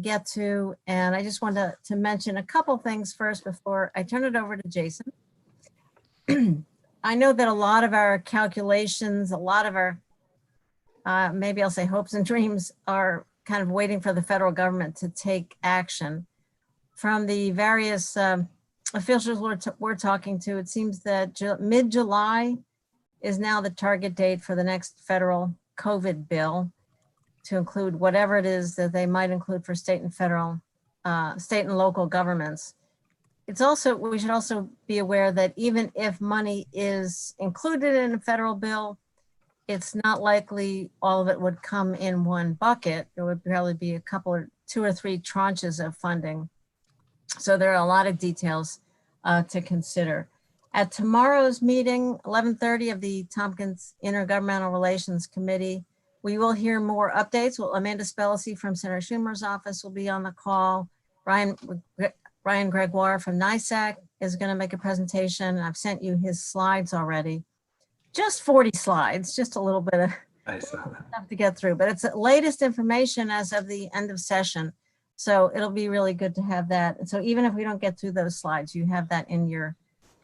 get to, and I just wanted to mention a couple things first before I turn it over to Jason. I know that a lot of our calculations, a lot of our, maybe I'll say hopes and dreams, are kind of waiting for the federal government to take action. From the various officials we're talking to, it seems that mid-July is now the target date for the next federal COVID bill, to include whatever it is that they might include for state and federal, state and local governments. It's also, we should also be aware that even if money is included in a federal bill, it's not likely all of it would come in one bucket. There would probably be a couple or 2 or 3 tranches of funding. So there are a lot of details to consider. At tomorrow's meeting, 11:30 of the Tompkins Intergovernmental Relations Committee, we will hear more updates. Well, Amanda Spellacy from Senator Schumer's office will be on the call. Ryan Gregoire from NISAC is going to make a presentation. I've sent you his slides already. Just 40 slides, just a little bit of stuff to get through, but it's the latest information as of the end of session. So it'll be really good to have that. And so even if we don't get through those slides, you have that in your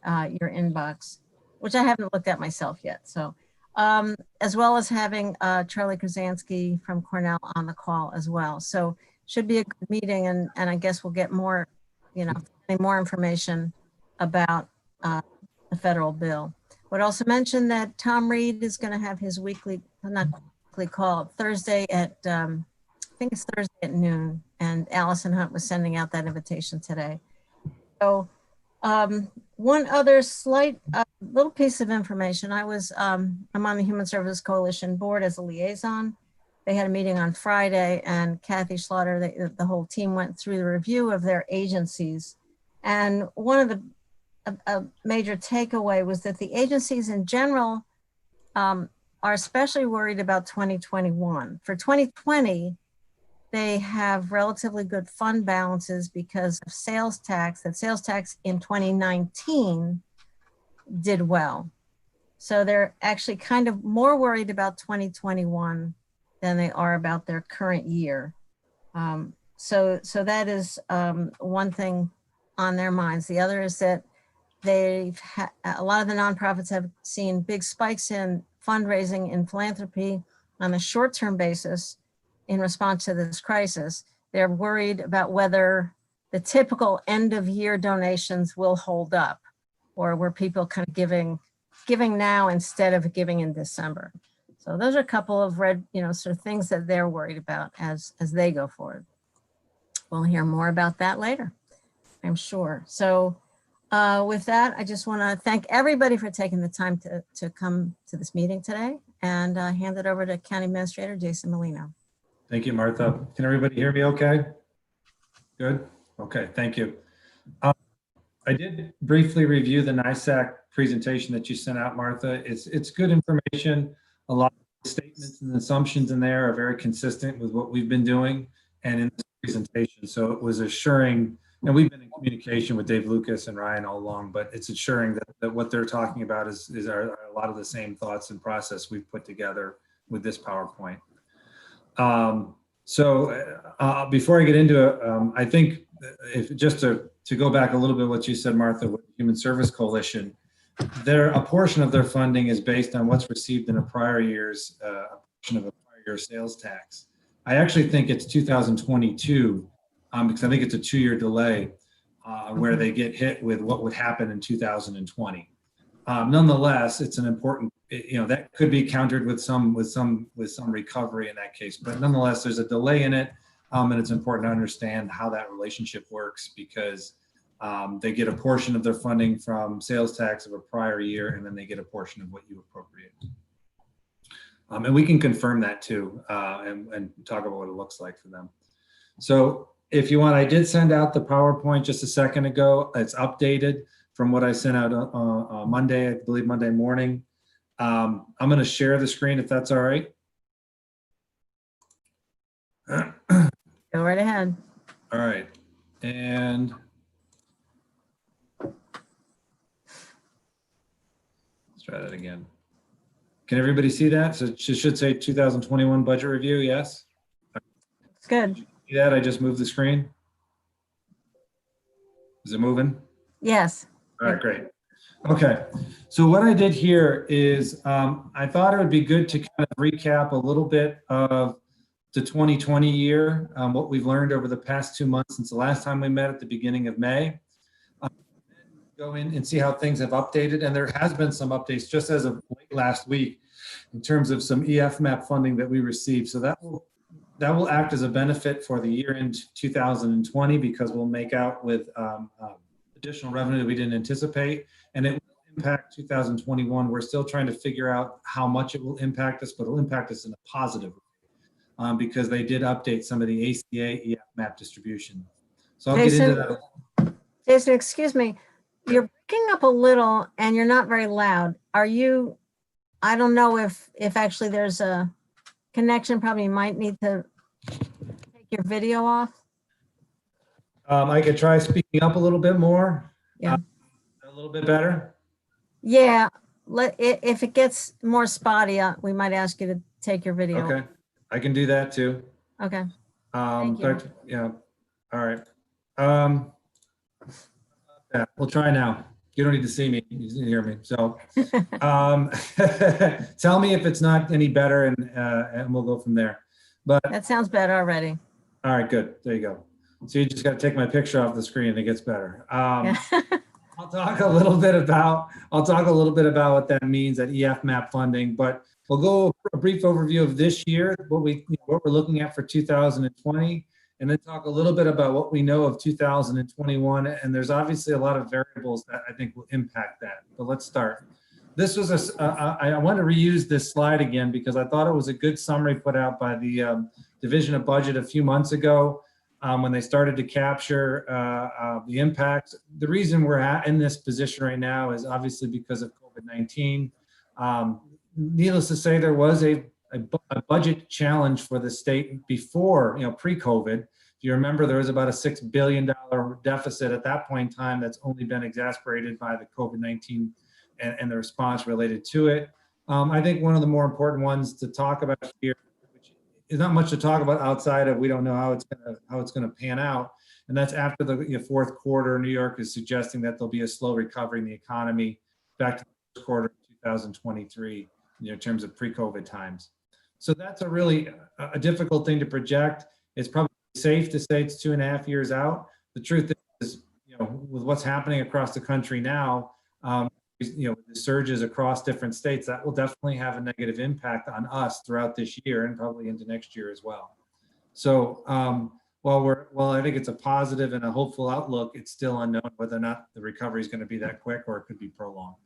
inbox, which I haven't looked at myself yet. So as well as having Charlie Krasansky from Cornell on the call as well. So should be a good meeting, and I guess we'll get more, more information about the federal bill. Would also mention that Tom Reed is going to have his weekly, not weekly call, Thursday at, I think it's Thursday at noon, and Allison Hunt was sending out that invitation today. So one other slight little piece of information. I'm on the Human Services Coalition board as a liaison. They had a meeting on Friday, and Kathy Slaughter, the whole team went through the review of their agencies. And one of the a major takeaway was that the agencies in general are especially worried about 2021. For 2020, they have relatively good fund balances because of sales tax. That sales tax in 2019 did well. So they're actually kind of more worried about 2021 than they are about their current year. So that is one thing on their minds. The other is that a lot of the nonprofits have seen big spikes in fundraising and philanthropy on a short-term basis in response to this crisis. They're worried about whether the typical end-of-year donations will hold up, or were people kind of giving now instead of giving in December. So those are a couple of sort of things that they're worried about as they go forward. We'll hear more about that later, I'm sure. So with that, I just want to thank everybody for taking the time to come to this meeting today, and hand it over to County Administrator Jason Molino. Thank you, Martha. Can everybody hear me okay? Good? Okay, thank you. I did briefly review the NISAC presentation that you sent out, Martha. It's good information. A lot of the statements and assumptions in there are very consistent with what we've been doing and in this presentation. So it was assuring, and we've been in communication with Dave Lucas and Ryan all along, but it's ensuring that what they're talking about is a lot of the same thoughts and process we've put together with this PowerPoint. Before I get into it, I think just to go back a little bit what you said, Martha, with the Human Service Coalition, a portion of their funding is based on what's received in a prior year's, a portion of a prior year sales tax. I actually think it's 2022, because I think it's a 2-year delay where they get hit with what would happen in 2020. Nonetheless, it's an important, that could be countered with some recovery in that case. But nonetheless, there's a delay in it, and it's important to understand how that relationship works, because they get a portion of their funding from sales tax of a prior year, and then they get a portion of what you appropriate. And we can confirm that too, and talk about what it looks like for them. So if you want, I did send out the PowerPoint just a second ago. It's updated from what I sent out on Monday, I believe Monday morning. I'm going to share the screen if that's all right. Go right ahead. All right. And let's try that again. Can everybody see that? So it should say 2021 budget review, yes? It's good. See that? I just moved the screen. Is it moving? Yes. All right, great. Okay, so what I did here is I thought it would be good to kind of recap a little bit of the 2020 year, what we've learned over the past 2 months since the last time we met at the beginning of May. Go in and see how things have updated, and there has been some updates just as of late last week in terms of some EFMAP funding that we received. So that will act as a benefit for the year end 2020 because we'll make out with additional revenue that we didn't anticipate, and it will impact 2021. We're still trying to figure out how much it will impact us, but it'll impact us in a positive way because they did update some of the ACA EFMAP distribution. So I'll get into that. Jason, excuse me. You're breaking up a little and you're not very loud. Are you, I don't know if actually there's a connection, probably might need to take your video off. I could try speaking up a little bit more. Yeah. A little bit better. Yeah. If it gets more spotty, we might ask you to take your video. Okay. I can do that too. Okay. Thank you. Yeah. All right. Yeah, we'll try now. You don't need to see me, you can hear me. So tell me if it's not any better and we'll go from there. But that sounds better already. All right, good. There you go. So you just got to take my picture off the screen and it gets better. Yeah. I'll talk a little bit about what that means at EFMAP funding, but we'll go a brief overview of this year, what we're looking at for 2020. And then talk a little bit about what we know of 2021. And there's obviously a lot of variables that I think will impact that. But let's start. This was I want to reuse this slide again because I thought it was a good summary put out by the Division of Budget a few months ago when they started to capture the impacts. The reason we're in this position right now is obviously because of COVID-19. Needless to say, there was a budget challenge for the state before, pre-COVID. If you remember, there was about a $6 billion deficit at that point in time that's only been exacerbated by the COVID-19 and the response related to it. I think one of the more important ones to talk about here, which is not much to talk about outside of we don't know how it's gonna pan out, and that's after the fourth quarter. New York is suggesting that there'll be a slow recovery in the economy back to the first quarter of 2023 in terms of pre-COVID times. So that's a really difficult thing to project. It's probably safe to say it's 2.5 years out. The truth is, with what's happening across the country now, the surges across different states, that will definitely have a negative impact on us throughout this year and probably into next year as well. So while I think it's a positive and a hopeful outlook, it's still unknown whether or not the recovery is going to be that quick or it could be prolonged.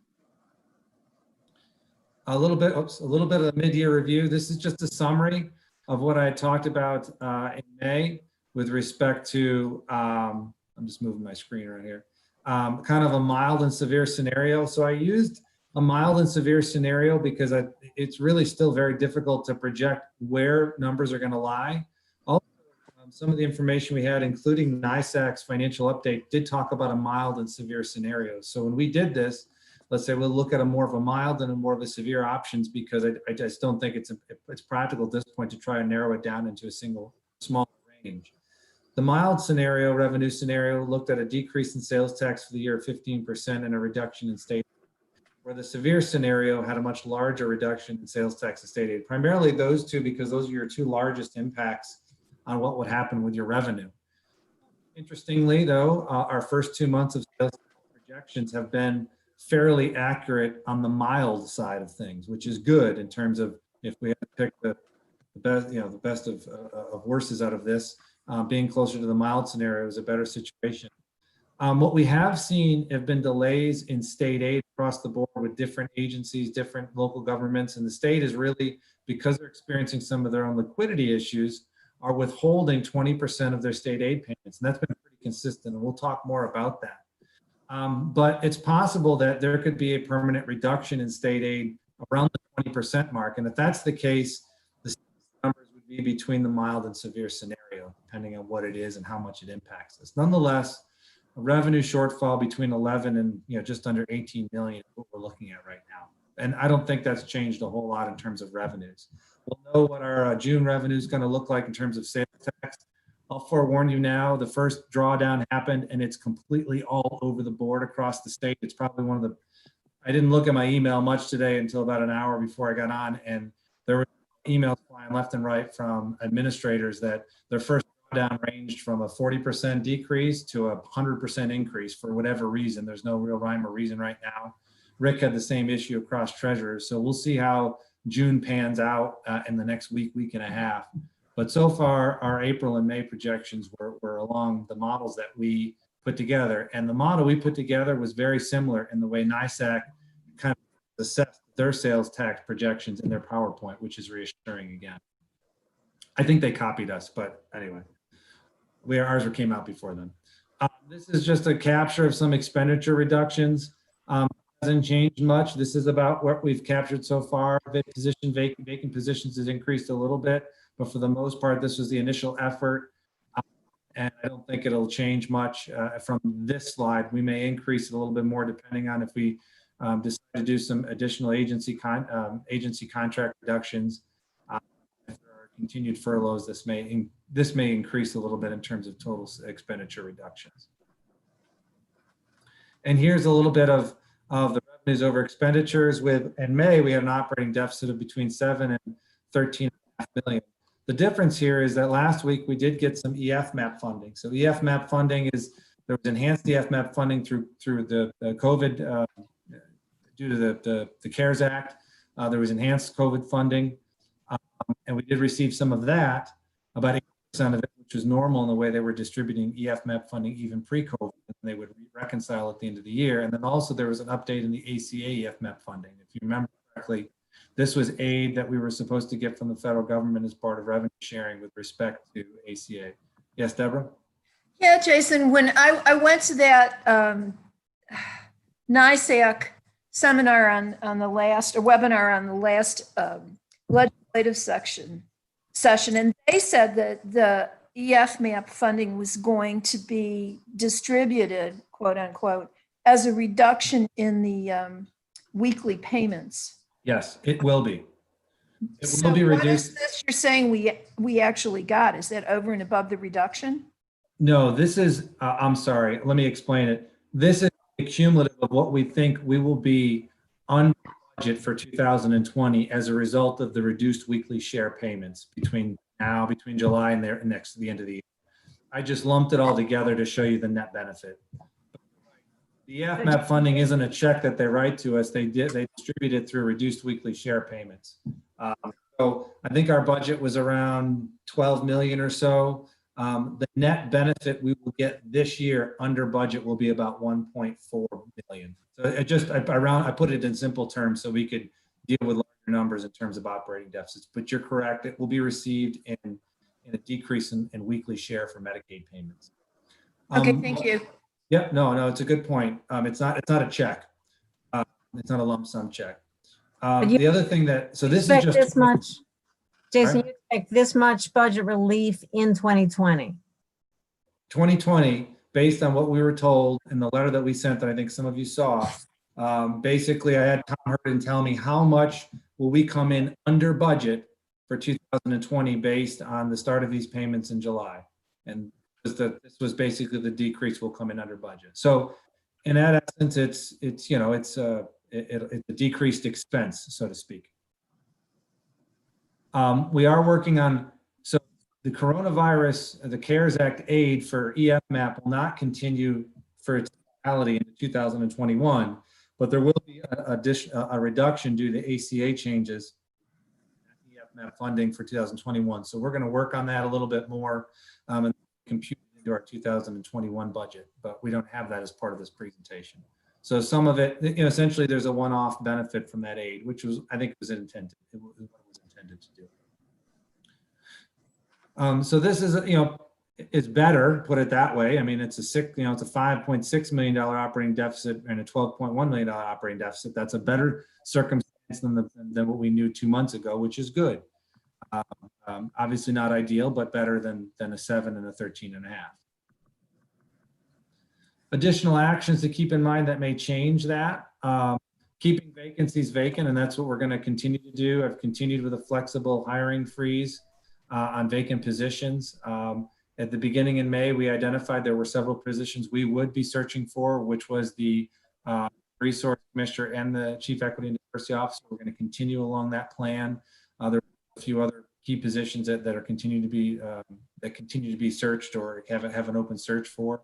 A little bit of the mid-year review. This is just a summary of what I talked about in May with respect to, I'm just moving my screen right here, kind of a mild and severe scenario. So I used a mild and severe scenario because it's really still very difficult to project where numbers are going to lie. Also, some of the information we had, including NISAC's financial update, did talk about a mild and severe scenario. So when we did this, let's say we'll look at a more of a mild and a more of a severe options because I just don't think it's practical at this point to try and narrow it down into a single small range. The mild scenario, revenue scenario, looked at a decrease in sales tax for the year of 15% and a reduction in state aid, where the severe scenario had a much larger reduction in sales tax and state aid. Primarily those two because those are your two largest impacts on what would happen with your revenue. Interestingly though, our first 2 months of sales projections have been fairly accurate on the mild side of things, which is good in terms of if we had to pick the best, the best of worses out of this, being closer to the mild scenario is a better situation. What we have seen have been delays in state aid across the board with different agencies, different local governments, and the state is really, because they're experiencing some of their own liquidity issues, are withholding 20% of their state aid payments, and that's been pretty consistent, and we'll talk more about that. But it's possible that there could be a permanent reduction in state aid around the 20% mark. And if that's the case, the numbers would be between the mild and severe scenario, depending on what it is and how much it impacts us. Nonetheless, a revenue shortfall between 11 and just under 18 million is what we're looking at right now. And I don't think that's changed a whole lot in terms of revenues. We'll know what our June revenue is going to look like in terms of sales tax I'll forewarn you now, the first drawdown happened and it's completely all over the board across the state. It's probably one of the, I didn't look at my email much today until about an hour before I got on, and there were emails flying left and right from administrators that their first drawdown ranged from a 40% decrease to a 100% increase for whatever reason. There's no real rhyme or reason right now. Rick had the same issue across treasurers. So we'll see how June pans out in the next week, week and a half. But so far, our April and May projections were along the models that we put together. And the model we put together was very similar in the way NISAC kind of assessed their sales tax projections in their PowerPoint, which is reassuring again. I think they copied us, but anyway, ours came out before them. This is just a capture of some expenditure reductions. Hasn't changed much. This is about what we've captured so far. Vacant positions has increased a little bit, but for the most part, this was the initial effort. And I don't think it'll change much from this slide. We may increase it a little bit more depending on if we decide to do some additional agency contract reductions. If there are continued furloughs, this may increase a little bit in terms of total expenditure reductions. And here's a little bit of the revenues over expenditures. In May, we had an operating deficit of between 7 and 13.5 million. The difference here is that last week we did get some EFMAP funding. So EFMAP funding there was enhanced EFMAP funding through the COVID, due to the CARES Act. There was enhanced COVID funding, and we did receive some of that, about 8% of it, which was normal in the way they were distributing EFMAP funding even pre-COVID, and they would reconcile at the end of the year. And then also there was an update in the ACA EFMAP funding. If you remember correctly, this was aid that we were supposed to get from the federal government as part of revenue sharing with respect to ACA. Yes, Deborah? Yeah, Jason, when I went to that NISAC seminar on the last, or webinar on the last legislative session, and they said that the EFMAP funding was going to be distributed, quote unquote, as a reduction in the weekly payments. Yes, it will be. It will be What reduced. is this you're saying we actually got? Is that over and above the reduction? No, this is, I'm sorry, let me explain it. This is the cumulative of what we think we will be on budget for 2020 as a result of the reduced weekly share payments between July and the end of the year. I just lumped it all together to show you the net benefit. The EFMAP funding isn't a check that they write to us. They distribute it through reduced weekly share payments. So I think our budget was around 12 million or so. The net benefit we will get this year under budget will be about 1.4 million. So I put it in simple terms so we could deal with larger numbers in terms of operating deficits. But you're correct; it will be received in a decrease in weekly share for Medicaid payments. Okay, thank you. Yep, no, it's a good point. It's not a check. It's not a lump sum check. The other thing this is just this much, Jason, Right? you expect this much budget relief in 2020? 2020, based on what we were told in the letter that we sent that I think some of you saw. Basically, I had Tom Hurden tell me how much will we come in under budget for 2020 based on the start of these payments in July. And this was basically the decrease will come in under budget. So in that essence, it's a decreased expense, so to speak. We are working on, so the coronavirus, the CARES Act aid for EFMAP will not continue for its totality in 2021, but there will be a reduction due to ACA changes in EFMAP funding for 2021. So we're going to work on that a little bit more and compute it into our 2021 budget, but we don't have that as part of this presentation. So some of it, essentially there's a one-off benefit from that aid, which I think was intended. It was intended to do. So this is, it's better, put it that way. I mean, it's a $5.6 million operating deficit and a $12.1 million operating deficit. That's a better circumstance than what we knew 2 months ago, which is good. Obviously not ideal, but better than a 7 and a 13.5. Additional actions to keep in mind that may change that. Keeping vacancies vacant, and that's what we're going to continue to do. I've continued with a flexible hiring freeze on vacant positions. At the beginning in May, we identified there were several positions we would be searching for, which was the resource commissioner and the chief equity and diversity officer. We're going to continue along that plan. There are a few other key positions that are continuing to be that continue to be searched or have an open search for.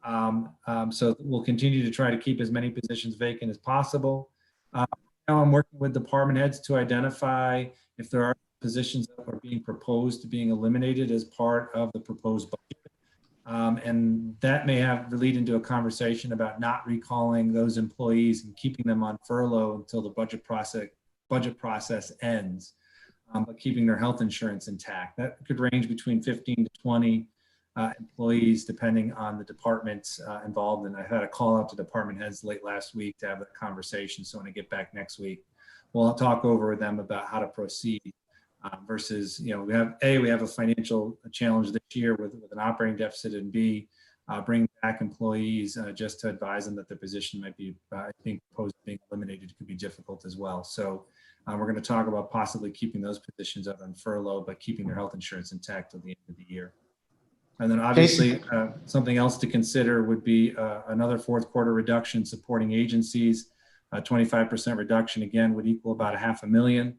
So we'll continue to try to keep as many positions vacant as possible. Now I'm working with department heads to identify if there are positions that are being proposed to being eliminated as part of the proposed budget. And that may have to lead into a conversation about not recalling those employees and keeping them on furlough until the budget process ends, but keeping their health insurance intact. That could range between 15 to 20 employees, depending on the departments involved. And I had a call out to department heads late last week to have that conversation. So when I get back next week, we'll talk over with them about how to proceed. Versus, you know, we have a financial challenge this year with an operating deficit, and B, bringing back employees just to advise them that their position might be, I think, proposed being eliminated could be difficult as well. So we're going to talk about possibly keeping those positions up on furlough, but keeping their health insurance intact till the end of the year. And then obviously something else to consider would be another fourth quarter reduction supporting agencies. 25% reduction again would equal about $500,000.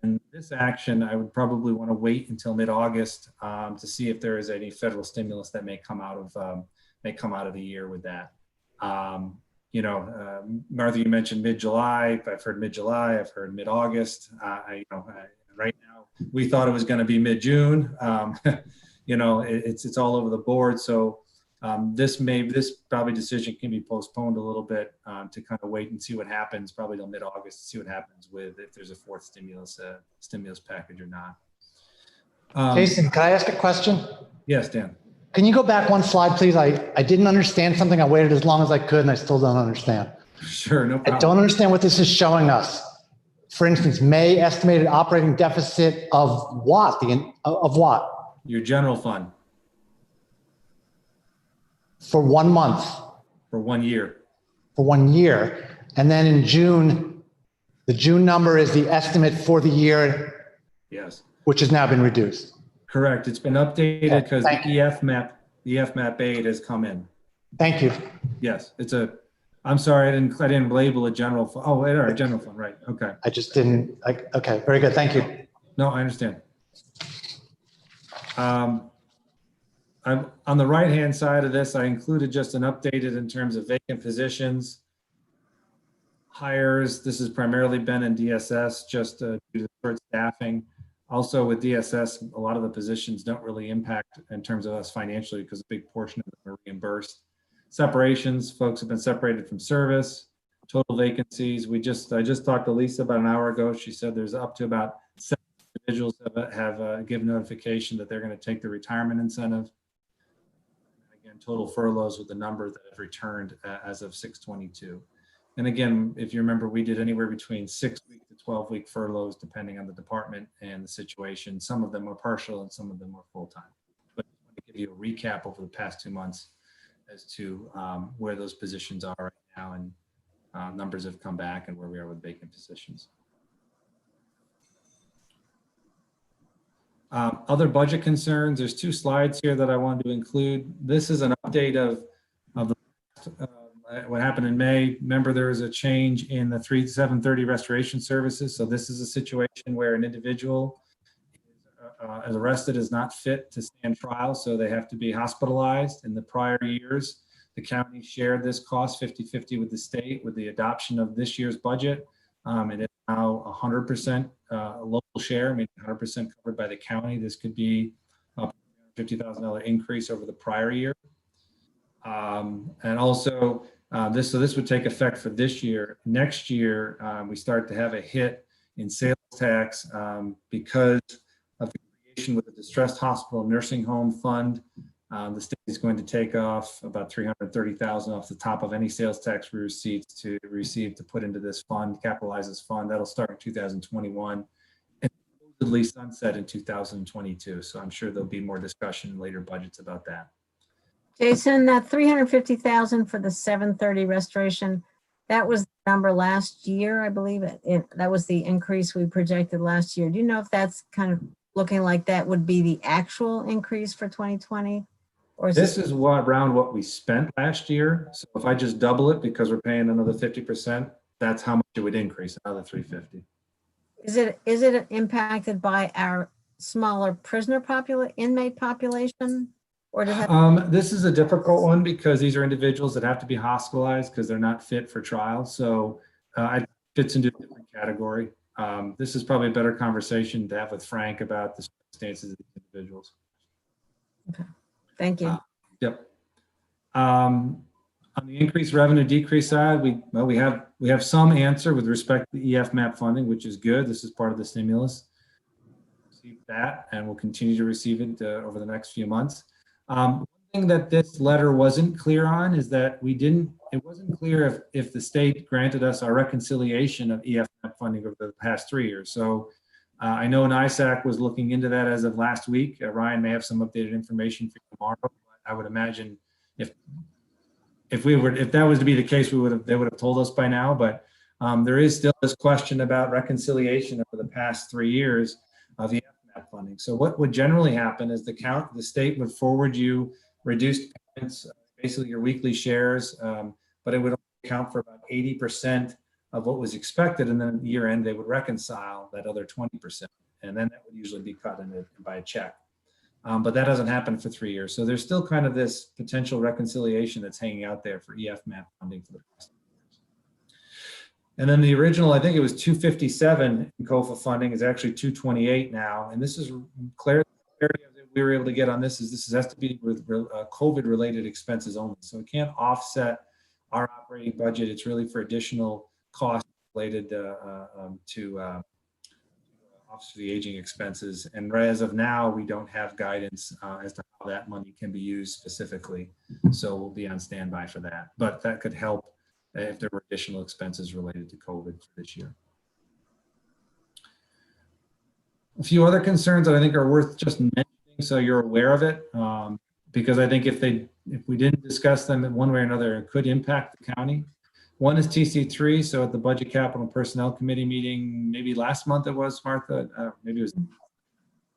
And this action, I would probably want to wait until mid-August to see if there is any federal stimulus that may come out of the year with that. You know, Martha, you mentioned mid-July. I've heard mid-July. I've heard mid-August. Right now, we thought it was going to be mid-June. You know, it's all over the board. So this probably decision can be postponed a little bit to kind of wait and see what happens, probably till mid-August, to see what happens with if there's a fourth stimulus package or not. Jason, can I ask a question? Yes, Dan. Can you go back one slide, please? I didn't understand something. I waited as long as I could, and I still don't understand. Sure, no problem. I don't understand what this is showing us. For instance, May estimated operating deficit of what? Of what? Your general fund. For 1 month. For 1 year. For 1 year. And then in June, the June number is the estimate for the year. Yes. Which has now been reduced. Correct. It's been updated because the EF map 8 has come in. Thank you. Yes, I'm sorry, I didn't label a general fund. Oh, all right, general fund, right. Okay. I just didn't, okay, very good. Thank you. No, I understand. I'm on the right-hand side of this, I included just an updated in terms of vacant positions. Hires, this has primarily been in DSS just due to short staffing. Also with DSS, a lot of the positions don't really impact in terms of us financially because a big portion of them are reimbursed. Separations, folks have been separated from service. Total vacancies, I just talked to Lisa about an hour ago. She said there's up to about 7 individuals have given notification that they're going to take the retirement incentive. Again, total furloughs with the number that have returned as of 6/22. And again, if you remember, we did anywhere between 6-week to 12-week furloughs, depending on the department and the situation. Some of them were partial and some of them were full-time. But I want to give you a recap over the past 2 months as to where those positions are right now, and numbers have come back and where we are with vacant positions. Other budget concerns, there's 2 slides here that I wanted to include. This is an update of the what happened in May. Remember, there was a change in the 730 restoration services. So this is a situation where an individual is arrested, is not fit to stand trial, so they have to be hospitalized. In the prior years, the county shared this cost 50-50 with the state. With the adoption of this year's budget, it is now 100% local share, meaning 100% covered by the county. This could be a $50,000 increase over the prior year. And also, this would take effect for this year. Next year, we start to have a hit in sales tax because of the creation with the distressed hospital nursing home fund. The state is going to take off about $330,000 off the top of any sales tax we receive to put into this fund, capitalize this fund. That'll start in 2021 and supposedly sunset in 2022. So I'm sure there'll be more discussion in later budgets about that. Jason, that 350,000 for the 730 restoration, that was the number last year, I believe. That was the increase we projected last year. Do you know if that's kind of looking like that would be the actual increase for 2020? Or is this, This is what around what we spent last year. So if I just double it because we're paying another 50%, that's how much it would increase, another 350. is it impacted by our smaller inmate population? Or does that, This is a difficult one because these are individuals that have to be hospitalized because they're not fit for trial. So it fits into a different category. This is probably a better conversation to have with Frank about the circumstances of these individuals. thank you. Yep. On the increased revenue decrease side, we have some answer with respect to the EF MAP funding, which is good. This is part of the stimulus. Receive that, and we'll continue to receive it over the next few months. One thing that this letter wasn't clear on is that it wasn't clear if the state granted us our reconciliation of EF MAP funding over the past 3 years. So I know NISAC was looking into that as of last week. Ryan may have some updated information for you tomorrow. But I would imagine if that was to be the case, they would have told us by now. But there is still this question about reconciliation over the past 3 years of the FMAP funding. So what would generally happen is the state would forward you reduced payments, basically your weekly shares, but it would only account for about 80% of what was expected, and then at year end they would reconcile that other 20%, and then that would usually be cut by a check. But that doesn't happen for 3 years. So there's still kind of this potential reconciliation that's hanging out there for EF MAP funding for the past 3 years. And then the original, I think it was 257 in COFA funding, is actually 228 now. And this is clarity that we were able to get on this has to be with COVID related expenses only. So it can't offset our operating budget. It's really for additional costs related to Office of the Aging expenses. And as of now, we don't have guidance as to how that money can be used specifically. So we'll be on standby for that. But that could help if there were additional expenses related to COVID for this year. A few other concerns that I think are worth just mentioning so you're aware of it, because I think if we didn't discuss them in one way or another, it could impact the county. One is TC3. So at the Budget Capital and Personnel Committee meeting, maybe last month it was, Martha, maybe it was,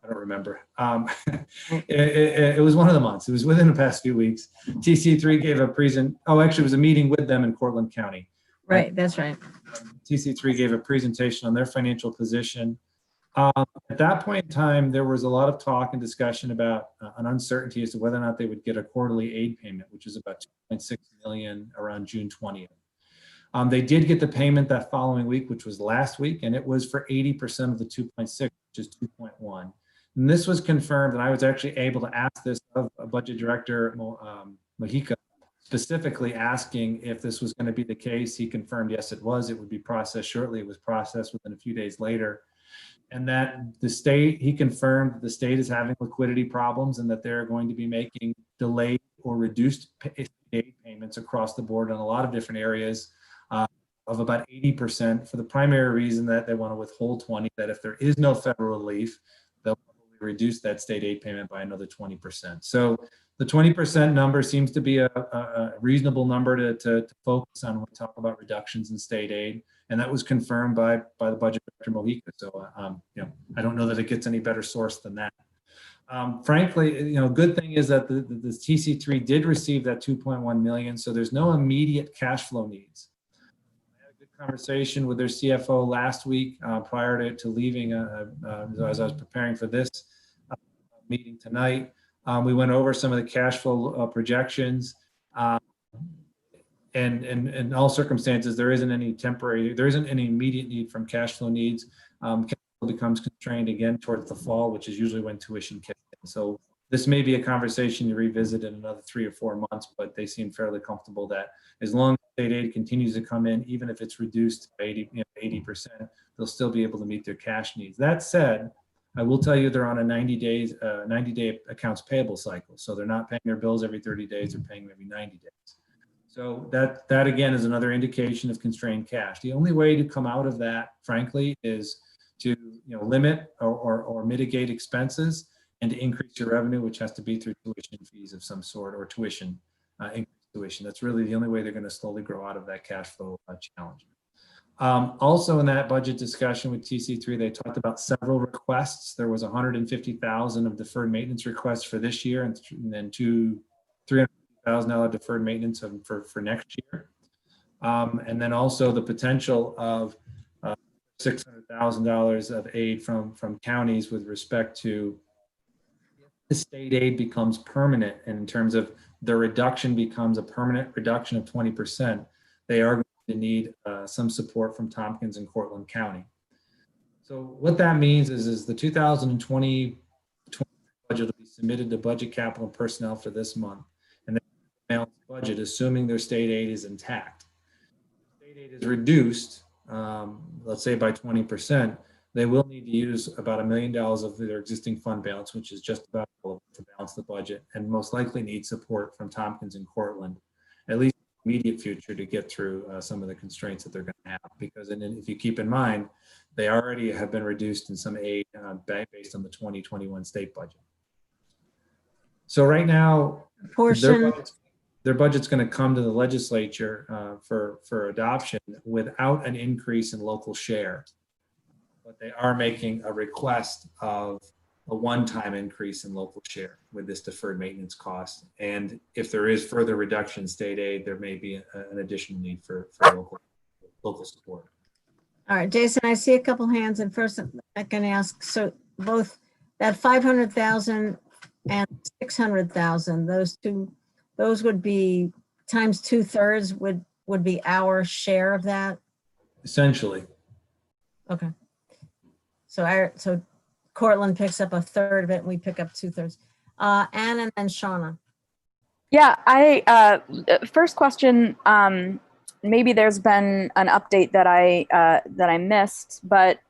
I don't remember. It was one of the months. It was within the past few weeks. TC3 gave actually it was a meeting with them in Cortland County. Right, that's right. TC3 gave a presentation on their financial position. At that point in time, there was a lot of talk and discussion about an uncertainty as to whether or not they would get a quarterly aid payment, which is about $2.6 million around June 20th. They did get the payment that following week, which was last week, and it was for 80% of the 2.6, which is 2.1. And this was confirmed, and I was actually able to ask this of Budget Director Mojica, specifically asking if this was going to be the case. He confirmed, yes, it was. It would be processed shortly. It was processed within a few days later. And that he confirmed the state is having liquidity problems and that they're going to be making delayed or reduced aid payments across the board in a lot of different areas of about 80% for the primary reason that they want to withhold 20, that if there is no federal relief, they'll probably reduce that state aid payment by another 20%. So the 20% number seems to be a reasonable number to focus on when we talk about reductions in state aid. And that was confirmed by the Budget Director Mojica. So, I don't know that it gets any better source than that. Frankly, good thing is that the TC3 did receive that 2.1 million. So there's no immediate cash flow needs. I had a good conversation with their CFO last week prior to leaving as I was preparing for this meeting tonight. We went over some of the cash flow projections. And in all circumstances, there isn't any immediate need from cash flow needs. Cash flow becomes constrained again towards the fall, which is usually when tuition kicks in. So this may be a conversation to revisit in another 3 or 4 months, but they seem fairly comfortable that as long as state aid continues to come in, even if it's reduced by 80%, they'll still be able to meet their cash needs. That said, I will tell you they're on a 90-day accounts payable cycle. So they're not paying their bills every 30 days, they're paying every 90 days. So that again is another indication of constrained cash. The only way to come out of that, frankly, is to limit or mitigate expenses and to increase your revenue, which has to be through tuition fees of some sort or tuition, increased tuition. That's really the only way they're going to slowly grow out of that cash flow challenge. Also in that budget discussion with TC3, they talked about several requests. There was 150,000 of deferred maintenance requests for this year, and then $300,000 deferred maintenance for next year. And then also the potential of $600,000 of aid from counties with respect to the state aid becomes permanent, and in terms of the reduction becomes a permanent reduction of 20%, they are going to need some support from Tompkins and Cortland County. So what that means is the 2020 budget will be submitted to Budget, Capital, and Personnel for this month, and the balanced budget, assuming their state aid is intact. State aid is reduced, let's say by 20%, they will need to use about $1 million of their existing fund balance, which is just about to balance the budget, and most likely need support from Tompkins and Cortland, at least in the immediate future, to get through some of the constraints that they're going to have. Because if you keep in mind, they already have been reduced in some aid based on the 2021 state budget. So right now, their budget's going to come to the legislature for adoption without an increase in local share. But they are making a request of a one-time increase in local share with this deferred maintenance cost. And if there is further reduction in state aid, there may be an additional need for local support. All right, Jason, I see a couple hands, and first I can ask, so both that 500,000 and 600,000, those would be times 2/3 would be our share of that? Essentially. Okay. So Cortland picks up 1/3 of it, and we pick up 2/3. Ann and then Shauna. Yeah, first question, maybe there's been an update that I missed, but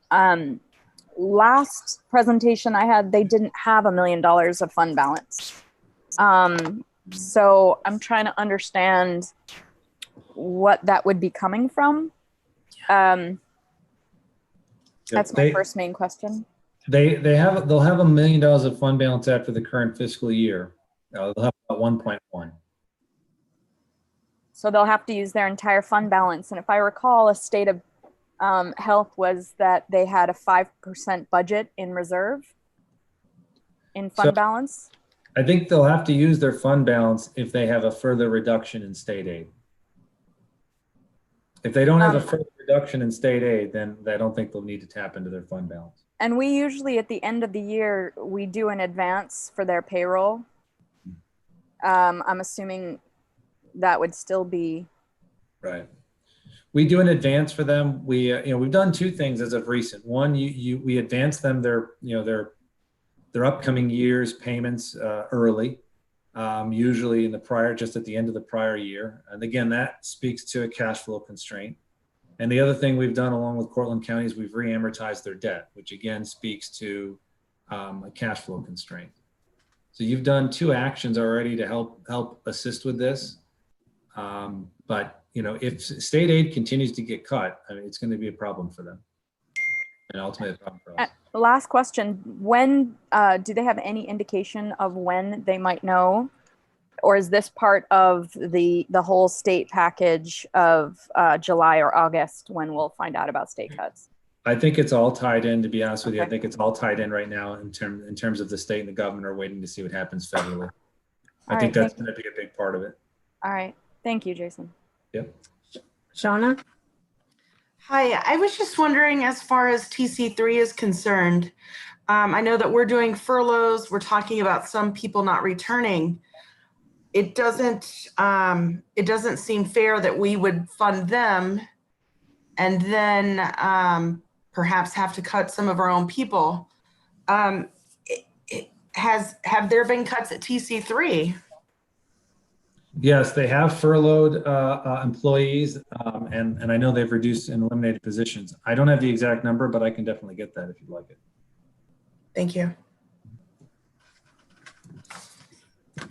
last presentation I had, they didn't have $1 million of fund balance. So I'm trying to understand what that would be coming from. That's my first main question. They'll have $1 million of fund balance after the current fiscal year. They'll have about 1.1. So they'll have to use their entire fund balance. And if I recall, a state of health was that they had a 5% budget in reserve in fund balance. I think they'll have to use their fund balance if they have a further reduction in state aid. If they don't have a further reduction in state aid, then I don't think they'll need to tap into their fund balance. And we usually, at the end of the year, we do an advance for their payroll. I'm assuming that would still be right. We do an advance for them. We've done two things as of recent. One, we advance them their upcoming year's payments early, usually just at the end of the prior year. And again, that speaks to a cash flow constraint. And the other thing we've done along with Cortland County is we've re-amortized their debt, which again speaks to a cash flow constraint. So you've done two actions already to help assist with this. But if state aid continues to get cut, I mean, it's going to be a problem for them, and ultimately a problem for us. Last question: when do they have any indication of when they might know, or is this part of the whole state package of July or August when we'll find out about state cuts? I think it's all tied in. To be honest with you, Okay. I think it's all tied in right now in terms of the state and the government are waiting to see what happens federally. I think that's going to be a big part of it. All right. Thank you, Jason. Yep. Shauna? Hi, I was just wondering, as far as TC3 is concerned, I know that we're doing furloughs. We're talking about some people not returning. It doesn't seem fair that we would fund them and then perhaps have to cut some of our own people. Have there been cuts at TC3? Yes, they have furloughed employees, and I know they've reduced and eliminated positions. I don't have the exact number, but I can definitely get that if you'd like it. Thank you.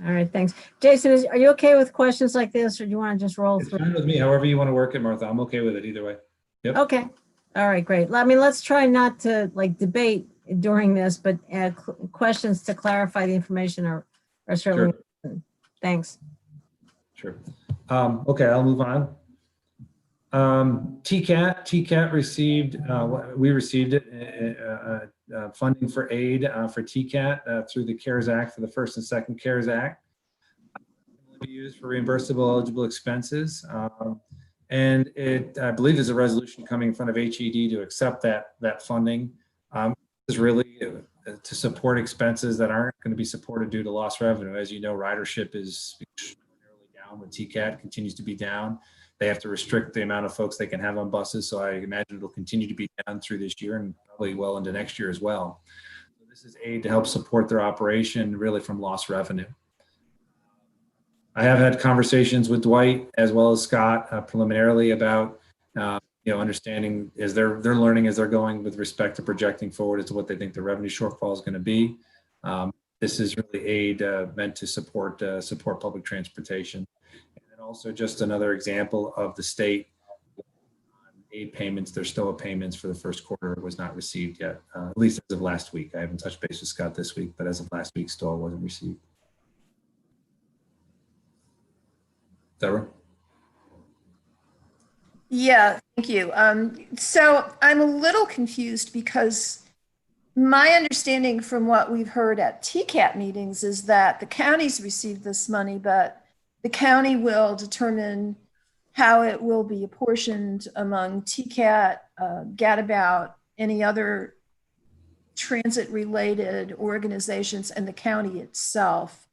All right, thanks. Jason, are you okay with questions like this, or do you want to just roll It's through? fine with me. However you want to work it, Martha. I'm okay with it either way. Yep. Okay. All right, great. I mean, let's try not to debate during this, but questions to clarify the information are certainly. Sure. Thanks. Sure. Okay, I'll move on. TCAT received, we received it, funding for aid for TCAT through the CARES Act, for the first and second CARES Act. It will be used for reimbursable eligible expenses. And I believe there's a resolution coming in front of HED to accept that funding. Is really to support expenses that aren't going to be supported due to lost revenue. As you know, ridership is extraordinarily down when TCAT continues to be down. They have to restrict the amount of folks they can have on buses. So I imagine it'll continue to be down through this year and probably well into next year as well. So this is aid to help support their operation really from lost revenue. I have had conversations with Dwight as well as Scott preliminarily about understanding as they're learning as they're going with respect to projecting forward as to what they think the revenue shortfall is going to be. This is really aid meant to support public transportation. And also just another example of the state aid payments. Their STOA payments for the first quarter was not received yet, at least as of last week. I haven't touched base with Scott this week, but as of last week, STOA wasn't received. Deborah? Yeah, thank you. So I'm a little confused because my understanding from what we've heard at TCAT meetings is that the counties received this money, but the county will determine how it will be apportioned among TCAT, Gadabout, any other transit-related organizations, and the county itself.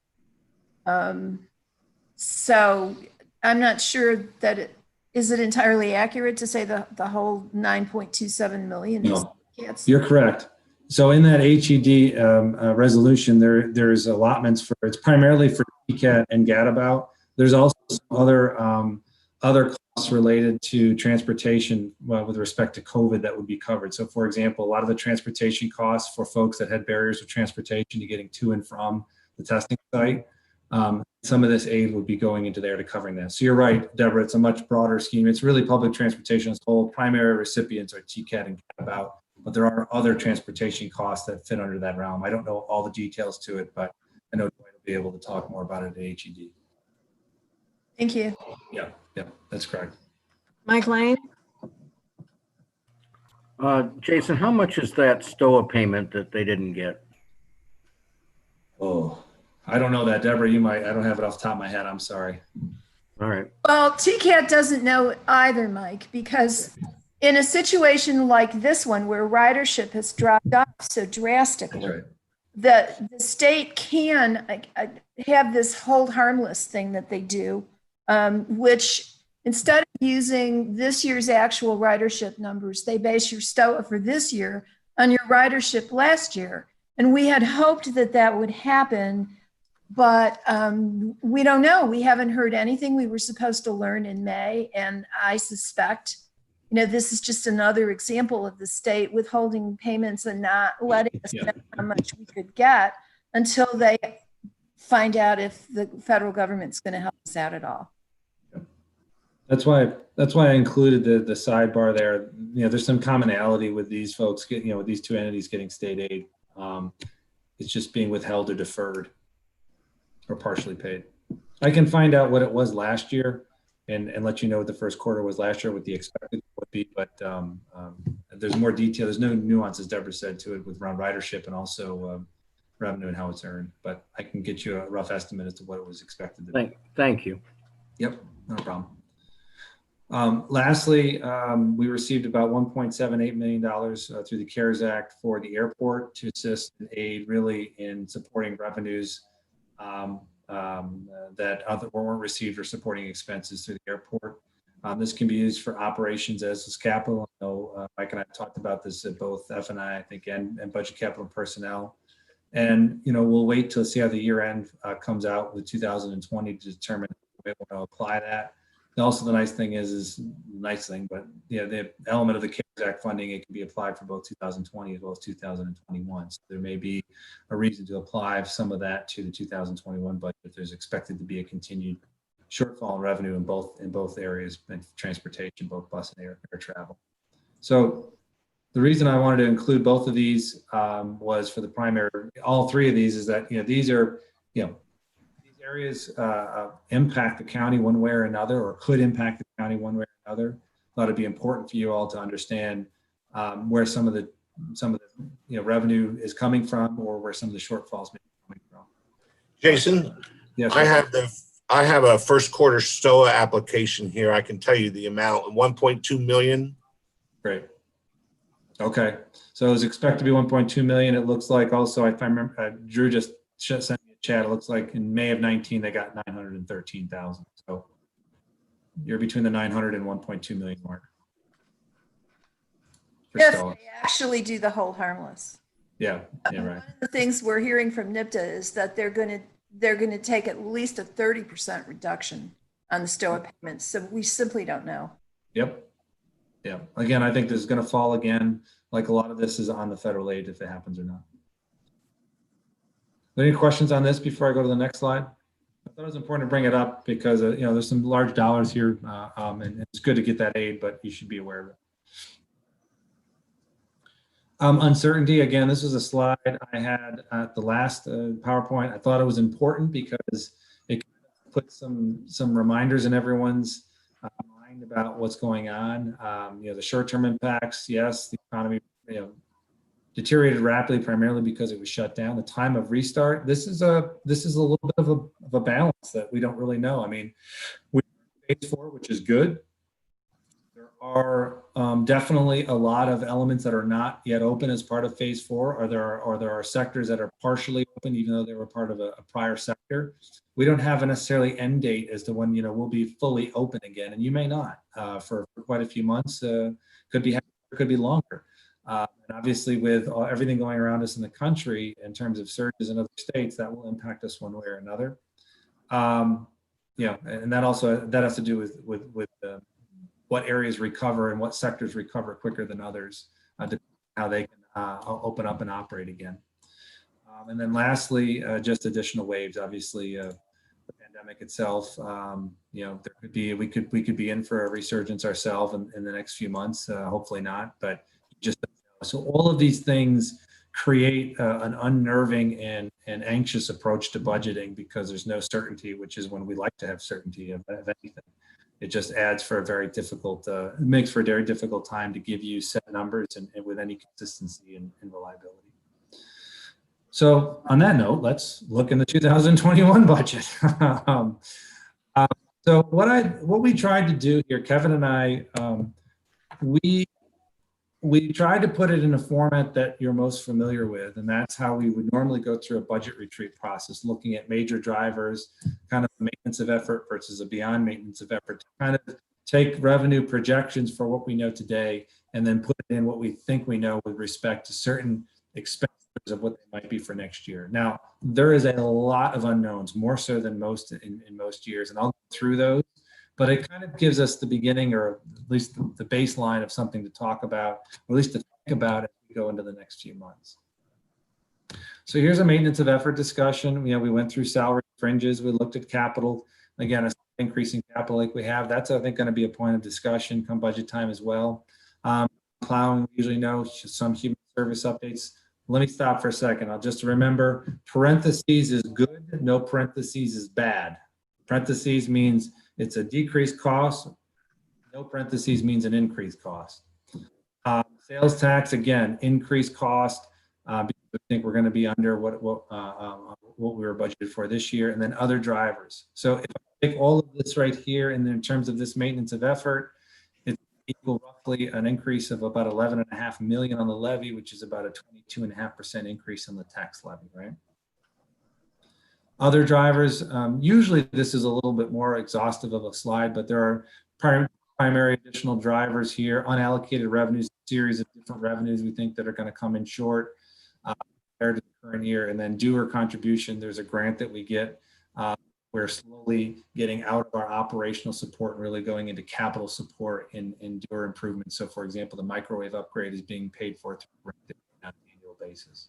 So I'm not sure that is it entirely accurate to say the whole 9.27 million? No, you're correct. So in that HED resolution, there's allotments for, it's primarily for TCAT and Gadabout. There's also some other costs related to transportation with respect to COVID that would be covered. So for example, a lot of the transportation costs for folks that had barriers with transportation to getting to and from the testing site, some of this aid would be going into there to covering that. So you're right, Deborah, it's a much broader scheme. It's really public transportation as a whole. Primary recipients are TCAT and Gadabout, but there are other transportation costs that fit under that realm. I don't know all the details to it, but I know Dwight will be able to talk more about it at HED. Thank you. Yeah, that's correct. Mike Lane? Jason, how much is that STOA payment that they didn't get? Oh, I don't know that. Deborah, you might. I don't have it off the top of my head. I'm sorry. All right. Well, TCAT doesn't know either, Mike, because in a situation like this one where ridership has dropped off so drastically, That's right. the state can have this hold harmless thing that they do, which instead of using this year's actual ridership numbers, they base your STOA for this year on your ridership last year. And we had hoped that that would happen, but we don't know. We haven't heard anything. We were supposed to learn in May, and I suspect, this is just another example of the state withholding payments and not letting us know how much we could get until they find out if the federal government's going to help us out at all. That's why I included the sidebar there. There's some commonality with these folks, with these two entities getting state aid. It's just being withheld or deferred or partially paid. I can find out what it was last year and let you know what the first quarter was last year, what the expected would be, but there's more detail. There's no nuances, Deborah said, to it with around ridership and also revenue and how it's earned, but I can get you a rough estimate as to what it was expected to be. Thank you. Yep, no problem. Lastly, we received about $1.78 million through the CARES Act for the airport to assist and aid really in supporting revenues that weren't received or supporting expenses through the airport. This can be used for operations as is capital. I know Mike and I talked about this at both F&I, I think, and budget capital and personnel. And, we'll wait till see how the year end comes out with 2020 to determine if we want to apply that. And also the nice thing but the element of the CARES Act funding, it can be applied for both 2020 as well as 2021. So there may be a reason to apply some of that to the 2021 budget if there's expected to be a continued shortfall in revenue in both areas, and transportation, both bus and air travel. So the reason I wanted to include both of these was for the primary, all three of these is that, these are, these areas impact the county one way or another, or could impact the county one way or another. thought it'd be important for you all to understand where some of the revenue is coming from, or where some of the shortfalls may be coming from. Jason, Yes, I have a first quarter STOA application here. I can tell you the amount, 1.2 million. great. Okay, so it was expected to be 1.2 million. It looks like also, if I remember, Drew just sent me a chat. It looks like in May of 19 they got 913,000. So you're between the 900 and 1.2 million mark. For If STOA. they actually do the hold harmless. Yeah, right. One of the things we're hearing from NIPTA is that they're going to take at least a 30% reduction on the STOA payments. So we simply don't know. Yep. Yeah. Again, I think this is going to fall again. Like a lot of this is on the federal aid, if it happens or not. Any questions on this before I go to the next slide? I thought it was important to bring it up because there's some large dollars here, and it's good to get that aid, but you should be aware of it. Uncertainty, again, this was a slide I had at the last PowerPoint. I thought it was important because it put some reminders in everyone's mind about what's going on. The short-term impacts, yes, the economy deteriorated rapidly, primarily because it was shut down. The time of restart, this is a little bit of a balance that we don't really know. I mean, we're in phase 4, which is good. There are definitely a lot of elements that are not yet open as part of phase 4, or there are sectors that are partially open, even though they were part of a prior sector. We don't have a necessarily end date as to when we'll be fully open again, and you may not for quite a few months. Could be longer. And obviously, with everything going around us in the country in terms of surges in other states, that will impact us one way or another. And that has to do with what areas recover and what sectors recover quicker than others, depending on how they can open up and operate again. And then lastly, just additional waves. Obviously, the pandemic itself, we could be in for a resurgence ourselves in the next few months. Hopefully not, but just so all of these things create an unnerving and anxious approach to budgeting because there's no certainty, which is when we like to have certainty of anything. It just adds for a very difficult, it makes for a very difficult time to give you set numbers and with any consistency and reliability. So on that note, let's look in the 2021 budget. So what we tried to do here, Kevin and I, we tried to put it in a format that you're most familiar with, and that's how we would normally go through a budget retreat process, looking at major drivers, kind of maintenance of effort versus a beyond maintenance of effort, to kind of take revenue projections for what we know today and then put in what we think we know with respect to certain expenses of what they might be for next year. Now, there is a lot of unknowns, more so than most in most years, and I'll go through those. But it kind of gives us the beginning, or at least the baseline of something to talk about, or at least to think about as we go into the next few months. So here's a maintenance of effort discussion. We went through salary fringes. We looked at capital. Again, a increasing capital like we have. That's, I think, going to be a point of discussion come budget time as well. Plowing, we usually know some human service updates. Let me stop for a second. I'll just remember, parentheses is good. No parentheses is bad. Parentheses means it's a decreased cost. No parentheses means an increased cost. Sales tax, again, increased cost because we think we're going to be under what we were budgeted for this year, and then other drivers. So if I take all of this right here, and in terms of this maintenance of effort, it's equal roughly an increase of about 11.5 million on the levy, which is about a 22.5% increase on the tax levy, right? Other drivers, usually this is a little bit more exhaustive of a slide, but there are primary additional drivers here, unallocated revenues, series of different revenues we think that are going to come in short compared to the current year. And then doer contribution, there's a grant that we get. We're slowly getting out of our operational support and really going into capital support in doer improvements. So for example, the microwave upgrade is being paid for through grant on an annual basis.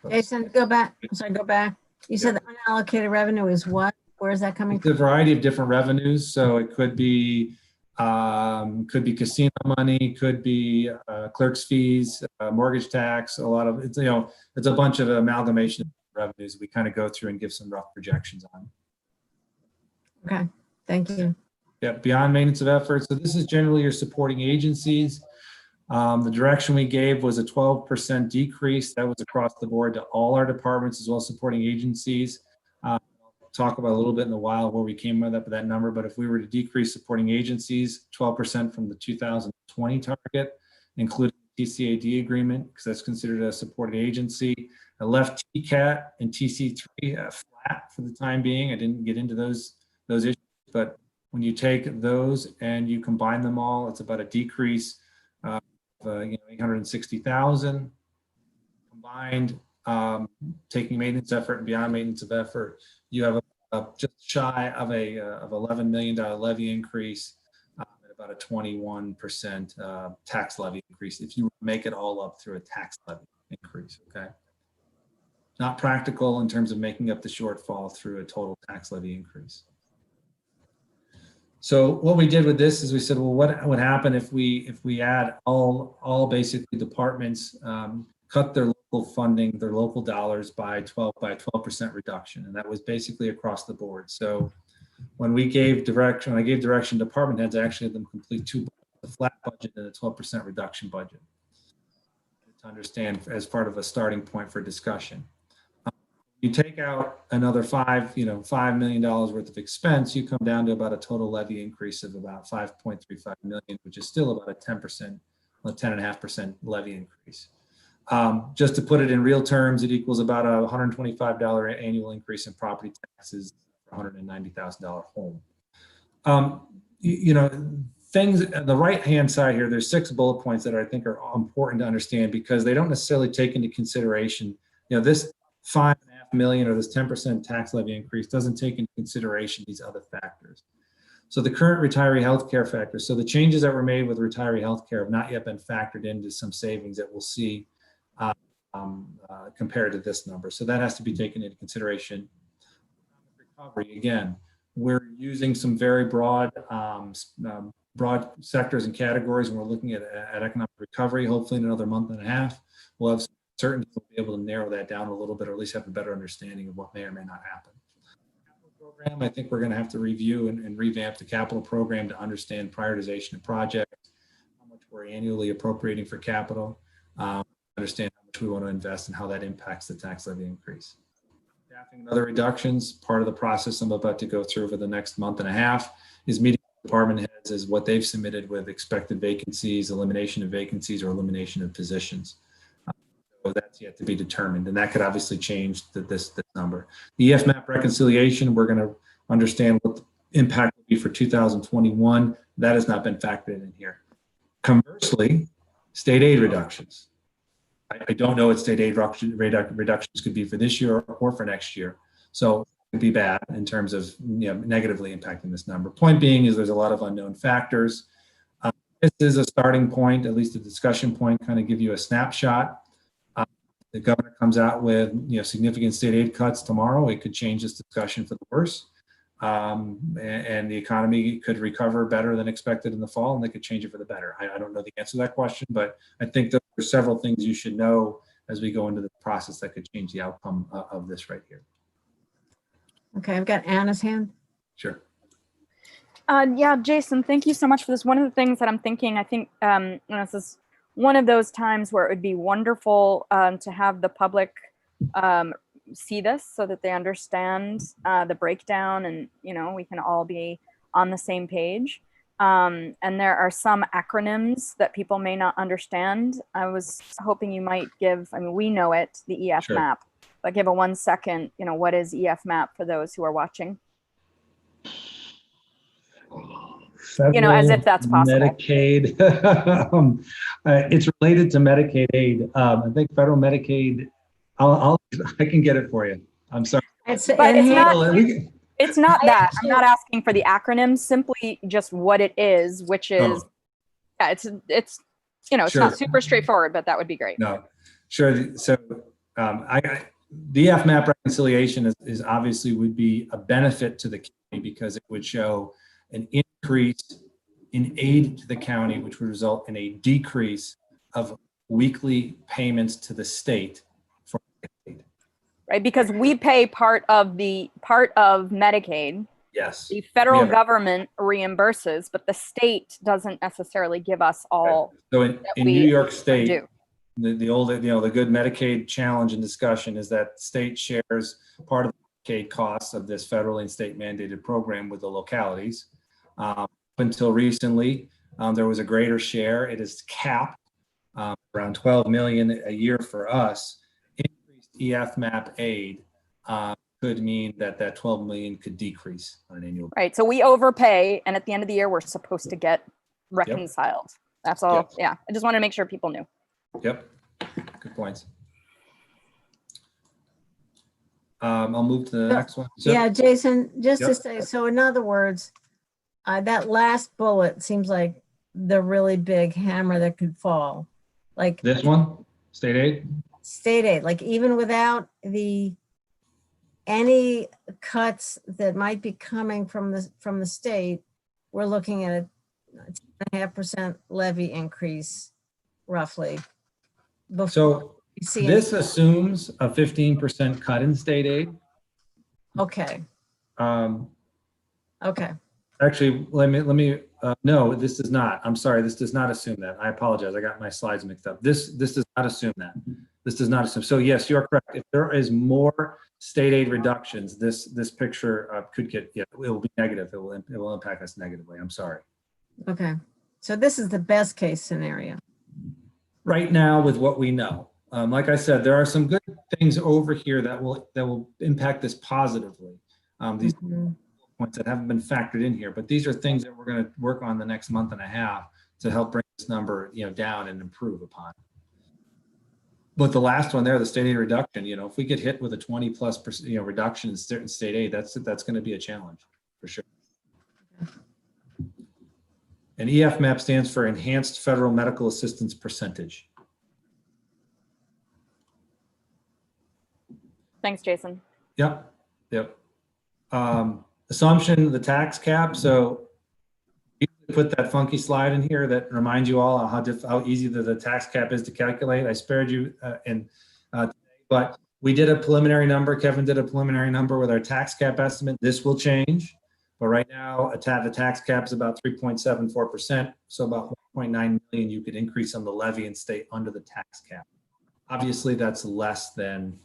Jason, go back. I'm sorry, go back. You said the unallocated revenue is what? Where is that coming from? It's a variety of different revenues. So it could be casino money, could be clerk's fees, mortgage tax. A lot of it's it's a bunch of amalgamation of revenues we kind of go through and give some rough projections on. Okay, thank you. Yeah, beyond maintenance of effort. So this is generally your supporting agencies. The direction we gave was a 12% decrease. That was across the board to all our departments as well as supporting agencies. I'll talk about a little bit in a while where we came up with that number, but if we were to decrease supporting agencies, 12% from the 2020 target, including the TCAD agreement, because that's considered a supported agency. I left TCAT and TC3 flat for the time being. I didn't get into those issues, but when you take those and you combine them all, it's about a decrease of 860,000 combined. Taking maintenance effort and beyond maintenance of effort, you have just shy of a of $11 million levy increase and about a 21% tax levy increase if you make it all up through a tax levy increase. Okay, not practical in terms of making up the shortfall through a total tax levy increase. So what we did with this is we said, well, what would happen if we add all basically departments cut their local funding, their local dollars by 12% reduction, and that was basically across the board. So when I gave direction, department heads, I actually had them complete two: a flat budget and a 12% reduction budget, to understand as part of a starting point for discussion. You take out another $5 million worth of expense, you come down to about a total levy increase of about 5.35 million, which is still about a 10.5% levy increase. Just to put it in real terms, it equals about a $125 annual increase in property taxes for a $190,000 home. Things on the right-hand side here, there's 6 bullet points that I think are important to understand because they don't necessarily take into consideration, this 5.5 million or this 10% tax levy increase doesn't take into consideration these other factors. So the current retiree healthcare factors, so the changes that were made with retiree healthcare have not yet been factored into some savings that we'll see compared to this number. So that has to be taken into consideration. Recovery, again, we're using some very broad sectors and categories, and we're looking at economic recovery. Hopefully in another month and a half, we'll have certainty, we'll be able to narrow that down a little bit, or at least have a better understanding of what may or may not happen. Capital program, I think we're going to have to review and revamp the capital program to understand prioritization of projects, how much we're annually appropriating for capital, understand how much we want to invest and how that impacts the tax levy increase. Staffing and other reductions, part of the process I'm about to go through over the next month and a half is meeting department heads as what they've submitted with expected vacancies, elimination of vacancies, or elimination of positions. So that's yet to be determined, and that could obviously change this number. The EF-MAP reconciliation, we're going to understand what the impact will be for 2021. That has not been factored in here. Conversely, state aid reductions. I don't know what state aid reductions could be for this year or for next year. So it could be bad in terms of negatively impacting this number. Point being is there's a lot of unknown factors. This is a starting point, at least a discussion point, kind of give you a snapshot. The governor comes out with significant state aid cuts tomorrow. It could change this discussion for the worse. And the economy could recover better than expected in the fall, and they could change it for the better. I don't know the answer to that question, but I think there are several things you should know as we go into the process that could change the outcome of this right here. Okay, I've got Anna's hand. Sure. Yeah, Jason, thank you so much for this. One of the things that I'm thinking, I think this is one of those times where it would be wonderful to have the public see this so that they understand the breakdown, and we can all be on the same page. And there are some acronyms that people may not understand. I was hoping you might give, we know it, the EF-MAP, but give a 1 second, what is EF-MAP for those who are watching? Federal, as if that's possible. Medicaid. It's related to Medicaid aid. I think federal Medicaid. I can get it for you. I'm sorry. It's not that. I'm not asking for the acronym. Simply just what it is, which is, it's it's not super straightforward, but that would be great. No, sure. So the EF-MAP reconciliation is obviously would be a benefit to the county because it would show an increase in aid to the county, which would result in a decrease of weekly payments to the state for Medicaid. Right, because we pay part of Medicaid, Yes. The federal have- government reimburses, but the state doesn't necessarily give us all So that in we New York are State, due. the old, the good Medicaid challenge and discussion is that state shares part of the Medicaid costs of this federally and state mandated program with the localities. Up until recently, there was a greater share. It is capped around 12 million a year for us. Increased EF-MAP aid could mean that 12 million could decrease on an annual basis. Right. So we overpay, and at the end of the year, we're supposed to get reconciled. That's all. Yep. Yeah. I just want to make sure people knew. Yep, good points. I'll move to the next one. So- Yeah, Jason, just to Yep. say, so in other words, that last bullet seems like the really big hammer that could fall. Like This one, state aid? state aid, like even without any cuts that might be coming from the state, we're looking at a 2.5% levy increase roughly. before So we see this any- assumes a 15% cut in state aid. Okay, Um, okay. Actually, let me, no, this does not. I'm sorry, this does not assume that. I apologize. I got my slides mixed up. This does not assume that. This does not assume. So yes, you're correct. If there is more state aid reductions, this picture could get, it will be negative. It will impact us negatively. I'm sorry. Okay, so this is the best case scenario. Right now with what we know. Like I said, there are some good things over here that will impact this positively. These Mhm. points that haven't been factored in here, but these are things that we're going to work on the next month and a half to help bring this number, down and improve upon. But the last one there, the state aid reduction, if we get hit with a 20+%, reduction in certain state aid, that's going to be a challenge for sure. And EF-MAP stands for Enhanced Federal Medical Assistance Percentage. Thanks, Jason. Yep. Assumption, the tax cap. So you put that funky slide in here that reminds you all how easy the tax cap is to calculate. I spared you but we did a preliminary number. Kevin did a preliminary number with our tax cap estimate. This will change. But right now, the tax cap is about 3.74%. So about 1.9 million you could increase on the levy and stay under the tax cap. Obviously, that's less than,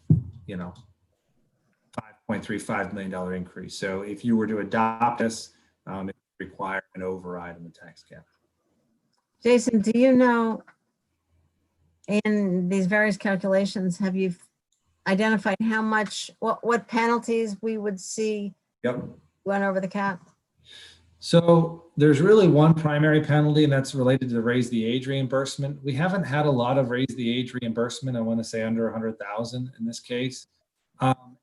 $5.35 million increase. So if you were to adopt this, it would require an override on the tax cap. Jason, do you know, in these various calculations, have you identified how much, what penalties we would see Yep. went over the cap? So there's really one primary penalty, and that's related to the raise the age reimbursement. We haven't had a lot of raise the age reimbursement. I want to say under 100,000 in this case.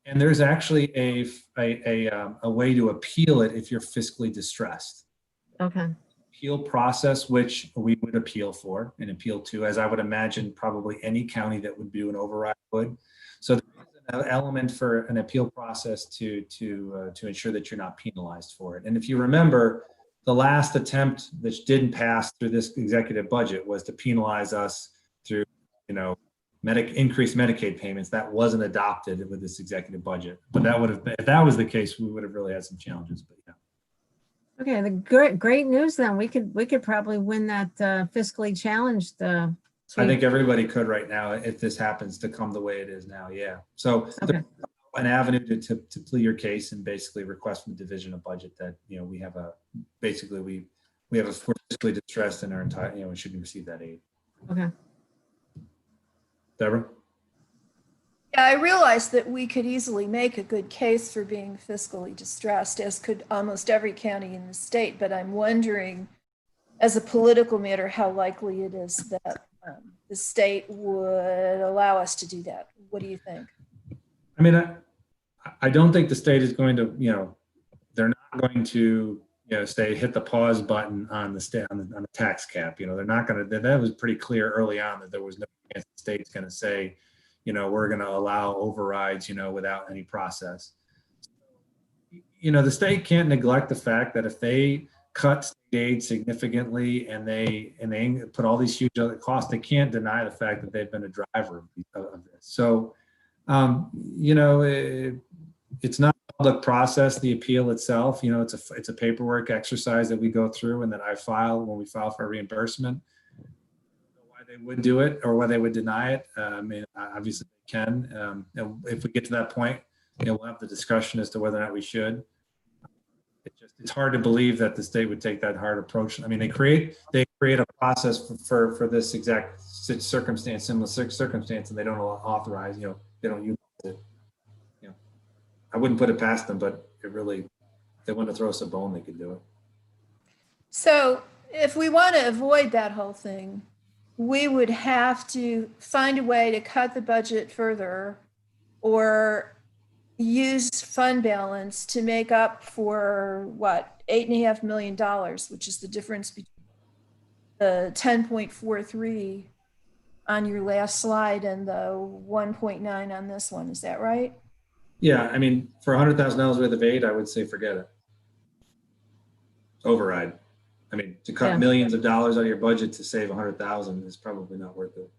And there's actually a way to appeal it if you're fiscally distressed. Okay, Appeal process, which we would appeal for and appeal to, as I would imagine probably any county that would do an override would. So there's an element for an appeal process to ensure that you're not penalized for it. And if you remember, the last attempt that didn't pass through this executive budget was to penalize us through, increased Medicaid payments. That wasn't adopted with this executive budget. But that would have been, if that was the case, we would have really had some challenges. But yeah. okay, the great news then, we could probably win that fiscally challenged. I think everybody could right now if this happens to come the way it is now. Yeah. So Okay. an avenue to plead your case and basically request from the division of budget that, we have a we're fiscally distressed and are entitled, we shouldn't receive that aid. Okay, Deborah? Yeah, I realized that we could easily make a good case for being fiscally distressed, as could almost every county in the state. But I'm wondering, as a political matter, how likely it is that the state would allow us to do that. What do you think? I mean, I don't think the state is going to, they're not going to, say hit the pause button on the tax cap. They're not going to. That was pretty clear early on that there was no chance the state's going to say, we're going to allow overrides, without any process. The state can't neglect the fact that if they cut state aid significantly and they put all these huge other costs, they can't deny the fact that they've been a driver of this. So, it's not public process, the appeal itself, you know, it's a paperwork exercise that we go through and that I file when we file for reimbursement. Why they would do it or why they would deny it. I mean, obviously they can. And if we get to that point, you know, we'll have the discussion as to whether or not we should. It's hard to believe that the state would take that hard approach. I mean, they create a process for this exact circumstance, similar circumstance, and they don't authorize, you know, they don't use it. You know, I wouldn't put it past them, but it really, if they want to throw us a bone, they could do it. So if we want to avoid that whole thing, we would have to find a way to cut the budget further or use fund balance to make up for what, $8.5 million, which is the difference between the 10.43 on your last slide and the 1.9 on this one. Is that right? Yeah, I mean, for $100,000 worth of aid, I would say forget it. Override. I mean, to cut millions of dollars out of your budget to save 100,000 is probably not worth it.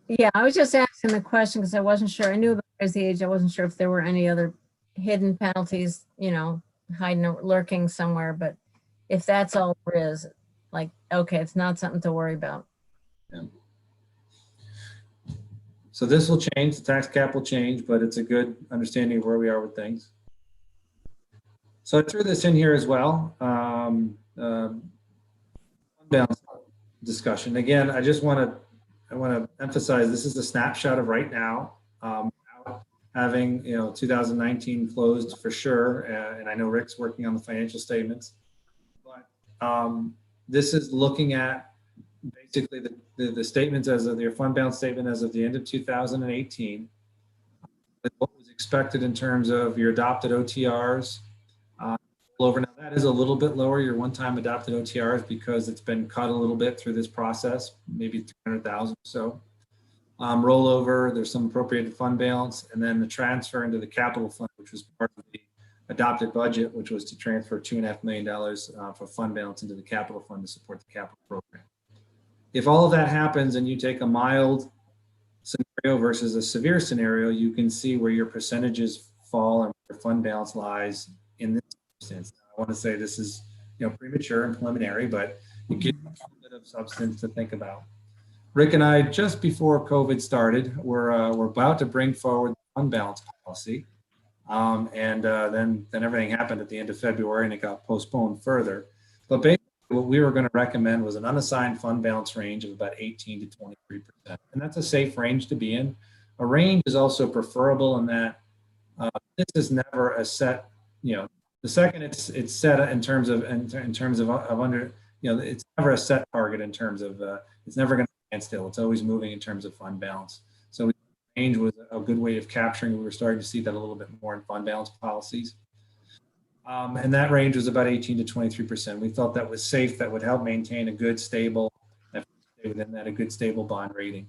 Yeah, I was just asking the question because I wasn't sure. I knew about the age. I wasn't sure if there were any other hidden penalties, you know, hiding or lurking somewhere. But if that's all there is, like, okay, it's not something to worry about. Yeah. So this will change, the tax cap will change, but it's a good understanding of where we are with things. So I threw this in here as well. Balance discussion. Again, I want to emphasize this is a snapshot of right now. Having, you know, 2019 closed for sure, and I know Rick's working on the financial statements, but this is looking at basically the statements as of their fund balance statement as of the end of 2018, what was expected in terms of your adopted OTRs. Over now, that is a little bit lower, your one-time adopted OTRs, because it's been cut a little bit through this process, maybe 300,000 or so. Rollover, there's some appropriated fund balance, and then the transfer into the capital fund, which was part of the adopted budget, which was to transfer $2.5 million for fund balance into the capital fund to support the capital program. If all of that happens and you take a mild scenario versus a severe scenario, you can see where your percentages fall and where fund balance lies in this instance. I want to say this is, you know, premature and preliminary, but it gives you a little bit of substance to think about. Rick and I, just before COVID started, we're about to bring forward the fund balance policy. Then everything happened at the end of February and it got postponed further. But basically what we were going to recommend was an unassigned fund balance range of about 18 to 23%. And that's a safe range to be in. A range is also preferable in that this is never a set, you know, the second it's set in terms of under, you know, it's never a set target in terms of, it's never going to stand still. It's always moving in terms of fund balance. So range was a good way of capturing. We were starting to see that a little bit more in fund balance policies. And that range was about 18 to 23%. We thought that was safe. That would help maintain a good, stable, within that, a good, stable bond rating.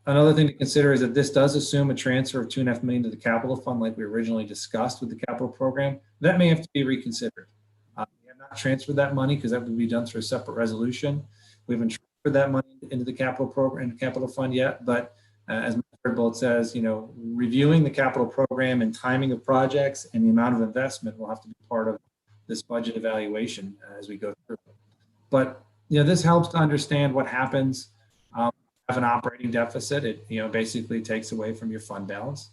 Another thing to consider is that this does assume a transfer of $2.5 million to the capital fund, like we originally discussed with the capital program. That may have to be reconsidered. We have not transferred that money because that would be done through a separate resolution. We haven't transferred that money into the capital program, capital fund yet, but as Mr. Bolt says, you know, reviewing the capital program and timing of projects and the amount of investment will have to be part of this budget evaluation as we go through. But, you know, this helps to understand what happens. Have an operating deficit, it, you know, basically takes away from your fund balance.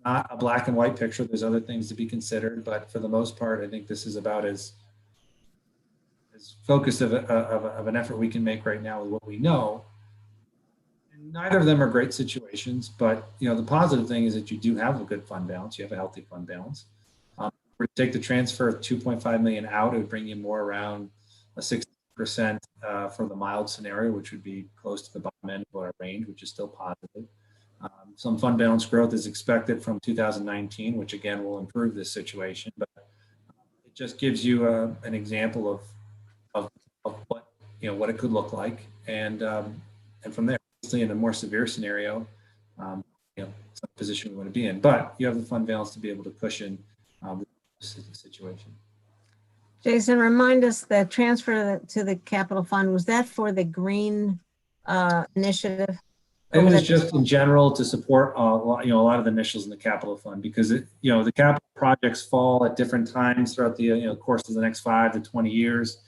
Not a black and white picture. There's other things to be considered, but for the most part, I think this is about as focused of an effort we can make right now with what we know. And neither of them are great situations, but you know, the positive thing is that you do have a good fund balance. You have a healthy fund balance. We take the transfer of 2.5 million out, it would bring you more around a 60% for the mild scenario, which would be close to the bottom end of our range, which is still positive. Some fund balance growth is expected from 2019, which again will improve this situation, but it just gives you an example of what, you know, what it could look like, and from there, obviously in a more severe scenario, you know, it's not a position we want to be in, but you have the fund balance to be able to cushion the situation. Jason, remind us that transfer to the capital fund, was that for the green initiative? It was just in general to support, a lot of the initials in the capital fund because the capital projects fall at different times throughout the course of the next 5 to 20 years,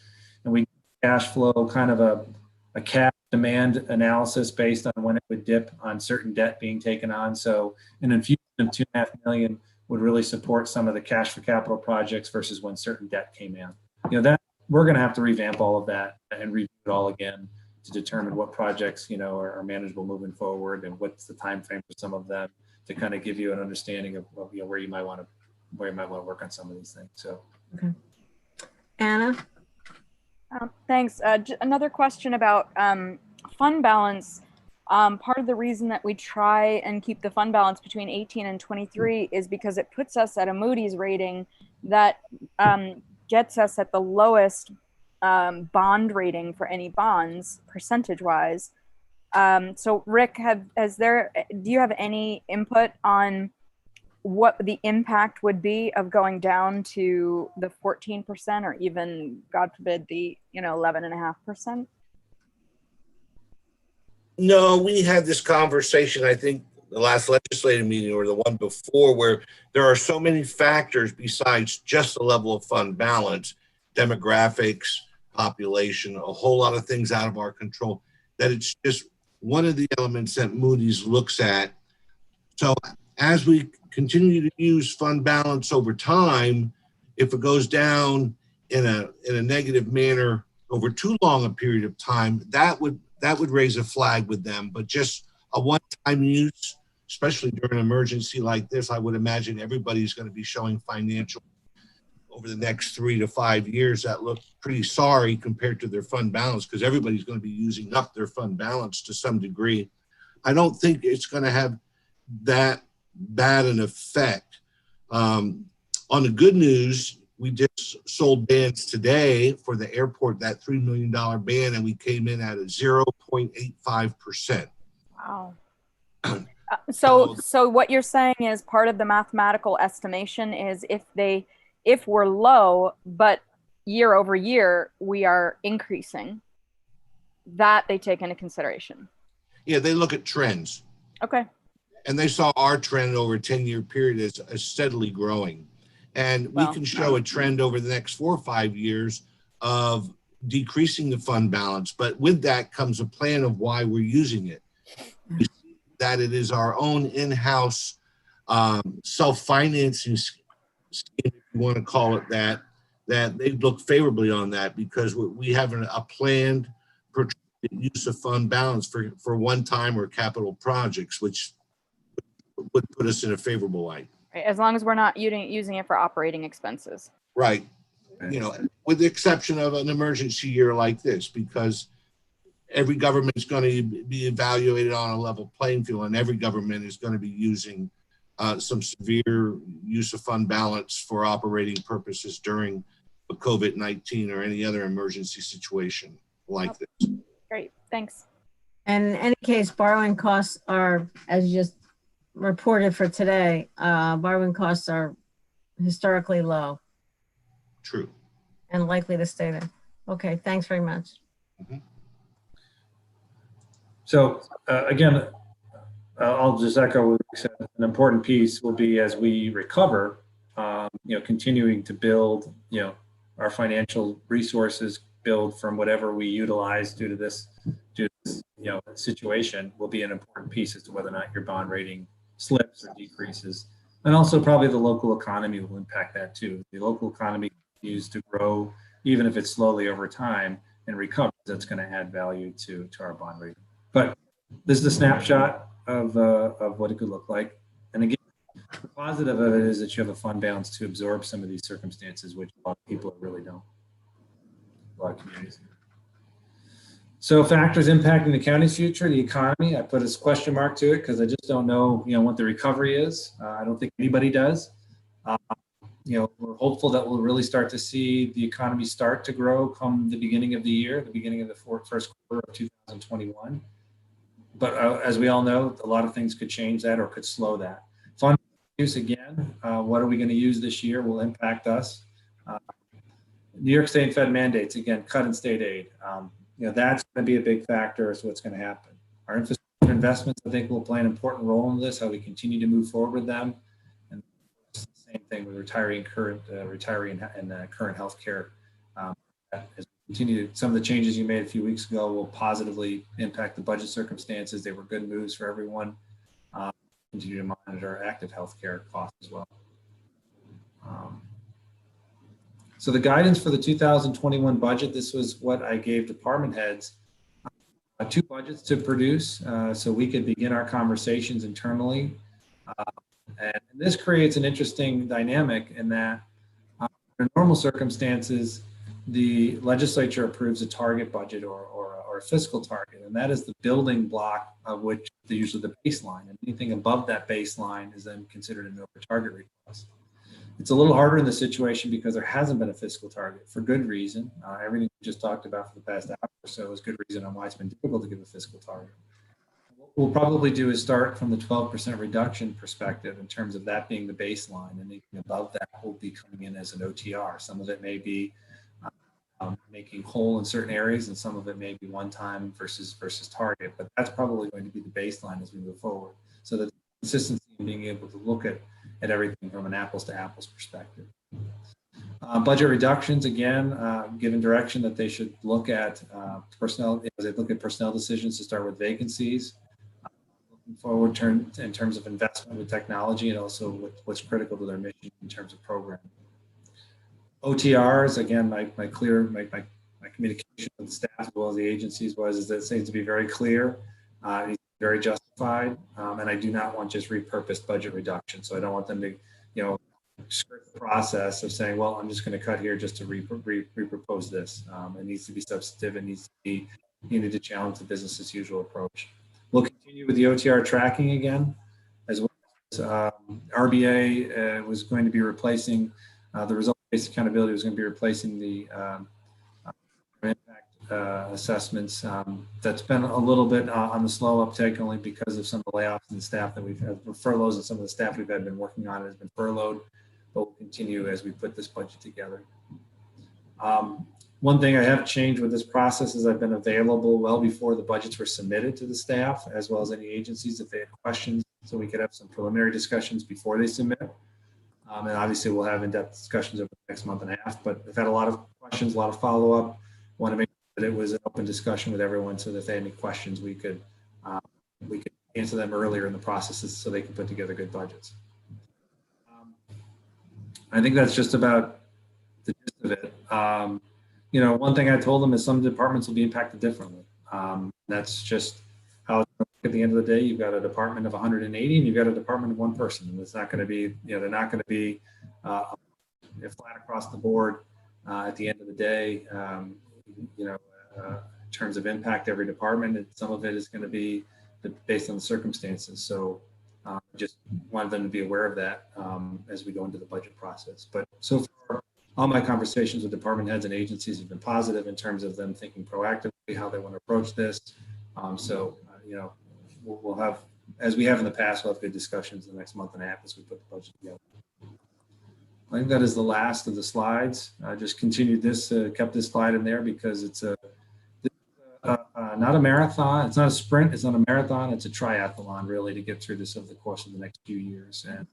and we cash flow kind of a cash demand analysis based on when it would dip on certain debt being taken on. So an infusion of $2.5 million would really support some of the cash for capital projects versus when certain debt came in. That we're going to have to revamp all of that and review it all again to determine what projects are manageable moving forward and what's the time frame for some of them to kind of give you an understanding of where you might want to work on some of these things. So, okay. Anna. Thanks. Another question about fund balance. Part of the reason that we try and keep the fund balance between 18 and 23 is because it puts us at a Moody's rating that gets us at the lowest bond rating for any bonds percentage-wise. So Rick, do you have any input on what the impact would be of going down to the 14% or even, God forbid, the 11.5%? No, we had this conversation, I think, the last legislative meeting or the one before, where there are so many factors besides just the level of fund balance, demographics, population, a whole lot of things out of our control, that it's just one of the elements that Moody's looks at. So as we continue to use fund balance over time, if it goes down in a negative manner over too long a period of time, that would raise a flag with them. But just a one-time use, especially during an emergency like this, I would imagine everybody's going to be showing financial over the next 3 to 5 years that look pretty sorry compared to their fund balance, because everybody's going to be using up their fund balance to some degree. I don't think it's going to have that bad an effect. On the good news, we just sold bands today for the airport, that $3 million band, and we came in at a 0.85%. Wow. So what you're saying is part of the mathematical estimation is if we're low, but year over year, we are increasing, that they take into consideration. Yeah, they look at trends. Okay. And they saw our trend over a 10-year period as steadily growing. And we can show a trend over the next 4 or 5 years of decreasing the fund balance. But with that comes a plan of why we're using it. We see that it is our own in-house self-financing scheme, if you want to call it that they look favorably on that, because we have a planned use of fund balance for one-time or capital projects, which would put us in a favorable light. Right, as long as we're not using it for operating expenses. Right. With the exception of an emergency year like this, because every government is going to be evaluated on a level playing field, and every government is going to be using some severe use of fund balance for operating purposes during a COVID-19 or any other emergency situation like this. Great, thanks. And in any case, borrowing costs are, as you just reported for today, borrowing costs are historically low. True. And likely to stay there. Okay, thanks very much. Mm-hmm. So again, I'll just echo what Rick said. An important piece will be, as we recover, continuing to build, our financial resources, build from whatever we utilize due to this situation, will be an important piece as to whether or not your bond rating slips or decreases. And also probably the local economy will impact that too. The local economy continues to grow, even if it's slowly over time, and recovers, that's going to add value to our bond rating. But this is a snapshot of what it could look like. And again, the positive of it is that you have a fund balance to absorb some of these circumstances, which a lot of people really don't. A lot of communities. So factors impacting the county's future, the economy, I put a question mark to it because I just don't know, what the recovery is. I don't think anybody does. We're hopeful that we'll really start to see the economy start to grow come the beginning of the year, the beginning of the first quarter of 2021. But as we all know, a lot of things could change that or could slow that. Fund use again, what are we going to use this year will impact us. New York State and Fed mandates, again, cut in state aid. That's going to be a big factor as to what's going to happen. Our infrastructure investments, I think, will play an important role in this, how we continue to move forward with them. And it's the same thing with retiree and current healthcare. As we continue, some of the changes you made a few weeks ago will positively impact the budget circumstances. They were good moves for everyone. Continue to monitor active healthcare costs as well. So the guidance for the 2021 budget, this was what I gave department heads. 2 budgets to produce so we could begin our conversations internally. And this creates an interesting dynamic in that in normal circumstances, the legislature approves a target budget or a fiscal target, and that is the building block of which is usually the baseline. And anything above that baseline is then considered an over target request. It's a little harder in this situation because there hasn't been a fiscal target for good reason. Everything we just talked about for the past hour or so is good reason on why it's been difficult to give a fiscal target. What we'll probably do is start from the 12% reduction perspective in terms of that being the baseline, and anything above that will be coming in as an OTR. Some of it may be making whole in certain areas, and some of it may be one time versus target, but that's probably going to be the baseline as we move forward. So that consistency in being able to look at everything from an apples to apples perspective. Budget reductions, again, given direction that they should look at personnel, as they look at personnel decisions to start with vacancies, looking forward in terms of investment with technology, and also what's critical to their mission in terms of programming. OTRs, again, my communication with the staff as well as the agencies is that it seems to be very clear, very justified, and I do not want just repurposed budget reduction. So I don't want them to, skirt the process of saying, well, I'm just going to cut here just to repropose this. It needs to be substantive. It needs to be, you need to challenge the business as usual approach. We'll continue with the OTR tracking again, as well as RBA was going to be replacing the result-based accountability was going to be replacing the impact assessments. That's been a little bit on the slow uptake only because of some of the layoffs and the staff that we've had, furloughs, and some of the staff we've had been working on has been furloughed, but we'll continue as we put this budget together. One thing I have changed with this process is I've been available well before the budgets were submitted to the staff, as well as any agencies if they had questions, so we could have some preliminary discussions before they submit. And obviously we'll have in-depth discussions over the next month and a half, but we've had a lot of questions, a lot of follow-up. Want to make sure that it was an open discussion with everyone so that if they had any questions, we could answer them earlier in the processes so they can put together good budgets. I think that's just about the gist of it. One thing I told them is some departments will be impacted differently. That's just how it's at the end of the day. You've got a department of 180 and you've got a department of 1 person, and it's not going to be, they're not going to be flat across the board at the end of the day. In terms of impact, every department, and some of it is going to be based on the circumstances. So just wanted them to be aware of that as we go into the budget process. But so far, all my conversations with department heads and agencies have been positive in terms of them thinking proactively how they want to approach this. We'll have, as we have in the past, we'll have good discussions in the next month and a half as we put the budget together. I think that is the last of the slides. I just continued this, kept this slide in there because it's not a marathon. It's not a sprint. It's not a marathon. It's a triathlon, really, to get through this over the course of the next few years. And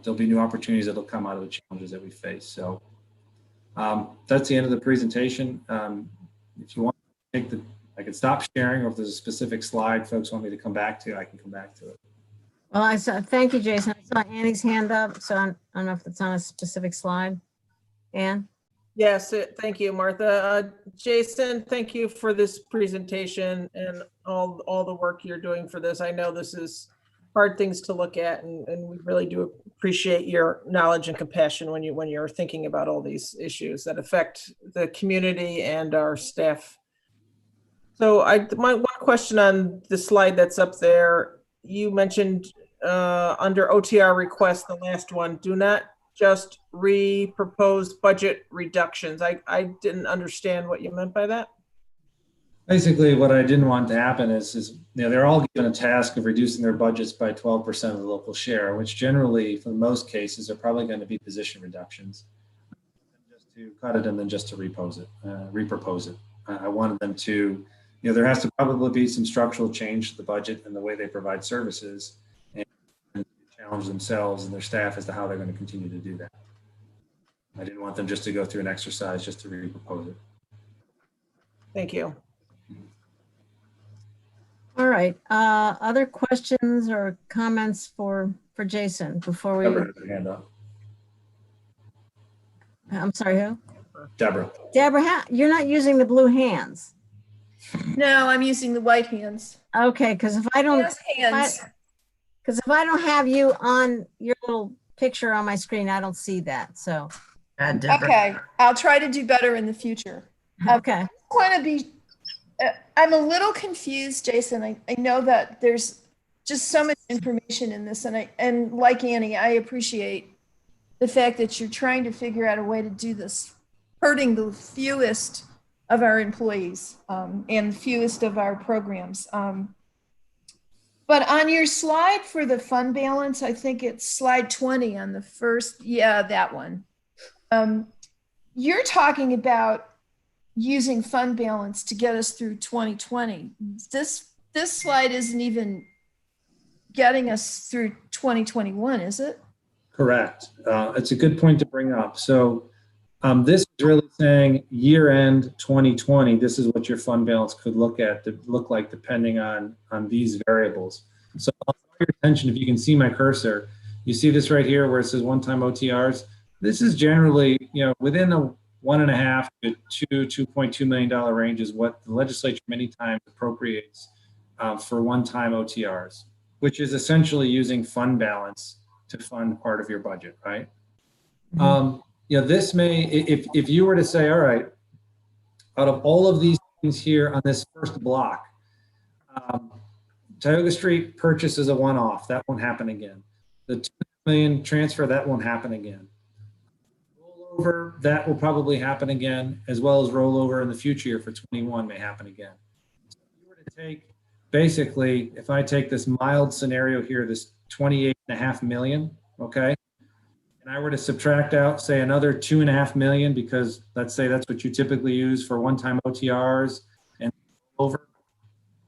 there'll be new opportunities that'll come out of the challenges that we face. So that's the end of the presentation. If you want to take I can stop sharing, or if there's a specific slide folks want me to come back to, I can come back to it. Well, thank you, Jason. I saw Annie's hand up, so I don't know if it's on a specific slide. Ann? Yes, thank you, Martha. Jason, thank you for this presentation and all the work you're doing for this. I know this is hard things to look at, and we really do appreciate your knowledge and compassion when you're thinking about all these issues that affect the community and our staff. So my one question on the slide that's up there, you mentioned under OTR request, the last one, do not just re-propose budget reductions. I didn't understand what you meant by that. Basically, what I didn't want to happen is they're all given a task of reducing their budgets by 12% of the local share, which generally, for most cases, are probably going to be position reductions. Just to cut it and then just to repropose it. I wanted them to, there has to probably be some structural change to the budget and the way they provide services, and challenge themselves and their staff as to how they're going to continue to do that. I didn't want them just to go through an exercise just to re-propose it. Thank you. All right. Other questions or comments for Jason before we? Deborah has her hand up. I'm sorry, who? Deborah. Deborah, you're not using the blue hands. No, I'm using the white hands. Okay, because if I don't, Yes, hands. because if I don't have you on your little picture on my screen, I don't see that. So. Okay, I'll try to do better in the future. Okay. Want to be, I'm a little confused, Jason. I know that there's just so much information in this, and like Annie, I appreciate the fact that you're trying to figure out a way to do this, hurting the fewest of our employees and fewest of our programs. But on your slide for the fund balance, I think it's slide 20 on the first, yeah, that one. You're talking about using fund balance to get us through 2020. This slide isn't even getting us through 2021, is it? Correct. It's a good point to bring up. So this is really saying year end 2020, this is what your fund balance could look like depending on these variables. So I'll draw your attention, if you can see my cursor, you see this right here where it says one-time OTRs. This is generally, within a $1.5 to $2.2 million range is what the legislature many times appropriates for one-time OTRs, which is essentially using fund balance to fund part of your budget, right? This may, if you were to say, all right, out of all of these things here on this first block, Tioga Street purchase is a one-off, that won't happen again. The $2 million transfer, that won't happen again. Rollover, that will probably happen again, as well as rollover in the future year for 21 may happen again. So if you were to take, basically, if I take this mild scenario here, this 28.5 million, okay? And I were to subtract out, say, another 2.5 million, because let's say that's what you typically use for one-time OTRs and over,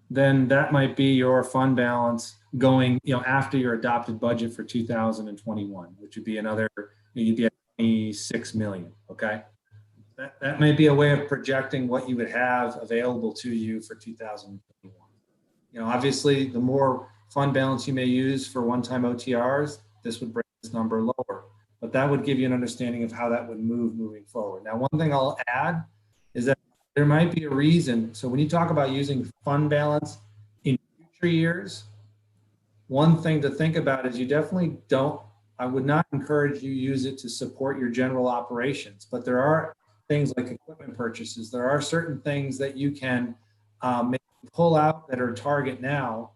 then that might be your fund balance going, after your adopted budget for 2021, which would be another, you'd be at 26 million, okay? That may be a way of projecting what you would have available to you for 2021. Obviously, the more fund balance you may use for one-time OTRs, this would bring this number lower. But that would give you an understanding of how that would move moving forward. Now, one thing I'll add is that there might be a reason. So when you talk about using fund balance in future years, one thing to think about is you definitely I would not encourage you use it to support your general operations, but there are things like equipment purchases. There are certain things that you can maybe pull out that are target now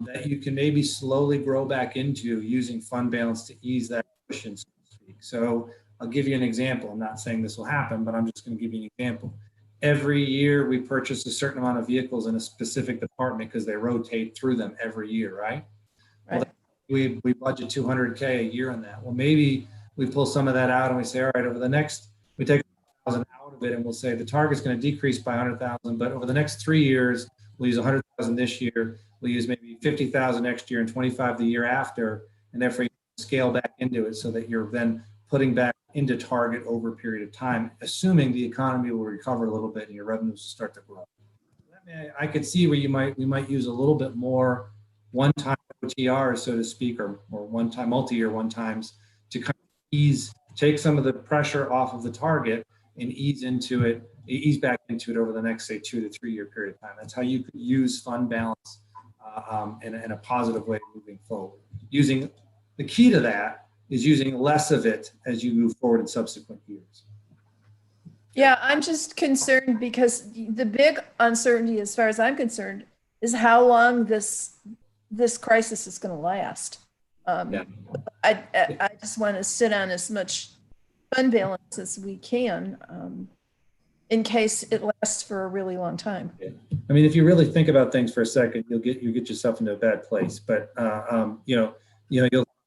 that you can maybe slowly grow back into using fund balance to ease that cushion, so to speak. So I'll give you an example. I'm not saying this will happen, but I'm just going to give you an example. Every year we purchase a certain amount of vehicles in a specific department because they rotate through them every year, right? Well, we budget 200K a year on that. Well, maybe we pull some of that out and we say, all right, over the next, we take 100,000 out of it and we'll say the target's going to decrease by 100,000, but over the next 3 years, we'll use 100,000 this year. We'll use maybe 50,000 next year and 25 the year after, and therefore you scale back into it so that you're then putting back into target over a period of time, assuming the economy will recover a little bit and your revenues will start to grow. I could see where we might use a little bit more one-time OTRs, so to speak, or one-time multi-year one-times to kind of take some of the pressure off of the target and ease back into it over the next, say, 2 to 3 year period of time. That's how you could use fund balance in a positive way moving forward. The key to that is using less of it as you move forward in subsequent years. Yeah, I'm just concerned because the big uncertainty, as far as I'm concerned, is how long this crisis is going to last. I just want to sit on as much fund balance as we can in case it lasts for a really long time. Yeah. I mean, if you really think about things for a second, you'll get yourself into a bad place. But you'll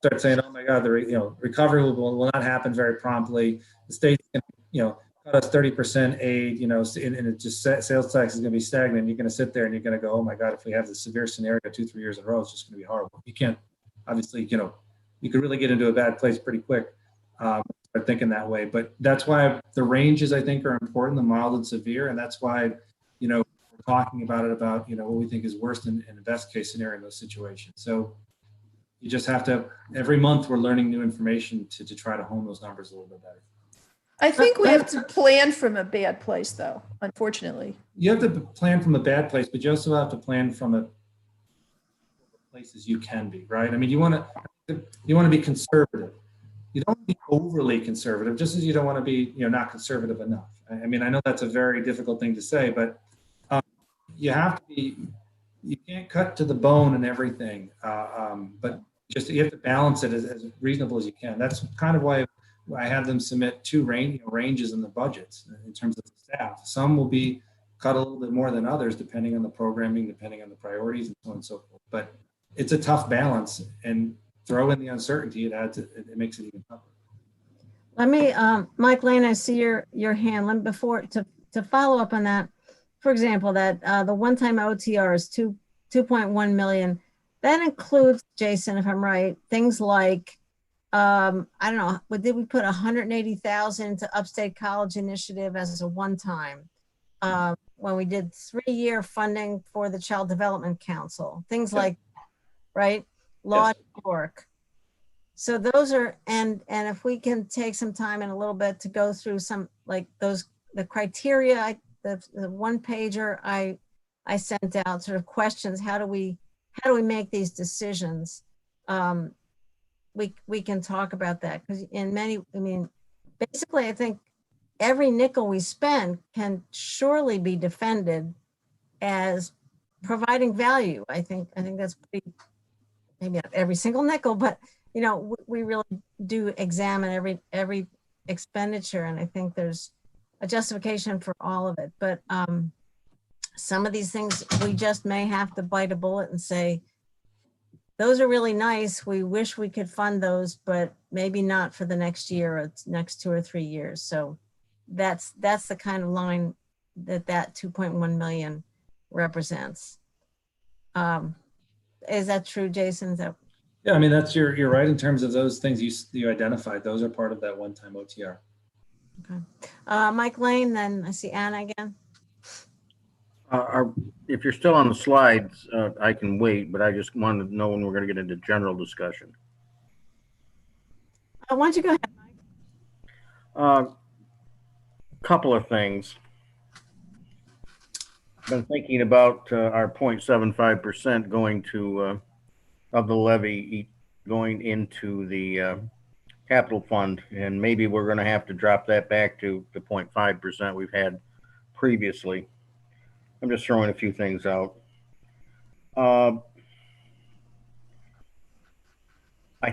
start saying, "Oh my God, the recovery will not happen very promptly." The state's going to cut us 30% aid, you know, and it just sales tax is going to be stagnant. You're going to sit there and you're going to go, oh my God, if we have this severe scenario 2-3 years in a row, it's just going to be horrible. You can't, obviously, you know, you could really get into a bad place pretty quick. Start thinking that way. But that's why the ranges, I think, are important, the mild and severe. And that's why, you know, we're talking about it, about, you know, what we think is worst and the best case scenario in those situations. So you just have to, every month we're learning new information to try to hone those numbers a little bit better. I think we have to plan from a bad place, though, unfortunately. You have to plan from a bad place, but you also have to plan from a places you can be, right? I mean, you want to be conservative. You don't want to be overly conservative, just as you don't want to be, you know, not conservative enough. I mean, I know that's a very difficult thing to say, but you have to be, you can't cut to the bone and everything, but just you have to balance it as reasonable as you can. That's kind of why I have them submit two ranges in the budgets in terms of the staff. Some will be cut a little bit more than others, depending on the programming, depending on the priorities, and so on and so forth. But it's a tough balance, and throw in the uncertainty, it makes it even tougher. Let me, Mike Lane, I see your hand. Let me, before to follow up on that, for example, that the one-time OTR is 2.1 million. That includes, Jason, if I'm right, things like, I don't know, but did we put 180,000 into Upstate College Initiative as a one-time? When we did 3-year funding for the Child Development Council, things like, right? Law work. So those are, and if we can take some time in a little bit to go through some, like the criteria, the one pager I sent out, sort of questions, how do we make these decisions? We can talk about that, because in many, I mean, basically I think every nickel we spend can surely be defended as providing value. I think that's pretty, maybe not every single nickel, but you know, we really do examine every expenditure, and I think there's a justification for all of it. But some of these things we just may have to bite a bullet and say, those are really nice. We wish we could fund those, but maybe not for the next year or next 2 or 3 years. So that's the kind of line that 2.1 million represents. Is that true, Jason? Is that? Yeah, I mean, you're right in terms of those things you identified. Those are part of that one-time OTR. Okay. Mike Lane, then I see Anna again. If you're still on the slides, I can wait, but I just wanted to know when we're going to get into general discussion. Why don't you go ahead, Mike? Couple of things. I've been thinking about our 0.75% going to of the levy going into the capital fund, and maybe we're going to have to drop that back to the 0.5% we've had previously. I'm just throwing a few things out. I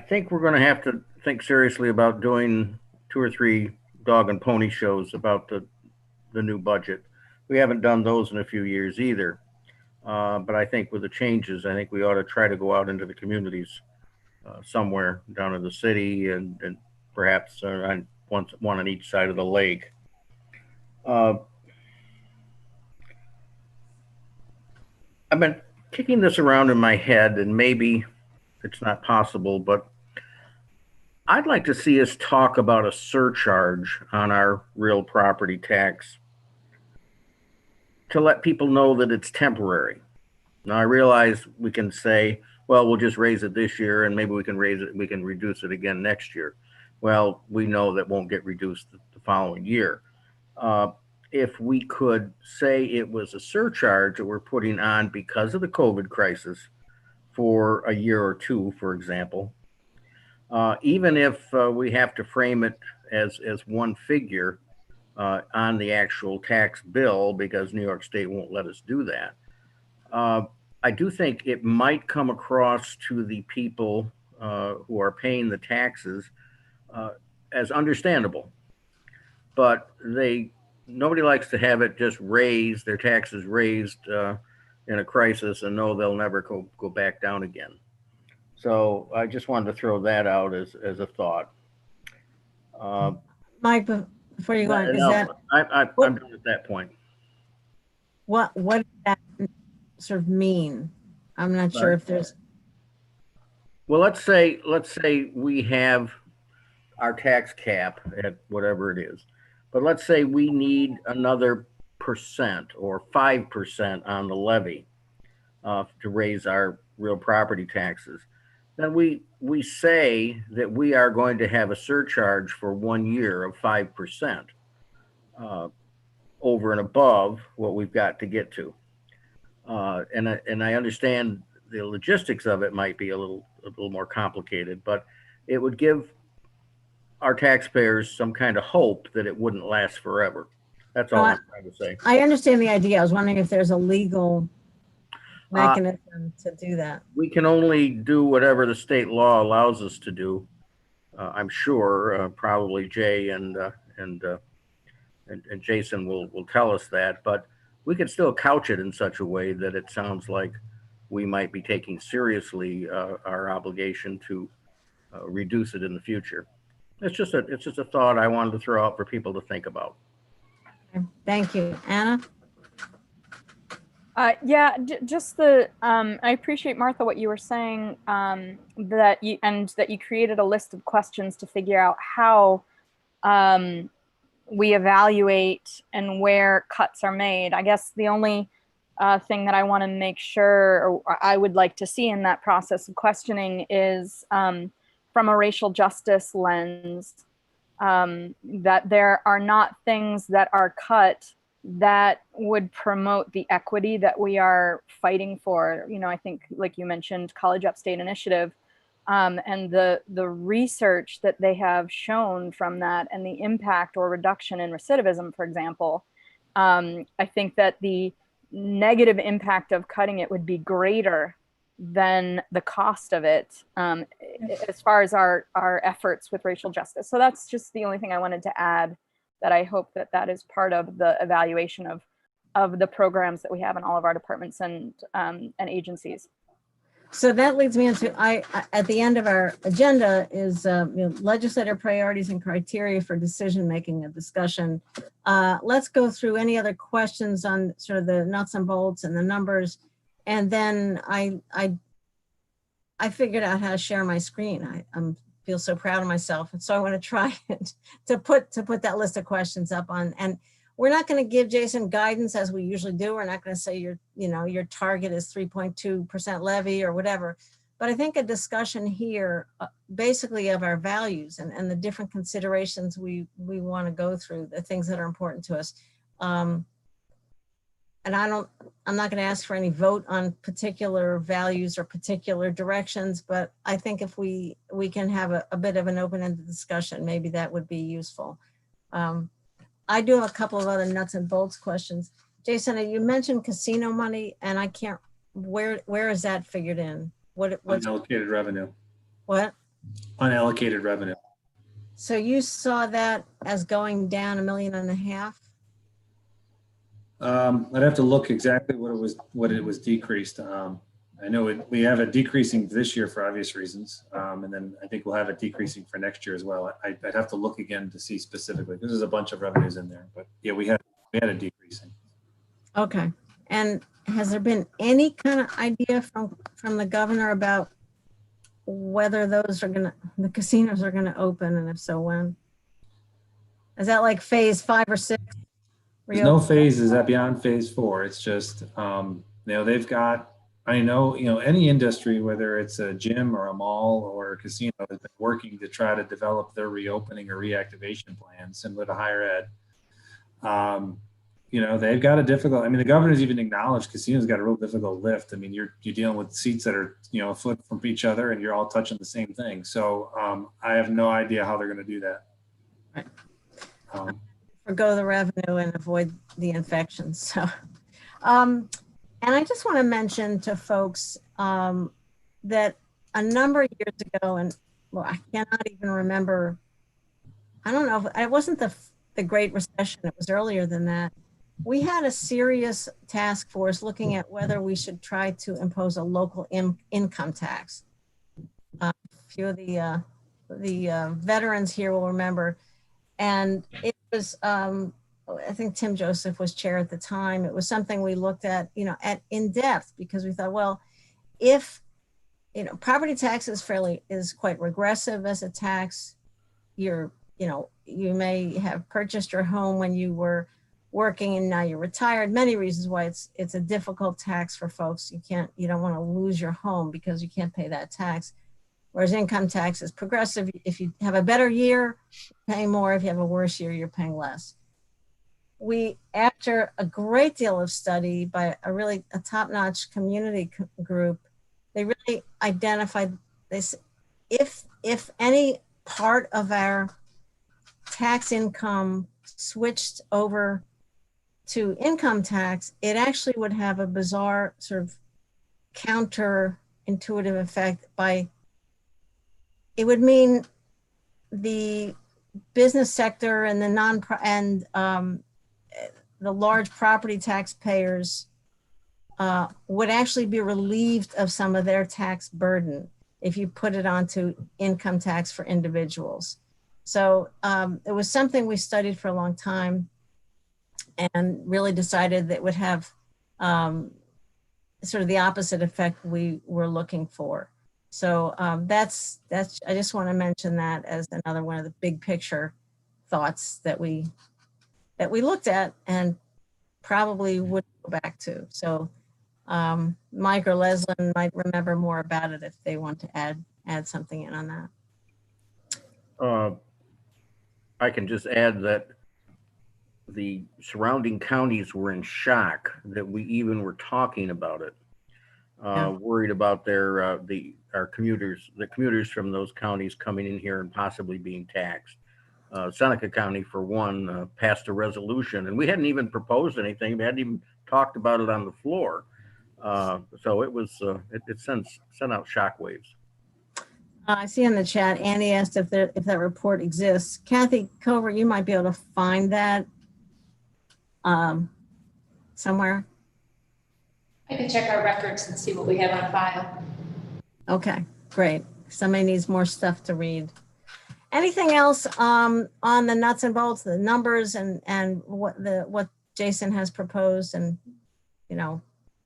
think we're going to have to think seriously about doing 2 or 3 dog and pony shows about the new budget. We haven't done those in a few years either. But I think with the changes, I think we ought to try to go out into the communities somewhere down in the city, and perhaps on one on each side of the lake. I've been kicking this around in my head, and maybe it's not possible, but I'd like to see us talk about a surcharge on our real property tax to let people know that it's temporary. Now, I realize we can say, well, we'll just raise it this year, and maybe we can reduce it again next year. Well, we know that won't get reduced the following year. If we could say it was a surcharge that we're putting on because of the COVID crisis for a year or two, for example, even if we have to frame it as one figure on the actual tax bill, because New York State won't let us do that. I do think it might come across to the people who are paying the taxes as understandable, but nobody likes to have it just raised, their taxes raised in a crisis, and know they'll never go back down again. So I just wanted to throw that out as a thought. Mike, before you go on, is No, that, I'm done at that point. what does that sort of mean? I'm not sure Sorry? if there's, Well, let's say we have our tax cap at whatever it is, but let's say we need another percent or 5% on the levy to raise our real property taxes. Then we say that we are going to have a surcharge for 1 year of 5% over and above what we've got to get to. And I understand the logistics of it might be a little more complicated, but it would give our taxpayers some kind of hope that it wouldn't last forever. That's all I'm trying to say. I understand the idea. I was wondering if there's a legal mechanism to do that. We can only do whatever the state law allows us to do. I'm sure probably Jay and Jason will tell us that, but we can still couch it in such a way that it sounds like we might be taking seriously our obligation to reduce it in the future. It's just a thought I wanted to throw out for people to think about. Okay, thank you. Anna? Yeah, just I appreciate, Martha, what you were saying, that you created a list of questions to figure out how we evaluate and where cuts are made. I guess the only thing that I want to make sure, or I would like to see in that process of questioning, is from a racial justice lens, that there are not things that are cut that would promote the equity that we are fighting for. You know, I think, like you mentioned, College Upstate Initiative, and the research that they have shown from that, and the impact or reduction in recidivism, for example. I think that the negative impact of cutting it would be greater than the cost of it, as far as our efforts with racial justice. So that's just the only thing I wanted to add, that I hope that is part of the evaluation of the programs that we have in all of our departments and agencies. So that leads me into, at the end of our agenda is legislative priorities and criteria for decision-making, a discussion. Let's go through any other questions on sort of the nuts and bolts and the numbers. And then I figured out how to share my screen. I feel so proud of myself. And so I want to try to put that list of questions up on, and we're not going to give Jason guidance as we usually do. We're not going to say your target is 3.2% levy or whatever. But I think a discussion here, basically of our values and the different considerations we want to go through, the things that are important to us. And I'm not going to ask for any vote on particular values or particular directions, but I think if we can have a bit of an open-ended discussion, maybe that would be useful. I do have a couple of other nuts and bolts questions. Jason, you mentioned casino money, and I can't, where is that figured in? What's Unallocated revenue. What? Unallocated revenue. So you saw that as going down $1.5 million? I'd have to look exactly what it was decreased. I know we have it decreasing this year for obvious reasons, and then I think we'll have it decreasing for next year as well. I'd have to look again to see specifically, because there's a bunch of revenues in there. But yeah, we had it decreasing. Okay. And has there been any kind of idea from the governor about whether the casinos are gonna open, and if so, when? Is that like phase 5 or 6? There's no phases that beyond phase 4. It's just, they've got, I know, any industry, whether it's a gym or a mall or a casino, has been working to try to develop their reopening or reactivation plans, similar to higher ed. They've got a difficult, the governor's even acknowledged casinos got a real difficult lift. You're dealing with seats that are, a foot from each other, and you're all touching the same thing. So I have no idea how they're going to do that. Right. Forgo the revenue and avoid the infections. So, and I just want to mention to folks that a number of years ago, and well, I cannot even remember, I don't know, it wasn't the Great Recession, it was earlier than that. We had a serious task force looking at whether we should try to impose a local income tax. A few of the veterans here will remember. And it was, I think Tim Joseph was chair at the time. It was something we looked at, at in depth, because we thought, well, if, property tax is quite regressive as a tax. You may have purchased your home when you were working and now you're retired. Many reasons why it's a difficult tax for folks. You don't want to lose your home because you can't pay that tax. Whereas income tax is progressive. If you have a better year, you're paying more. If you have a worse year, you're paying less. After a great deal of study by a top-notch community group, they really identified this. If any part of our tax income switched over to income tax, it actually would have a bizarre sort of counterintuitive effect. It would mean the business sector and the large property taxpayers would actually be relieved of some of their tax burden if you put it onto income tax for individuals. So it was something we studied for a long time and really decided that it would have sort of the opposite effect we were looking for. So that's I just want to mention that as another one of the big picture thoughts that we looked at and probably would go back to. So Mike or Leslin might remember more about it if they want to add something in on that. I can just add that the surrounding counties were in shock that we even were talking about it. Worried about our commuters, the commuters from those counties coming in here and possibly being taxed. Seneca County, for one, passed a resolution, and we hadn't even proposed anything. We hadn't even talked about it on the floor. So it was it sent out shockwaves. I see in the chat, Annie asked if that report exists. Kathy Cover, you might be able to find that somewhere. I can check our records and see what we have on file. Okay, great. Somebody needs more stuff to read. Anything else on the nuts and bolts, the numbers, and what Jason has proposed and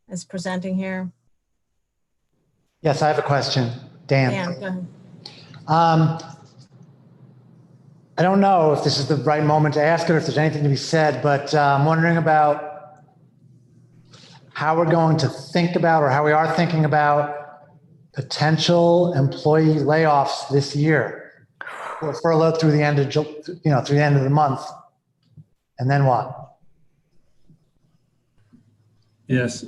is presenting here? Yes, I have a question. Dan. Dan, go ahead. I don't know if this is the right moment to ask it or if there's anything to be said, but I'm wondering about how we're going to think about, or how we are thinking about, potential employee layoffs this year, or furlough through the end of through the end of the month, and then what? Yes.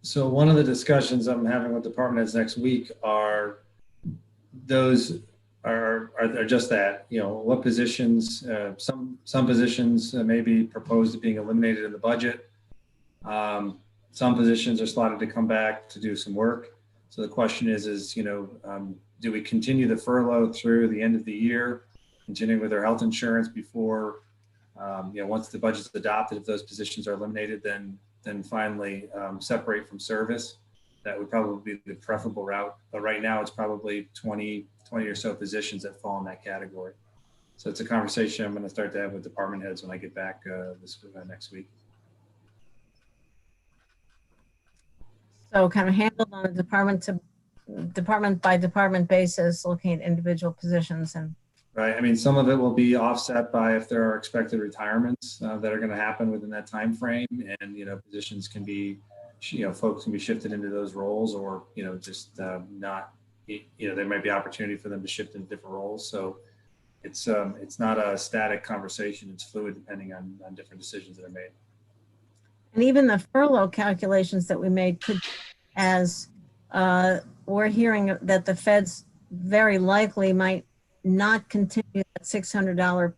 So one of the discussions I'm having with department heads next week are just that, what positions, some positions may be proposed being eliminated in the budget. Some positions are slotted to come back to do some work. So the question is, do we continue the furlough through the end of the year, continuing with our health insurance before, once the budget's adopted, if those positions are eliminated, then finally separate from service? That would probably be the preferable route. But right now it's probably 20 or so positions that fall in that category. So it's a conversation I'm going to start to have with department heads when I get back next week. So kind of handled on a department by department basis, looking at individual positions and. Right. I mean, some of it will be offset by if there are expected retirements that are going to happen within that time frame, and positions can be, folks can be shifted into those roles, or just not. There might be opportunity for them to shift into different roles. So it's not a static conversation. It's fluid depending on different decisions that are made. And even the furlough calculations that we made could, as we're hearing that the feds very likely might not continue that $600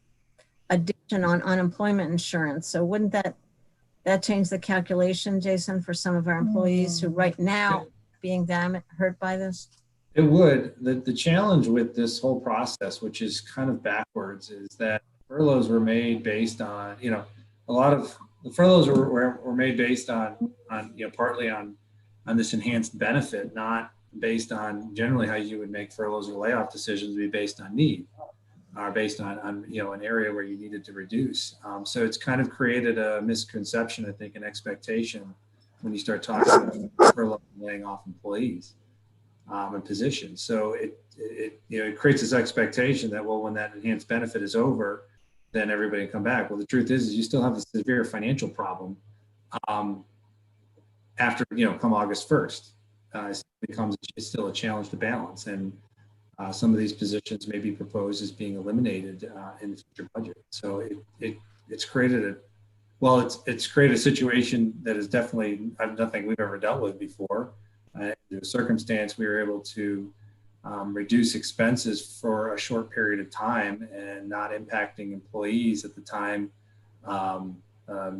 addition on unemployment insurance. So wouldn't that change the calculation, Jason, for some of our employees who right now being hurt by this? It would. The challenge with this whole process, which is kind of backwards, is that furloughs were made based on, a lot of the furloughs were made based on partly on this enhanced benefit, not based on generally how you would make furloughs or layoff decisions, would be based on need. are based on an area where you needed to reduce. So it's kind of created a misconception, I think, an expectation when you start talking about furlough and laying off employees and positions. So it creates this expectation that, well, when that enhanced benefit is over, then everybody can come back. Well, the truth is you still have a severe financial problem after, come August 1st. It's still a challenge to balance. And some of these positions may be proposed as being eliminated in the future budget. So it's created it's created a situation that is definitely nothing we've ever dealt with before. In a circumstance, we were able to reduce expenses for a short period of time and not impacting employees at the time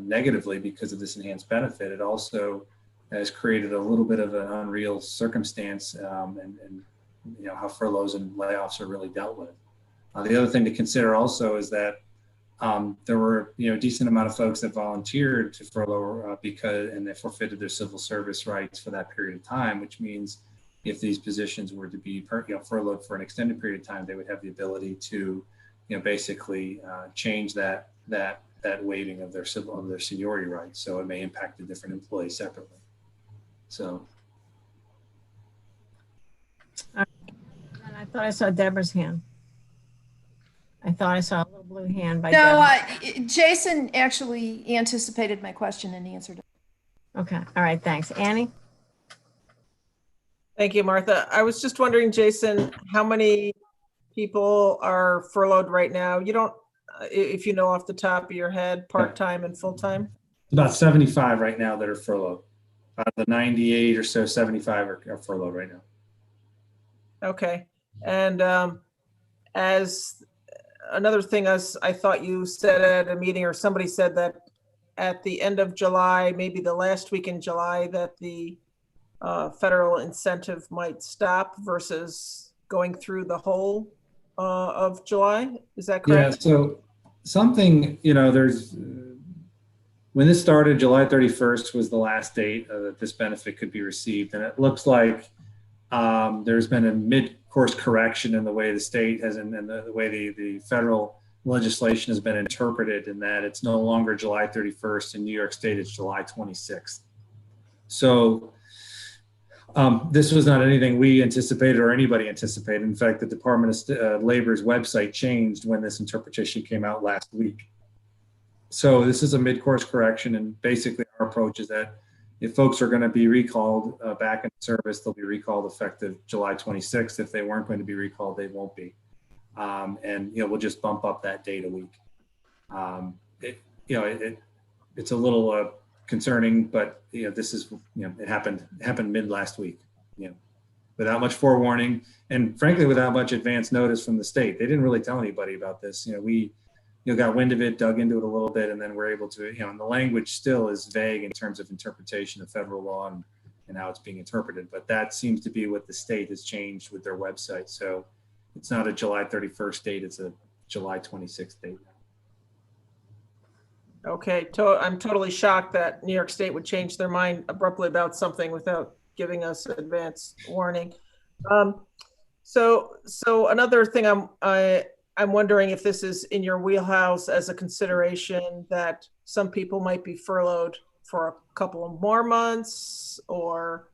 negatively because of this enhanced benefit. It also has created a little bit of an unreal circumstance and how furloughs and layoffs are really dealt with. The other thing to consider also is that there were a decent amount of folks that volunteered to furlough and they forfeited their civil service rights for that period of time, which means if these positions were to be furloughed for an extended period of time, they would have the ability to basically change that waiving of their seniority rights. So it may impact the different employees separately. So. And I thought I saw Deborah's hand. I thought I saw a little blue hand by Deborah. Jason actually anticipated my question and answered it. Okay. All right. Thanks. Annie? Thank you, Martha. I was just wondering, Jason, how many people are furloughed right now? You don't, if you know off the top of your head, part-time and full-time? About 75 right now that are furloughed. Out of the 98 or so, 75 are furloughed right now. Okay. And as another thing, as I thought you said at a meeting, or somebody said that at the end of July, maybe the last week in July, that the federal incentive might stop versus going through the whole of July. Is that correct? Yeah, so something, there's, when this started, July 31st was the last date that this benefit could be received. And it looks like there's been a mid-course correction in the way the state has, and the way the federal legislation has been interpreted, in that it's no longer July 31st. In New York State, it's July 26th. So this was not anything we anticipated or anybody anticipated. In fact, the Department of Labor's website changed when this interpretation came out last week. So this is a mid-course correction, and basically our approach is that if folks are going to be recalled back in service, they'll be recalled effective July 26th. If they weren't going to be recalled, they won't be. And we'll just bump up that date a week. It's a little concerning, but this is it happened mid last week. Without much forewarning, and frankly, without much advance notice from the state. They didn't really tell anybody about this. We got wind of it, dug into it a little bit, and then we're able to, and the language still is vague in terms of interpretation of federal law and how it's being interpreted. But that seems to be what the state has changed with their website. So it's not a July 31st date, it's a July 26th date now. Okay, I'm totally shocked that New York State would change their mind abruptly about something without giving us advance warning. So another thing I'm wondering if this is in your wheelhouse as a consideration, that some people might be furloughed for a couple of more months, or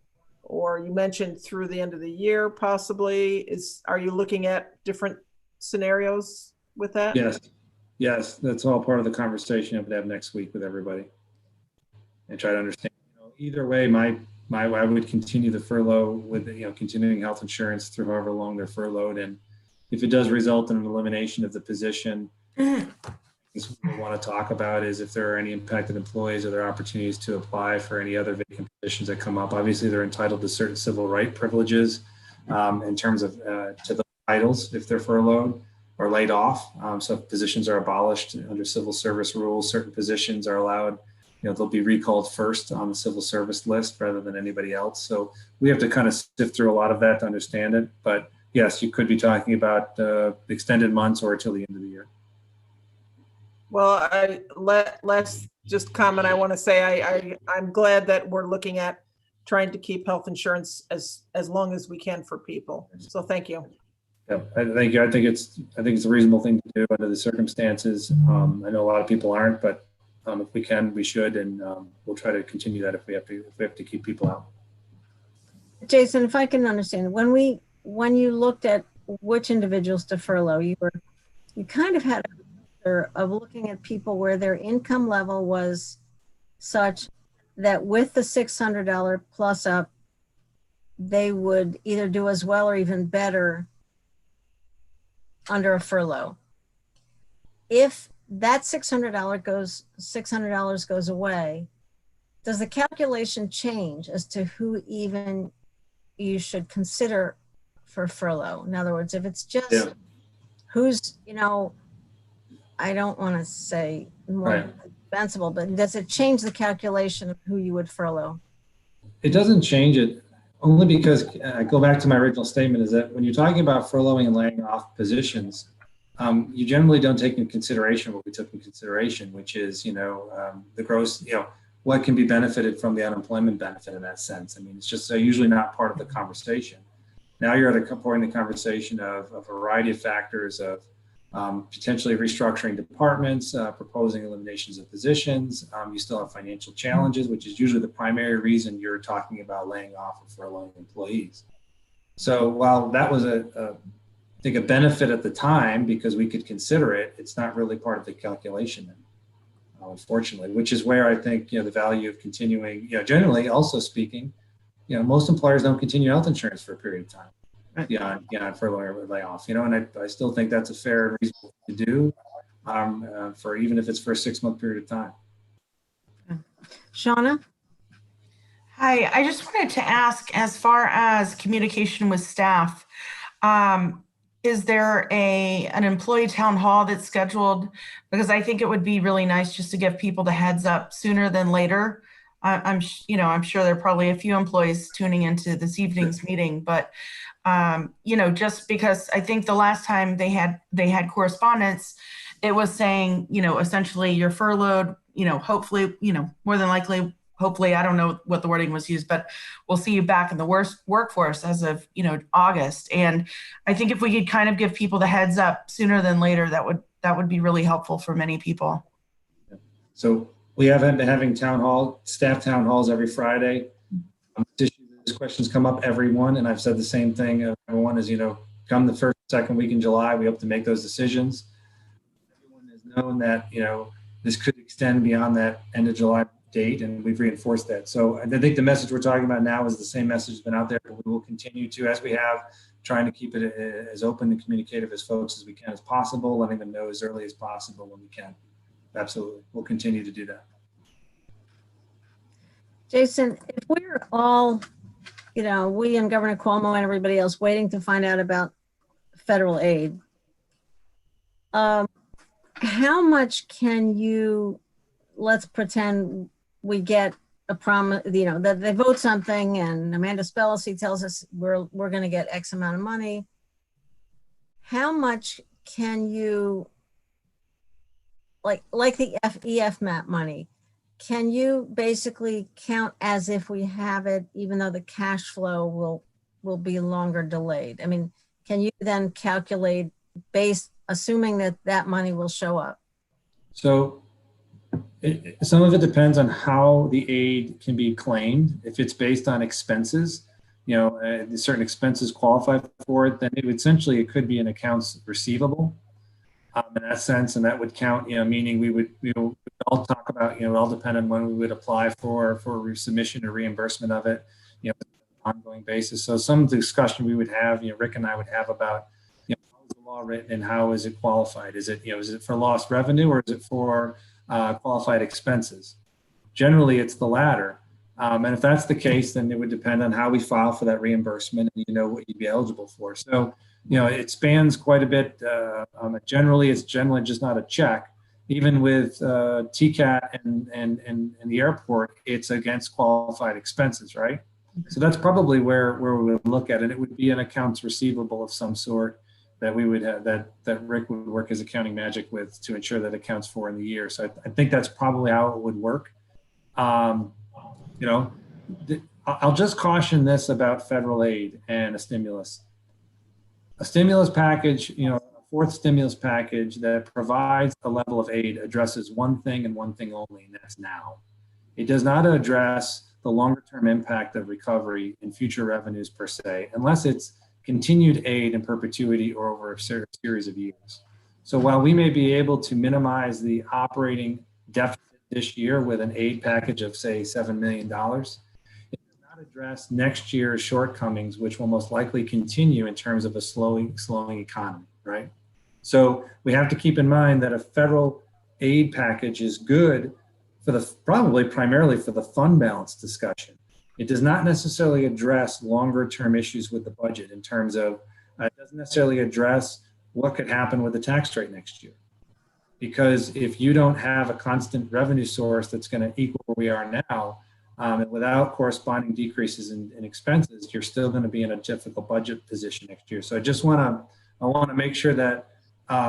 you mentioned through the end of the year possibly. Are you looking at different scenarios with that? Yes, that's all part of the conversation I would have next week with everybody, and try to understand. Either way, I would continue the furlough with continuing health insurance through however long they're furloughed, and if it does result in an elimination of the position, what we want to talk about is if there are any impacted employees, or there are opportunities to apply for any other vacant positions that come up. Obviously, they're entitled to certain civil right privileges in terms of to the titles if they're furloughed or laid off. So if positions are abolished under civil service rules, certain positions are allowed, they'll be recalled first on the civil service list rather than anybody else. So we have to kind of sift through a lot of that to understand it. But yes, you could be talking about extended months or till the end of the year. Well, last just comment I want to say, I'm glad that we're looking at trying to keep health insurance as long as we can for people. So thank you. Yeah, I think it's a reasonable thing to do under the circumstances. I know a lot of people aren't, but if we can, we should, and we'll try to continue that if we have to keep people out. Jason, if I can understand, when you looked at which individuals to furlough, you kind of had a picture of looking at people where their income level was such that with the $600 plus up, they would either do as well or even better under a furlough. If that $600 goes away, does the calculation change as to who even you should consider for furlough? In other words, if it's just who's, I don't want to say more dispensable, but does it change the calculation of who you would furlough? It doesn't change it, only because I go back to my original statement, is that when you're talking about furloughing and laying off positions, you generally don't take into consideration what we took into consideration, which is, the gross, what can be benefited from the unemployment benefit in that sense. I mean, it's just usually not part of the conversation. Now you're at a point in the conversation of a variety of factors of potentially restructuring departments, proposing eliminations of positions. You still have financial challenges, which is usually the primary reason you're talking about laying off or furloughing employees. So while that was I think a benefit at the time because we could consider it, it's not really part of the calculation, unfortunately, which is where I think, the value of continuing, generally also speaking, most employers don't continue health insurance for a period of time. Beyond furlough or layoff, and I still think that's a fair and reasonable thing to do, for even if it's for a 6-month period of time. Shauna? Hi, I just wanted to ask, as far as communication with staff, is there an employee town hall that's scheduled? Because I think it would be really nice just to give people the heads up sooner than later. I'm sure there are probably a few employees tuning into this evening's meeting, but just because I think the last time they had correspondence, it was saying, essentially you're furloughed, hopefully, more than likely, hopefully, I don't know what the wording was used, but we'll see you back in the workforce as of, August. And I think if we could kind of give people the heads up sooner than later, that would be really helpful for many people. So we have been having staff town halls every Friday. These questions come up, everyone, and I've said the same thing. Everyone is, come the first, second week in July, we hope to make those decisions. Everyone has known that, this could extend beyond that end of July date, and we've reinforced that. So I think the message we're talking about now is the same message that's been out there, but we will continue to, as we have, trying to keep it as open and communicative as folks as we can as possible, letting them know as early as possible when we can. Absolutely. We'll continue to do that. Jason, if we're all, we and Governor Cuomo and everybody else waiting to find out about federal aid, how much can you, let's pretend we get a promise, that they vote something and Amanda Spellacy tells us we're going to get X amount of money. How much can you, like the EF-MAP money, can you basically count as if we have it, even though the cash flow will be longer delayed? I mean, can you then calculate assuming that money will show up? So some of it depends on how the aid can be claimed. If it's based on expenses, certain expenses qualify for it, then it could be an accounts receivable. In that sense, and that would count, meaning we would all talk about, it all depend on when we would apply for resubmission or reimbursement of it, on an ongoing basis. So some discussion we would have, Rick and I would have about, how is the law written and how is it qualified? Is it for lost revenue or is it for qualified expenses? Generally, it's the latter. And if that's the case, then it would depend on how we file for that reimbursement and what you'd be eligible for. So, it spans quite a bit. Generally, it's generally just not a check. Even with TCAT and the airport, it's against qualified expenses, right? So that's probably where we would look at it. It would be an accounts receivable of some sort that we would have, that Rick would work his accounting magic with to ensure that accounts for in the year. So I think that's probably how it would work. I'll just caution this about federal aid and a stimulus. a stimulus package, a fourth stimulus package that provides a level of aid addresses one thing and one thing only, and that's now. It does not address the longer term impact of recovery and future revenues per se, unless it's continued aid in perpetuity or over a series of years. So while we may be able to minimize the operating deficit this year with an aid package of say $7 million, it does not address next year's shortcomings, which will most likely continue in terms of a slowing economy, right? So we have to keep in mind that a federal aid package is good for primarily for the fund balance discussion. It does not necessarily address longer term issues with the budget in terms of, it doesn't necessarily address what could happen with the tax rate next year. Because if you don't have a constant revenue source that's going to equal where we are now, and without corresponding decreases in expenses, you're still going to be in a difficult budget position next year. So I want to make sure that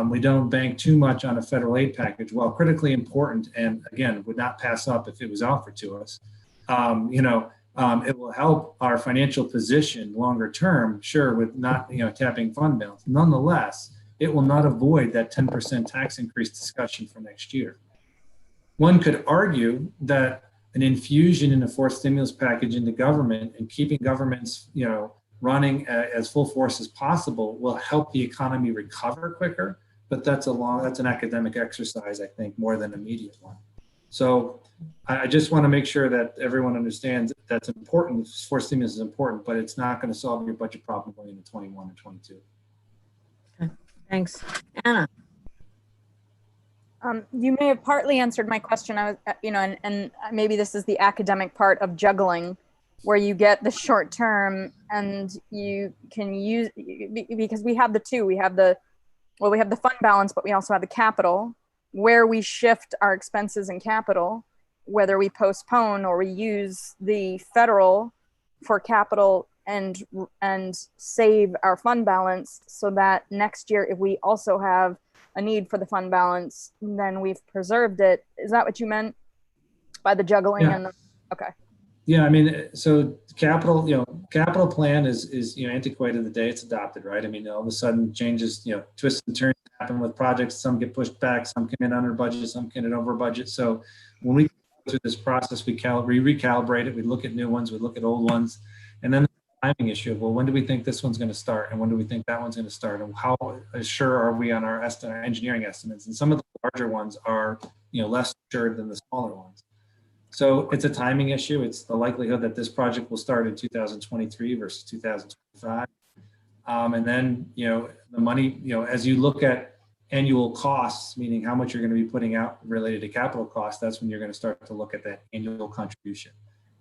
we don't bank too much on a federal aid package. While critically important, and again, would not pass up if it was offered to us, it will help our financial position longer term, sure, with not tapping fund balance. Nonetheless, it will not avoid that 10% tax increase discussion for next year. One could argue that an infusion in a fourth stimulus package into government and keeping governments, running as full force as possible will help the economy recover quicker. But that's an academic exercise, I think, more than an immediate one. So I just want to make sure that everyone understands that's important. Fourth stimulus is important, but it's not going to solve your budget problem going into 21 and 22. Okay, thanks. Anna. You may have partly answered my question. I was, and maybe this is the academic part of juggling, where you get the short term and you can use, because we have the two. We have the fund balance, but we also have the capital, where we shift our expenses and capital, whether we postpone or we use the federal for capital and save our fund balance, so that next year, if we also have a need for the fund balance, then we've preserved it. Is that what you meant by the juggling? Yeah. Okay. Yeah, I mean, so capital plan is antiquated the day it's adopted, right? I mean, all of a sudden changes, twists and turns happen with projects. Some get pushed back, some come in under budget, some come in over budget. So when we go through this process, we recalibrate it. We look at new ones, we look at old ones, and then the timing issue of, well, when do we think this one's going to start, and when do we think that one's going to start, and how sure are we on our engineering estimates? And some of the larger ones are less assured than the smaller ones. So it's a timing issue. It's the likelihood that this project will start in 2023 versus 2025. And then, the money, as you look at annual costs, meaning how much you're going to be putting out related to capital costs, that's when you're going to start to look at that annual contribution.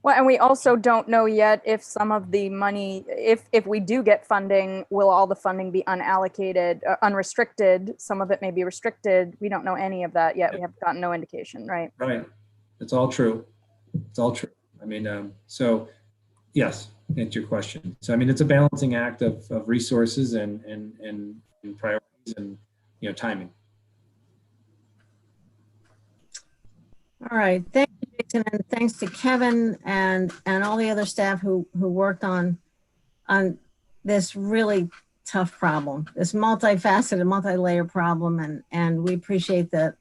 Well, and we also don't know yet if some of the money, if we do get funding, will all the funding be unallocated, unrestricted? Some of it may be restricted. We don't know any of that yet. We have gotten no indication, right? Right. It's all true. It's all true. I mean, so yes, to answer your question. So, I mean, it's a balancing act of resources and priorities and, timing. All right. Thank you, Jason, and thanks to Kevin and all the other staff who worked on this really tough problem, this multifaceted, multi-layer problem, and we appreciate that.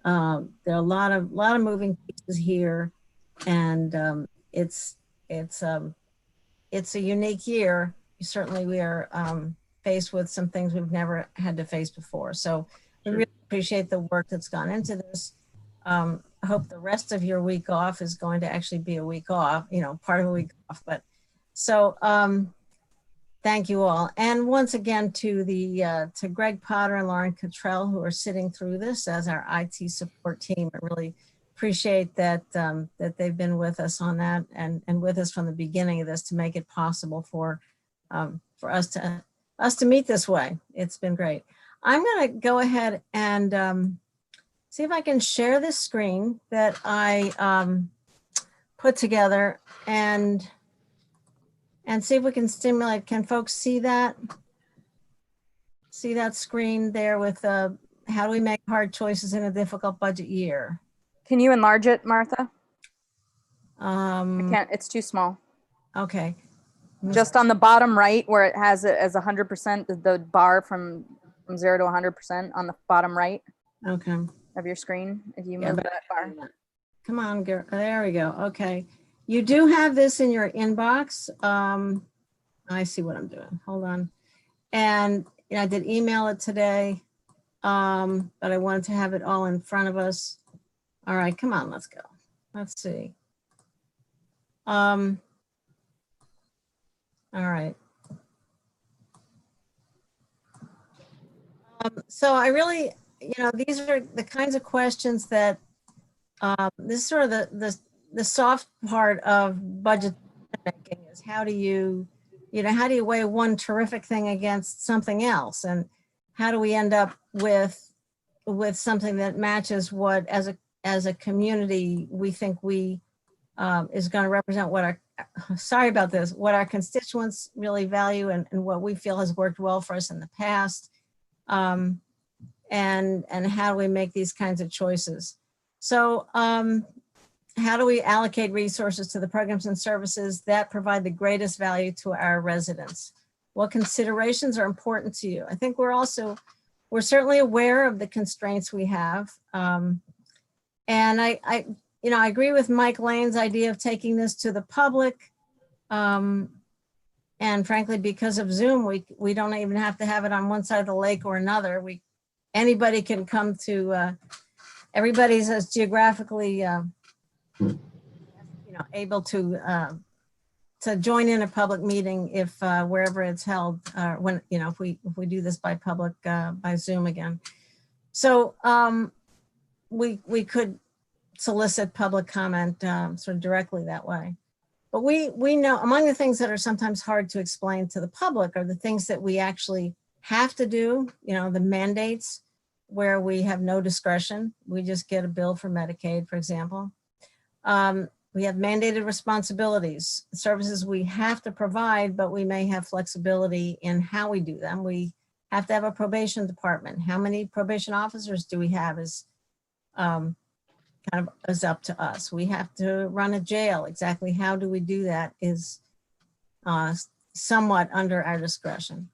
There are a lot of moving pieces here, and it's a unique year. Certainly, we are faced with some things we've never had to face before. So we really appreciate the work that's gone into this. I hope the rest of your week off is going to actually be a week off, part of a week off. But so thank you all. And once again to Greg Potter and Lauren Cottrell, who are sitting through this as our IT support team. I really appreciate that they've been with us on that and with us from the beginning of this to make it possible for us to meet this way. It's been great. I'm going to go ahead and see if I can share this screen that I put together and see if we can stimulate. Can folks see that? See that screen there with how do we make hard choices in a difficult budget year? Can you enlarge it, Martha? I can't, it's too small. Okay. Just on the bottom right where it has it as 100%, the bar from 0 to 100% on the bottom right Okay. of your screen. If you Yeah, move but that bar. come on, girl. There we go. Okay. You do have this in your inbox. I see what I'm doing. Hold on. And I did email it today, but I wanted to have it all in front of us. All right, come on, let's go. Let's see. All right. So I really, these are the kinds of questions that this is sort of the soft part of budget making is how do you weigh one terrific thing against something else, and how do we end up with something that matches what as a community we think we is going to represent what our constituents really value and what we feel has worked well for us in the past, and how do we make these kinds of choices. So how do we allocate resources to the programs and services that provide the greatest value to our residents? What considerations are important to you? I think we're certainly aware of the constraints we have. And I agree with Mike Lane's idea of taking this to the public. And frankly, because of Zoom, we don't even have to have it on one side of the lake or another. Anybody can come to, everybody's as geographically, able to join in a public meeting if wherever it's held, if we do this by Zoom again. So we could solicit public comment sort of directly that way. But we know among the things that are sometimes hard to explain to the public are the things that we actually have to do, the mandates where we have no discretion. We just get a bill for Medicaid, for example. We have mandated responsibilities, services we have to provide, but we may have flexibility in how we do them. We have to have a probation department. How many probation officers do we have is up to us. We have to run a jail. Exactly how do we do that is somewhat under our discretion.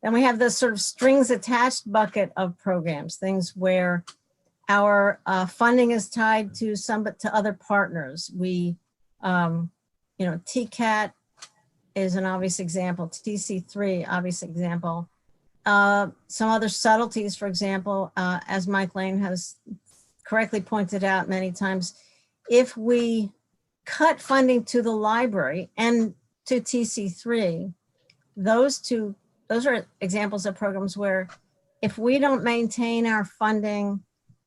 Then we have this sort of strings attached bucket of programs, things where our funding is tied to other partners. We, TCAT is an obvious example, TC3, obvious example. Some other subtleties, for example, as Mike Lane has correctly pointed out many times, if we cut funding to the library and to TC3, those are examples of programs where if we don't maintain our funding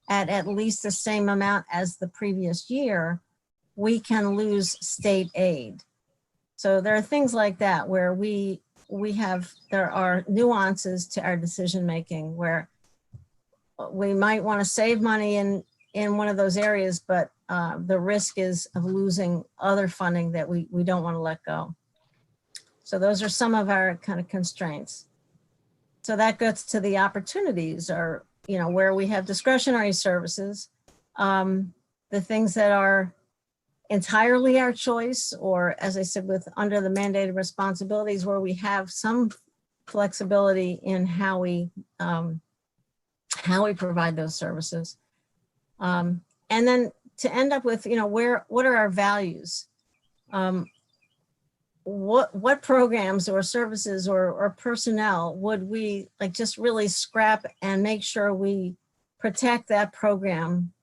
at least the same amount as the previous year, we can lose state aid. So there are things like that where there are nuances to our decision-making where we might want to save money in one of those areas, but the risk is of losing other funding that we don't want to let go. So those are some of our kind of constraints. So that gets to the opportunities or, where we have discretionary services, the things that are entirely our choice, or as I said, under the mandated responsibilities where we have some flexibility in how we provide those services. And then to end up with, what are our values? What programs or services or personnel would we just really scrap and make sure we protect that program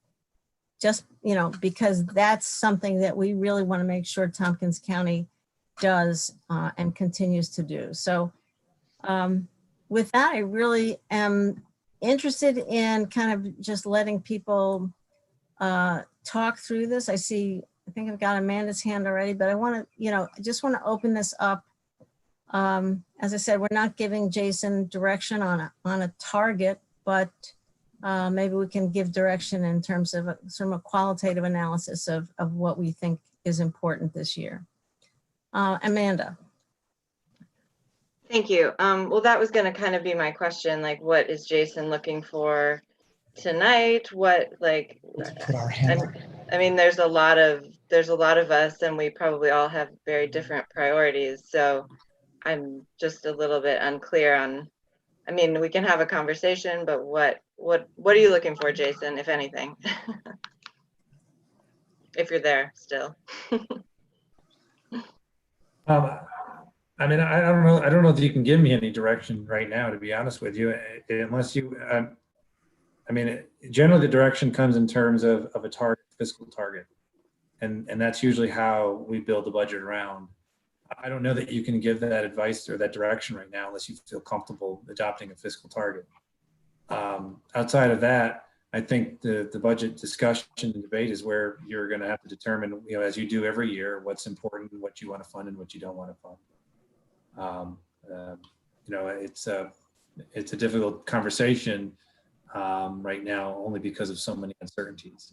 just, because that's something that we really want to make sure Tompkins County does and continues to do. So with that, I really am interested in kind of just letting people talk through this. I think I've got Amanda's hand already, but I just want to open this up. As I said, we're not giving Jason direction on a target, but maybe we can give direction in terms of a qualitative analysis of what we think is important this year. Amanda. Thank you. Well, that was going to kind of be my question. What is Jason looking for tonight? Put our hand. I mean, there's a lot of there's a lot of us and we probably all have very different priorities. So I'm just a little bit unclear on, I mean, we can have a conversation, but what are you looking for, Jason, if anything? If you're there still. I mean, I don't know. I don't know if you can give me any direction right now, to be honest with you, unless you, I mean, generally the direction comes in terms of a target, fiscal target. And that's usually how we build the budget around. I don't know that you can give that advice or that direction right now unless you feel comfortable adopting a fiscal target. Outside of that, I think the budget discussion and debate is where you're going to have to determine, you know, as you do every year, what's important, what you want to fund and what you don't want to fund. You know, it's a difficult conversation right now, only because of so many uncertainties.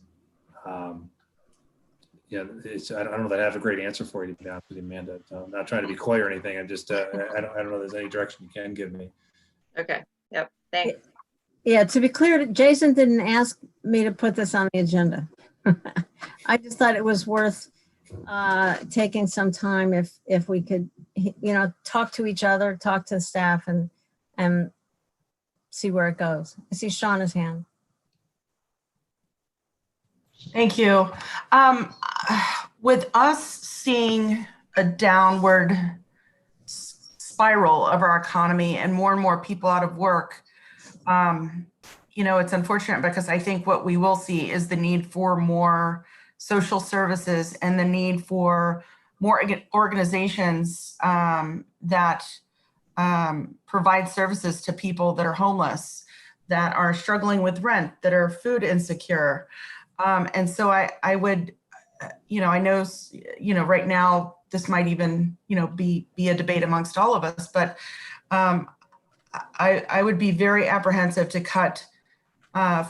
Yeah, I don't know that I have a great answer for you, to be honest with you, Amanda. I'm not trying to be coy or anything. I'm just, I don't know if there's any direction you can give me. Okay. Yep. Thanks. Yeah, to be clear, Jason didn't ask me to put this on the agenda. I just thought it was worth taking some time if we could, you know, talk to each other, talk to the staff and see where it goes. I see Shauna's hand. Thank you. With us seeing a downward spiral of our economy and more people out of work, you know, it's unfortunate because I think what we will see is the need for more social services and the need for more organizations that provide services to people that are homeless, that are struggling with rent, that are food insecure. And so I would, you know, I know, you know, right now this might even, you know, be a debate amongst all of us, but I would be very apprehensive to cut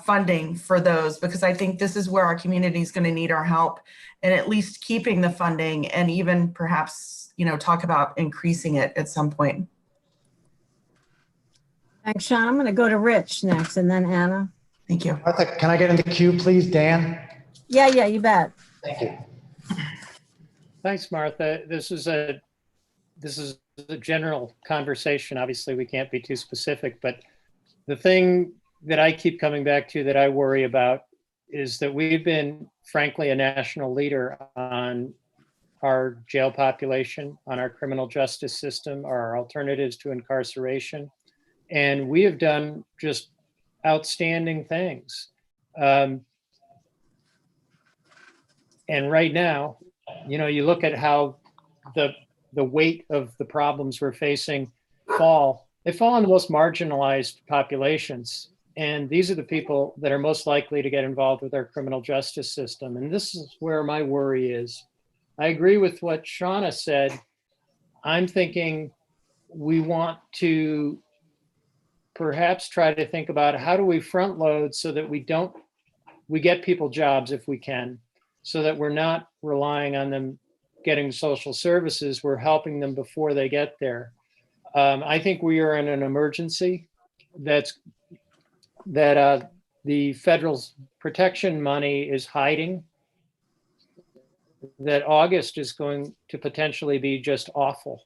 funding for those, because I think this is where our community is going to need our help, and at least keeping the funding and even perhaps, you know, talk about increasing it at some point. Thanks, Sean. I'm going to go to Rich next and then Anna. Thank you. Martha, can I get into queue, please, Dan? Yeah, you bet. Thank you. Thanks, Martha. This is a general conversation. Obviously, we can't be too specific, but the thing that I keep coming back to that I worry about is that we've been, frankly, a national leader on our jail population, on our criminal justice system, our alternatives to incarceration. And we have done just outstanding things. And right now, you know, you look at how the weight of the problems we're facing they fall on the most marginalized populations. And these are the people that are most likely to get involved with our criminal justice system. And this is where my worry is. I agree with what Shauna said. I'm thinking we want to perhaps try to think about how do we front load so that we get people jobs if we can, so that we're not relying on them getting social services, we're helping them before they get there. I think we are in an emergency that the federal protection money is hiding, that August is going to potentially be just awful.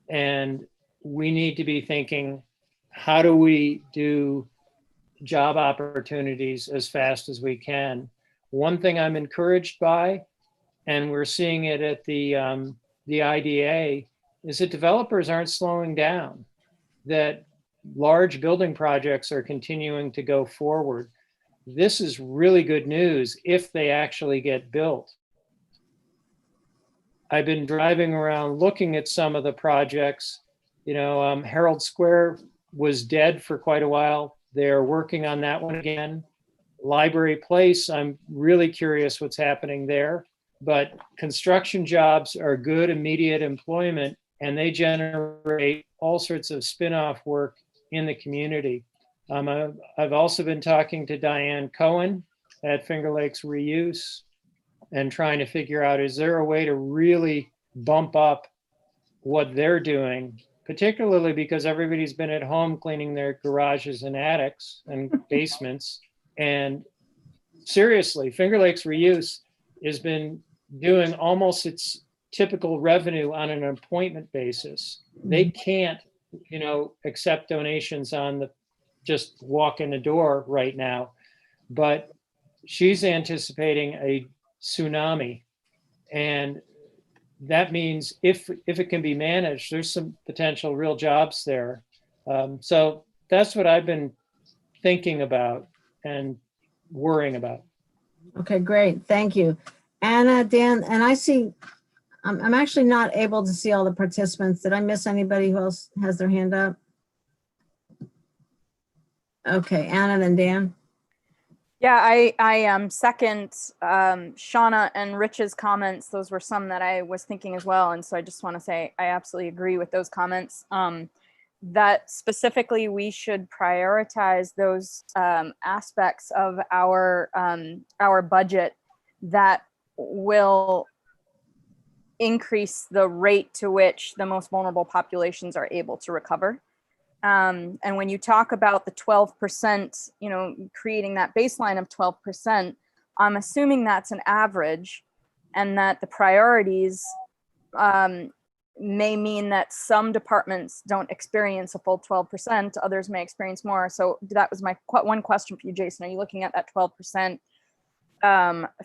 And we need to be thinking, how do we do job opportunities as fast as we can? One thing I'm encouraged by, and we're seeing it at the IDA, is that developers aren't slowing down, that large building projects are continuing to go forward. This is really good news if they actually get built. I've been driving around looking at some of the projects. You know, Herald Square was dead for quite a while. They're working on that one again. Library Place, I'm really curious what's happening there. But construction jobs are good immediate employment, and they generate all sorts of spin-off work in the community. I've also been talking to Diane Cohen at Finger Lakes Reuse and trying to figure out, is there a way to really bump up what they're doing, particularly because everybody's been at home cleaning their garages and attics and basements. And seriously, Finger Lakes Reuse has been doing almost its typical revenue on an appointment basis. They can't, accept donations on the just walk in the door right now. But she's anticipating a tsunami. And that means if it can be managed, there's some potential real jobs there. So that's what I've been thinking about and worrying about. Okay, great. Thank you. Anna, Dan, and I see, I'm actually not able to see all the participants. Did I miss anybody who else has their hand up? Okay, Anna, then Dan. Yeah, I second Shauna and Rich's comments. Those were some that I was thinking as well. And so I just want to say I absolutely agree with those comments. That specifically we should prioritize those aspects of our budget that will increase the rate to which the most vulnerable populations are able to recover. And when you talk about the 12%, creating that baseline of 12%, I'm assuming that's an average, and that the priorities may mean that some departments don't experience a full 12%, others may experience more. So that was my one question for you, Jason. Are you looking at that 12%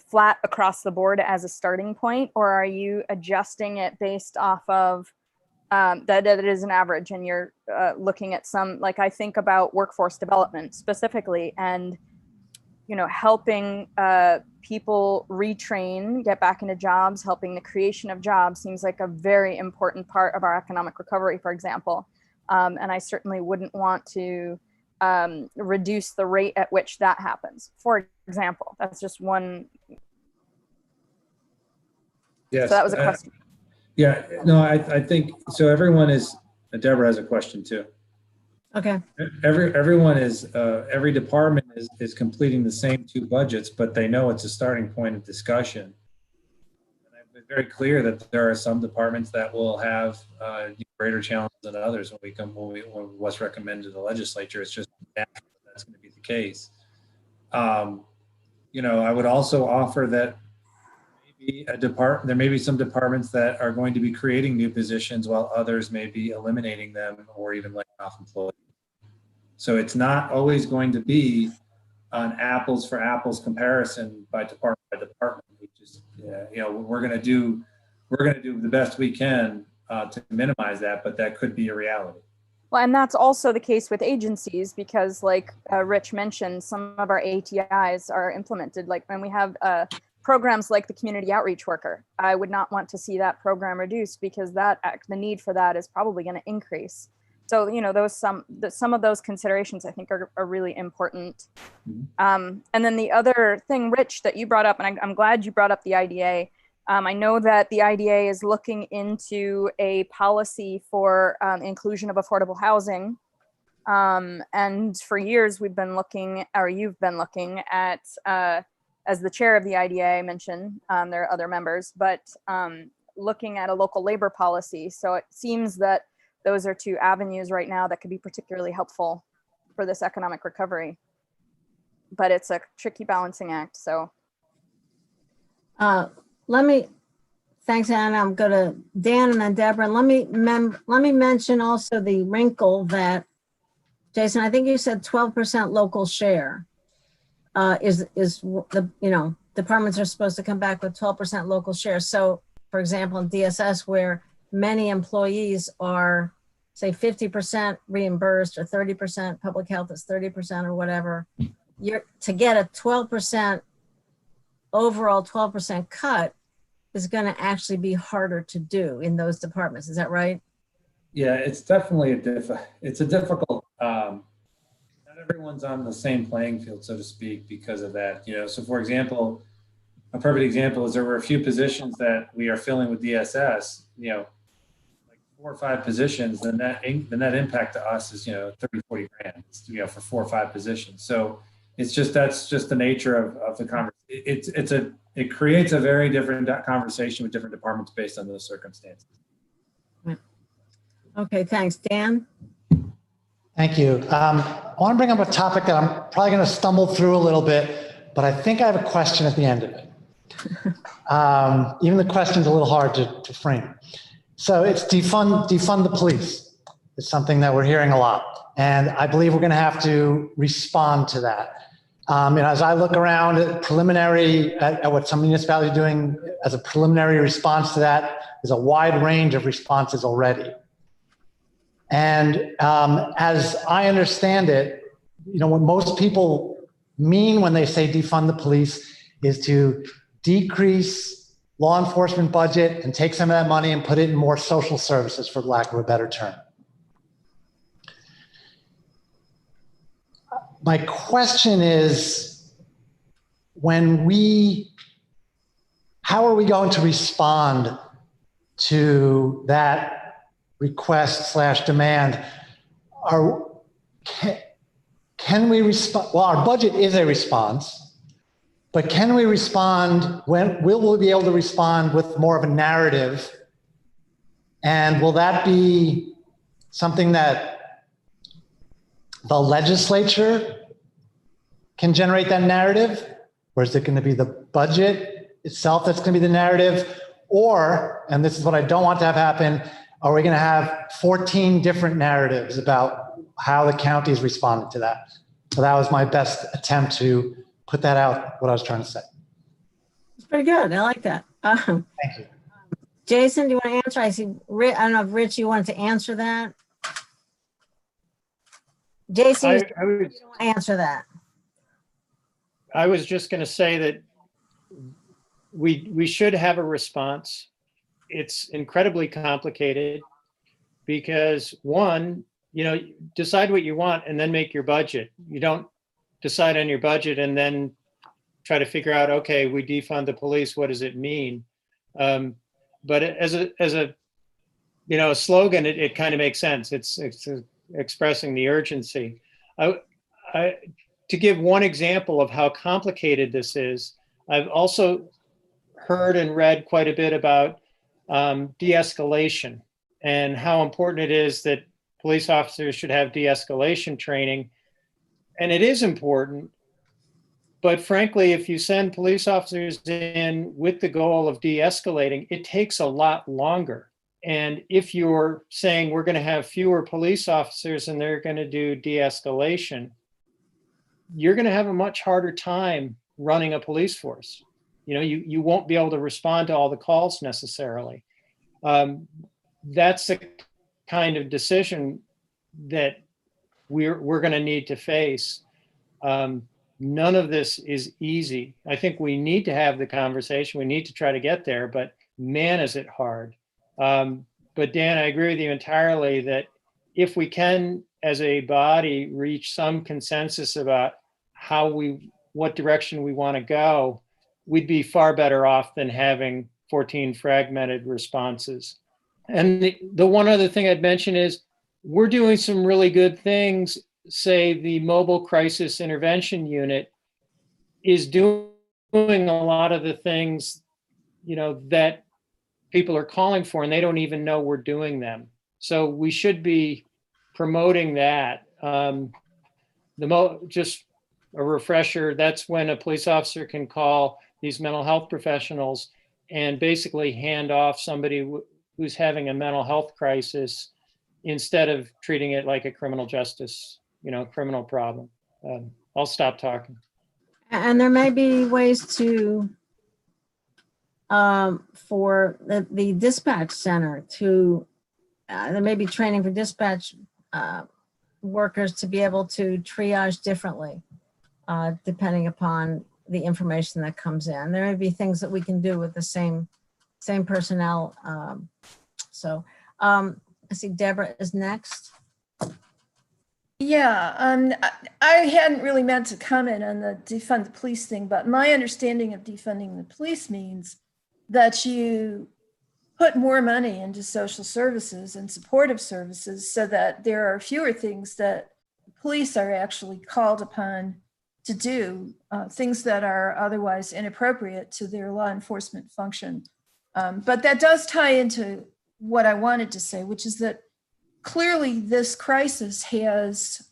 flat across the board as a starting point, or are you adjusting it based off of that it is an average, and you're looking at some, like I think about workforce development specifically, and helping people retrain, get back into jobs, helping the creation of jobs seems like a very important part of our economic recovery, for example. And I certainly wouldn't want to reduce the rate at which that happens. For example, that's just one. Yes. So that was a question. Yeah, no, I think, so everyone is, Deborah has a question too. Okay. Everyone is, every department is completing the same two budgets, but they know it's a starting point of discussion. And I've been very clear that there are some departments that will have greater challenges than others when what's recommended to the legislature. It's just natural that that's going to be the case. I would also offer that there may be some departments that are going to be creating new positions while others may be eliminating them or even laying off employees. So it's not always going to be an apples for apples comparison by department by department. We just, we're going to do the best we can to minimize that, but that could be a reality. Well, and that's also the case with agencies, because like Rich mentioned, some of our ATIs are implemented, like when we have programs like the community outreach worker. I would not want to see that program reduced, because the need for that is probably going to increase. So, some of those considerations I think are really important. And then the other thing, Rich, that you brought up, and I'm glad you brought up the IDA. I know that the IDA is looking into a policy for inclusion of affordable housing. And for years we've been looking, or you've been looking at, as the chair of the IDA, I mentioned, there are other members, but looking at a local labor policy. So it seems that those are two avenues right now that could be particularly helpful for this economic recovery. But it's a tricky balancing act, so. Thanks, Anna. I'm going to Dan and then Deborah. Let me mention also the wrinkle that, Jason, I think you said 12% local share is the, departments are supposed to come back with 12% local share. So for example, in DSS, where many employees are, say, 50% reimbursed or 30%, public health is 30% or whatever, to get a 12%, overall 12% cut is going to actually be harder to do in those departments. Is that right? Yeah, it's definitely it's a difficult, not everyone's on the same playing field, so to speak, because of that. So for example, a perfect example is there were a few positions that we are filling with DSS, like 4 or 5 positions, then that impact to us is, 30, 40 grand, for 4 or 5 positions. So it's just, that's just the nature of the conversation. It creates a very different conversation with different departments based on those circumstances. Okay, thanks. Dan? Thank you. I want to bring up a topic that I'm probably going to stumble through a little bit, but I think I have a question at the end of it. Even the question's a little hard to frame. So it's defund the police. It's something that we're hearing a lot. And I believe we're going to have to respond to that. And as I look around at what some municipalities are doing as a preliminary response to that, there's a wide range of responses already. And as I understand it, what most people mean when they say defund the police is to decrease law enforcement budget and take some of that money and put it in more social services, for lack of a better term. My question is, how are we going to respond to that request / demand? Can we respond? Well, our budget is a response, but can we respond? Will we be able to respond with more of a narrative? And will that be something that the legislature can generate that narrative? Or is it going to be the budget itself that's going to be the narrative? Or, and this is what I don't want to have happen, are we going to have 14 different narratives about how the county is responding to that? So that was my best attempt to put that out, what I was trying to say. It's pretty good. I like that. Thank you. Jason, do you want to answer? I see, I don't know if Rich, you wanted to answer that. Jason, you don't want to answer that. I was just going to say that we should have a response. It's incredibly complicated because one, decide what you want and then make your budget. You don't decide on your budget and then try to figure out, okay, we defund the police. What does it mean? But as a slogan, it kind of makes sense. It's expressing the urgency. To give one example of how complicated this is, I've also heard and read quite a bit about de-escalation and how important it is that police officers should have de-escalation training. And it is important, but frankly, if you send police officers in with the goal of de-escalating, it takes a lot longer. And if you're saying we're going to have fewer police officers and they're going to do de-escalation, you're going to have a much harder time running a police force. You won't be able to respond to all the calls necessarily. That's the kind of decision that we're going to need to face. None of this is easy. I think we need to have the conversation. We need to try to get there, but man, is it hard. But Dan, I agree with you entirely that if we can, as a body, reach some consensus about what direction we want to go, we'd be far better off than having 14 fragmented responses. And the one other thing I'd mention is we're doing some really good things. Say the Mobile Crisis Intervention Unit is doing a lot of the things, that people are calling for, and they don't even know we're doing them. So we should be promoting that. Just a refresher, that's when a police officer can call these mental health professionals and basically hand off somebody who's having a mental health crisis instead of treating it like a criminal justice, criminal problem. I'll stop talking. And there may be ways to, for the dispatch center there may be training for dispatch workers to be able to triage differently, depending upon the information that comes in. There may be things that we can do with the same personnel. I see Deborah is next. Yeah, I hadn't really meant to comment on the defund the police thing, but my understanding of defunding the police means that you put more money into social services and supportive services so that there are fewer things that police are actually called upon to do, things that are otherwise inappropriate to their law enforcement function. But that does tie into what I wanted to say, which is that clearly this crisis has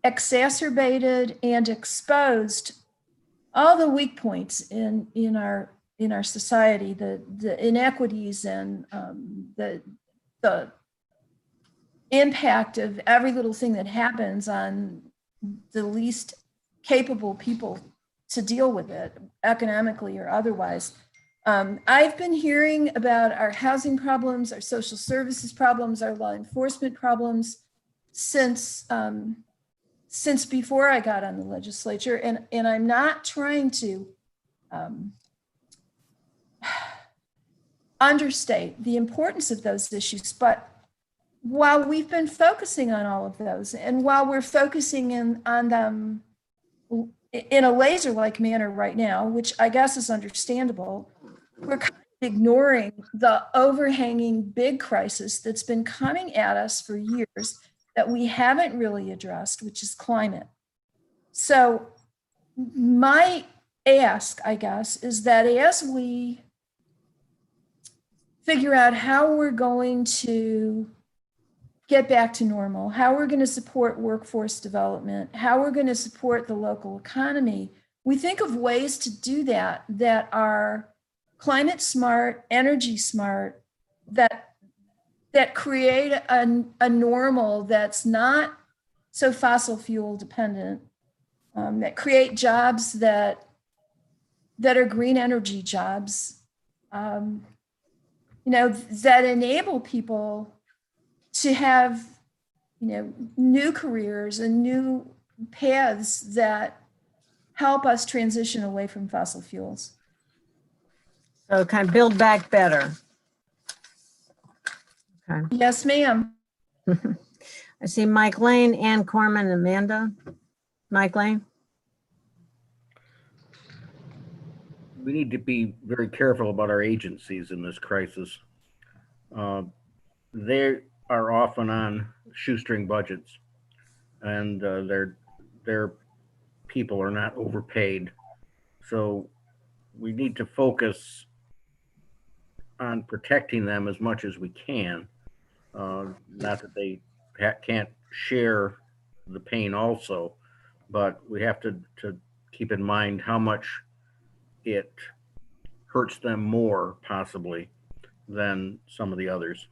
exacerbated and exposed all the weak points in our in our society, the inequities and the impact of every little thing that happens on the least capable people to deal with it, economically or otherwise. I've been hearing about our housing problems, our social services problems, our law enforcement problems since before I got on the legislature, and I'm not trying to understate the importance of those issues, but while we've been focusing on all of those, and while we're focusing on them in a laser-like manner right now, which I guess is understandable, we're kind of ignoring the overhanging big crisis that's been coming at us for years that we haven't really addressed, which is climate. So my ask, I guess, is that as we figure out how we're going to get back to normal, how we're going to support workforce development, how we're going to support the local economy, we think of ways to do that that are climate smart, energy smart, that create a normal that's not so fossil fuel dependent, that create jobs that are green energy jobs, that enable people to have, new careers and new paths that help us transition away from fossil fuels. So kind of build back better. Okay. Yes, ma'am. I see Mike Lane, Ann Corman, Amanda. Mike Lane. We need to be very careful about our agencies in this crisis. They are often on shoestring budgets, and their people are not overpaid. So we need to focus on protecting them as much as we can. Not that they can't share the pain also, but we have to keep in mind how much it hurts them more possibly than some of the others.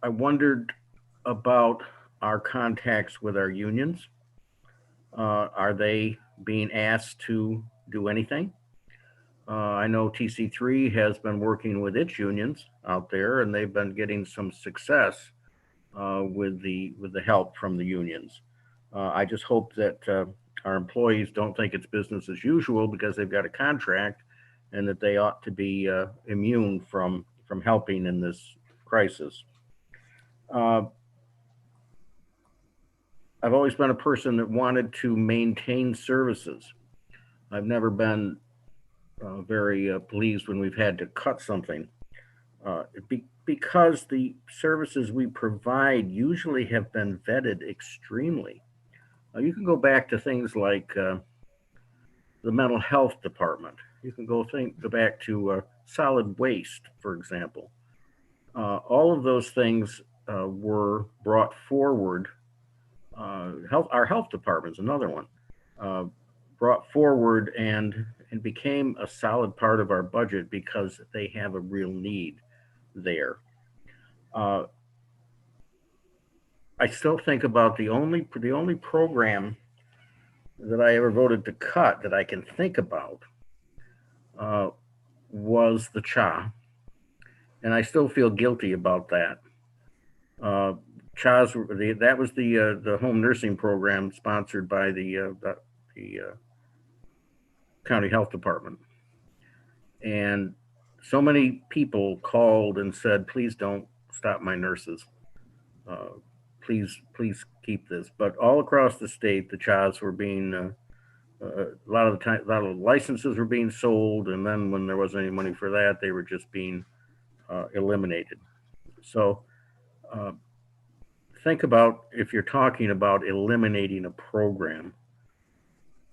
I wondered about our contacts with our unions. Are they being asked to do anything? I know TC3 has been working with its unions out there, and they've been getting some success with the help from the unions. I just hope that our employees don't think it's business as usual because they've got a contract, and that they ought to be immune from helping in this crisis. I've always been a person that wanted to maintain services. I've never been very pleased when we've had to cut something because the services we provide usually have been vetted extremely. You can go back to things like the mental health department. You can go back to solid waste, for example. All of those things were brought forward. Our health department is another one. Brought forward and became a solid part of our budget because they have a real need there. I still think about the only program that I ever voted to cut that I can think about was the CHA, and I still feel guilty about that. CHA's that was the home nursing program sponsored by the county health department, and so many people called and said, "Please don't stop my nurses. Please keep this." But all across the state, the CHAs were being a lot of the time, a lot of licenses were being sold, and then when there wasn't any money for that, they were just being eliminated. So think about, if you're talking about eliminating a program,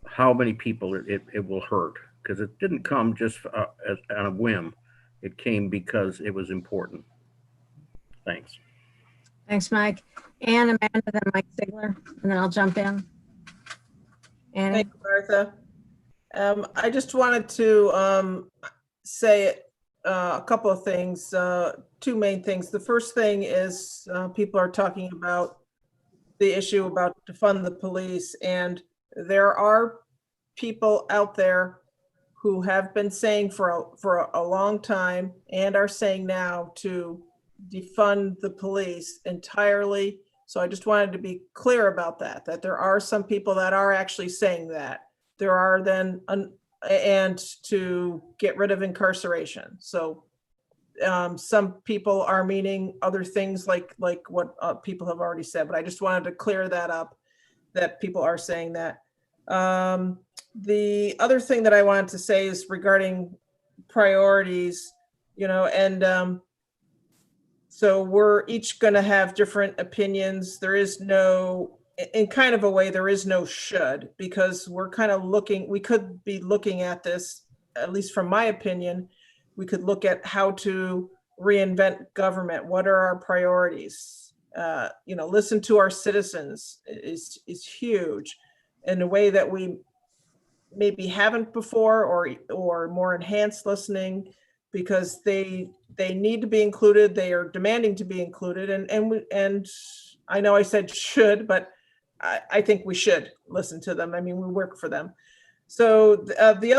how many people it will hurt, because it didn't come just on a whim. It came because it was important. Thanks. Thanks, Mike. Ann, Amanda, then Mike Sigler, and then I'll jump in. Annie? Thank you, Martha. I just wanted to say a couple of things, two main things. The first thing is people are talking about the issue about to fund the police, and there are people out there who have been saying for a long time and are saying now to defund the police entirely. So I just wanted to be clear about that, that there are some people that are actually saying that. There are then, and to get rid of incarceration. So some people are meaning other things like what people have already said, but I just wanted to clear that up, that people are saying that. The other thing that I wanted to say is regarding priorities, and so we're each going to have different opinions. There is no, in kind of a way, there is no should, because we're kind of we could be looking at this, at least from my opinion, we could look at how to reinvent government. What are our priorities? Listen to our citizens is huge in a way that we maybe haven't before, or more enhanced listening, because they need to be included. They are demanding to be included, and I know I said should, but I think we should listen to them. I mean, we work for them. So the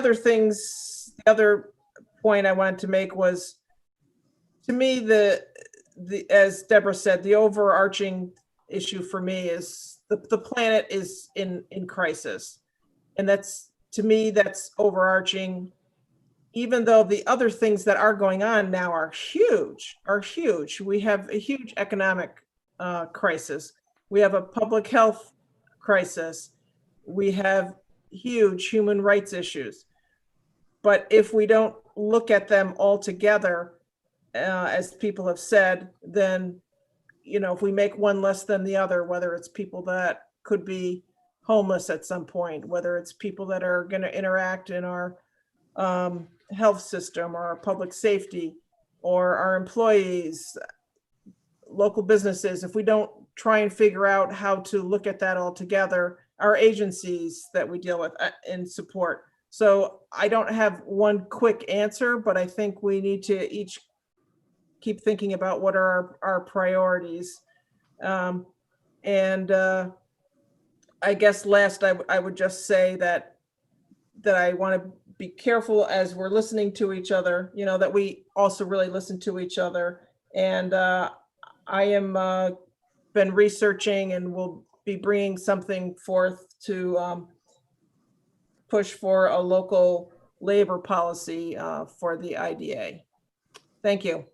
other point I wanted to make was, to me, the as Deborah said, the overarching issue for me is the planet is in crisis, and to me that's overarching. Even though the other things that are going on now are huge. We have a huge economic crisis. We have a public health crisis. We have huge human rights issues. But if we don't look at them all together, as people have said, then, if we make one less than the other, whether it's people that could be homeless at some point, whether it's people that are going to interact in our health system or our public safety, or our employees, local businesses, if we don't try and figure out how to look at that all together, our agencies that we deal with and support. So I don't have one quick answer, but I think we need to each keep thinking about what are our priorities. And I guess last, I would just say that I want to be careful as we're listening to each other, that we also really listen to each other. And I am been researching and will be bringing something forth to push for a local labor policy for the IDA. Thank you.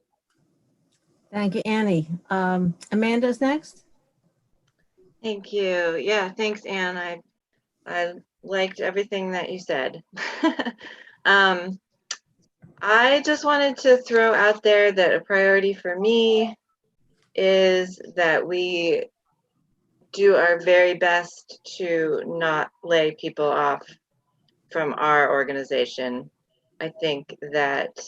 Thank you, Annie. Amanda's next. Thank you. Yeah, thanks, Anne. I liked everything that you said. I just wanted to throw out there that a priority for me is that we do our very best to not lay people off from our organization. I think that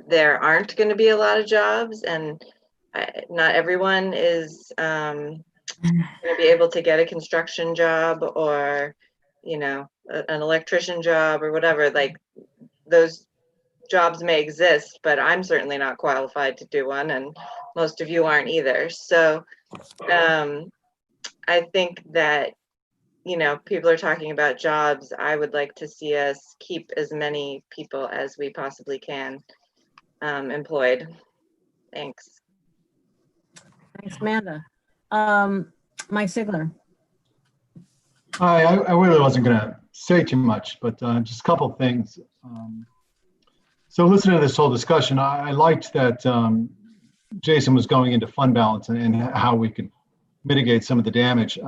there aren't going to be a lot of jobs, and not everyone is going to be able to get a construction job or, an electrician job or whatever. Like, those jobs may exist, but I'm certainly not qualified to do one, and most of you aren't either. So I think that, people are talking about jobs. I would like to see us keep as many people as we possibly can employed. Thanks. Thanks, Amanda. Mike Sigler. Hi, I really wasn't going to say too much, but just a couple of things. So listening to this whole discussion, I liked that Jason was going into fund balance and how we could mitigate some of the damage.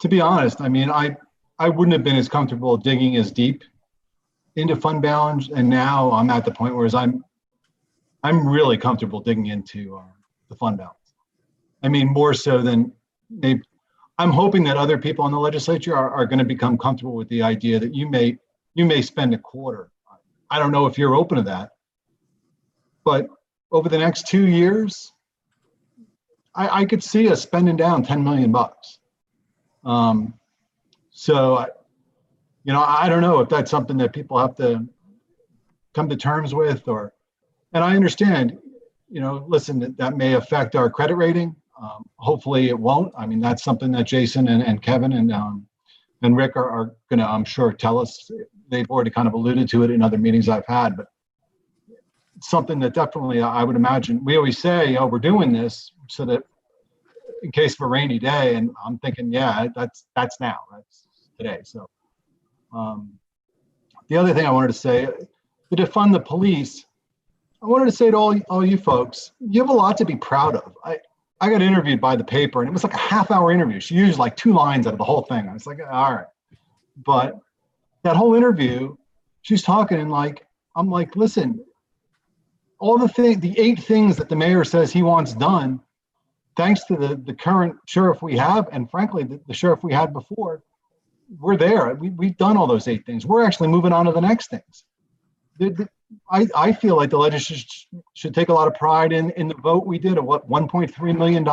To be honest, I mean, I wouldn't have been as comfortable digging as deep into fund balance, and now I'm at the point where I'm really comfortable digging into the fund balance. I mean, more so than maybe. I'm hoping that other people in the legislature are going to become comfortable with the idea that you may spend a quarter. I don't know if you're open to that, but over the next 2 years, I could see us spending down $10 million. So I don't know if that's something that people have to come to terms with, and I understand, listen, that may affect our credit rating. Hopefully it won't. I mean, that's something that Jason and Kevin and Rick are going to, I'm sure, tell us. They've already kind of alluded to it in other meetings I've had, but it's something that definitely I would imagine. We always say, oh, we're doing this so that in case of a rainy day, and I'm thinking, yeah, that's now, that's today. So the other thing I wanted to say, to defund the police, I wanted to say to all you folks, you have a lot to be proud of. I got interviewed by the paper, and it was like a half-hour interview. She used like 2 lines out of the whole thing. I was like, all right. But that whole interview, she's talking, and I'm like, listen, the 8 things that the mayor says he wants done, thanks to the current sheriff we have, and frankly, the sheriff we had before, we're there. We've done all those 8 things. We're actually moving on to the next things. I feel like the legislature should take a lot of pride in the vote we did of $1.3 million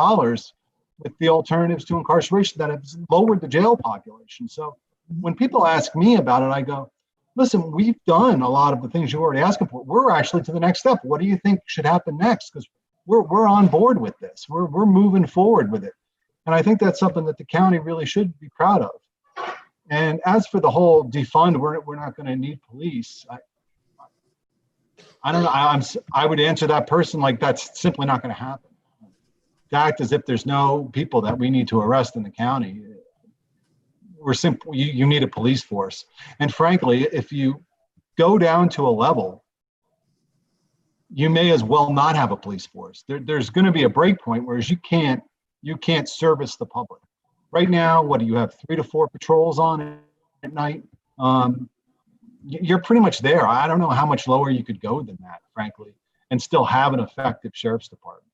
with the alternatives to incarceration that has lowered the jail population. So when people ask me about it, I go, listen, we've done a lot of the things you're already asking for. We're actually to the next step. What do you think should happen next? Because we're on board with this. We're moving forward with it. And I think that's something that the county really should be proud of. And as for the whole defund, we're not going to need police. I don't know. I would answer that person like that's simply not going to happen. To act as if there's no people that we need to arrest in the county. You need a police force. And frankly, if you go down to a level, you may as well not have a police force. There's going to be a break point, whereas you can't service the public. Right now, what do you have? 3 to 4 patrols on at night? You're pretty much there. I don't know how much lower you could go than that, frankly, and still have an effective sheriff's department.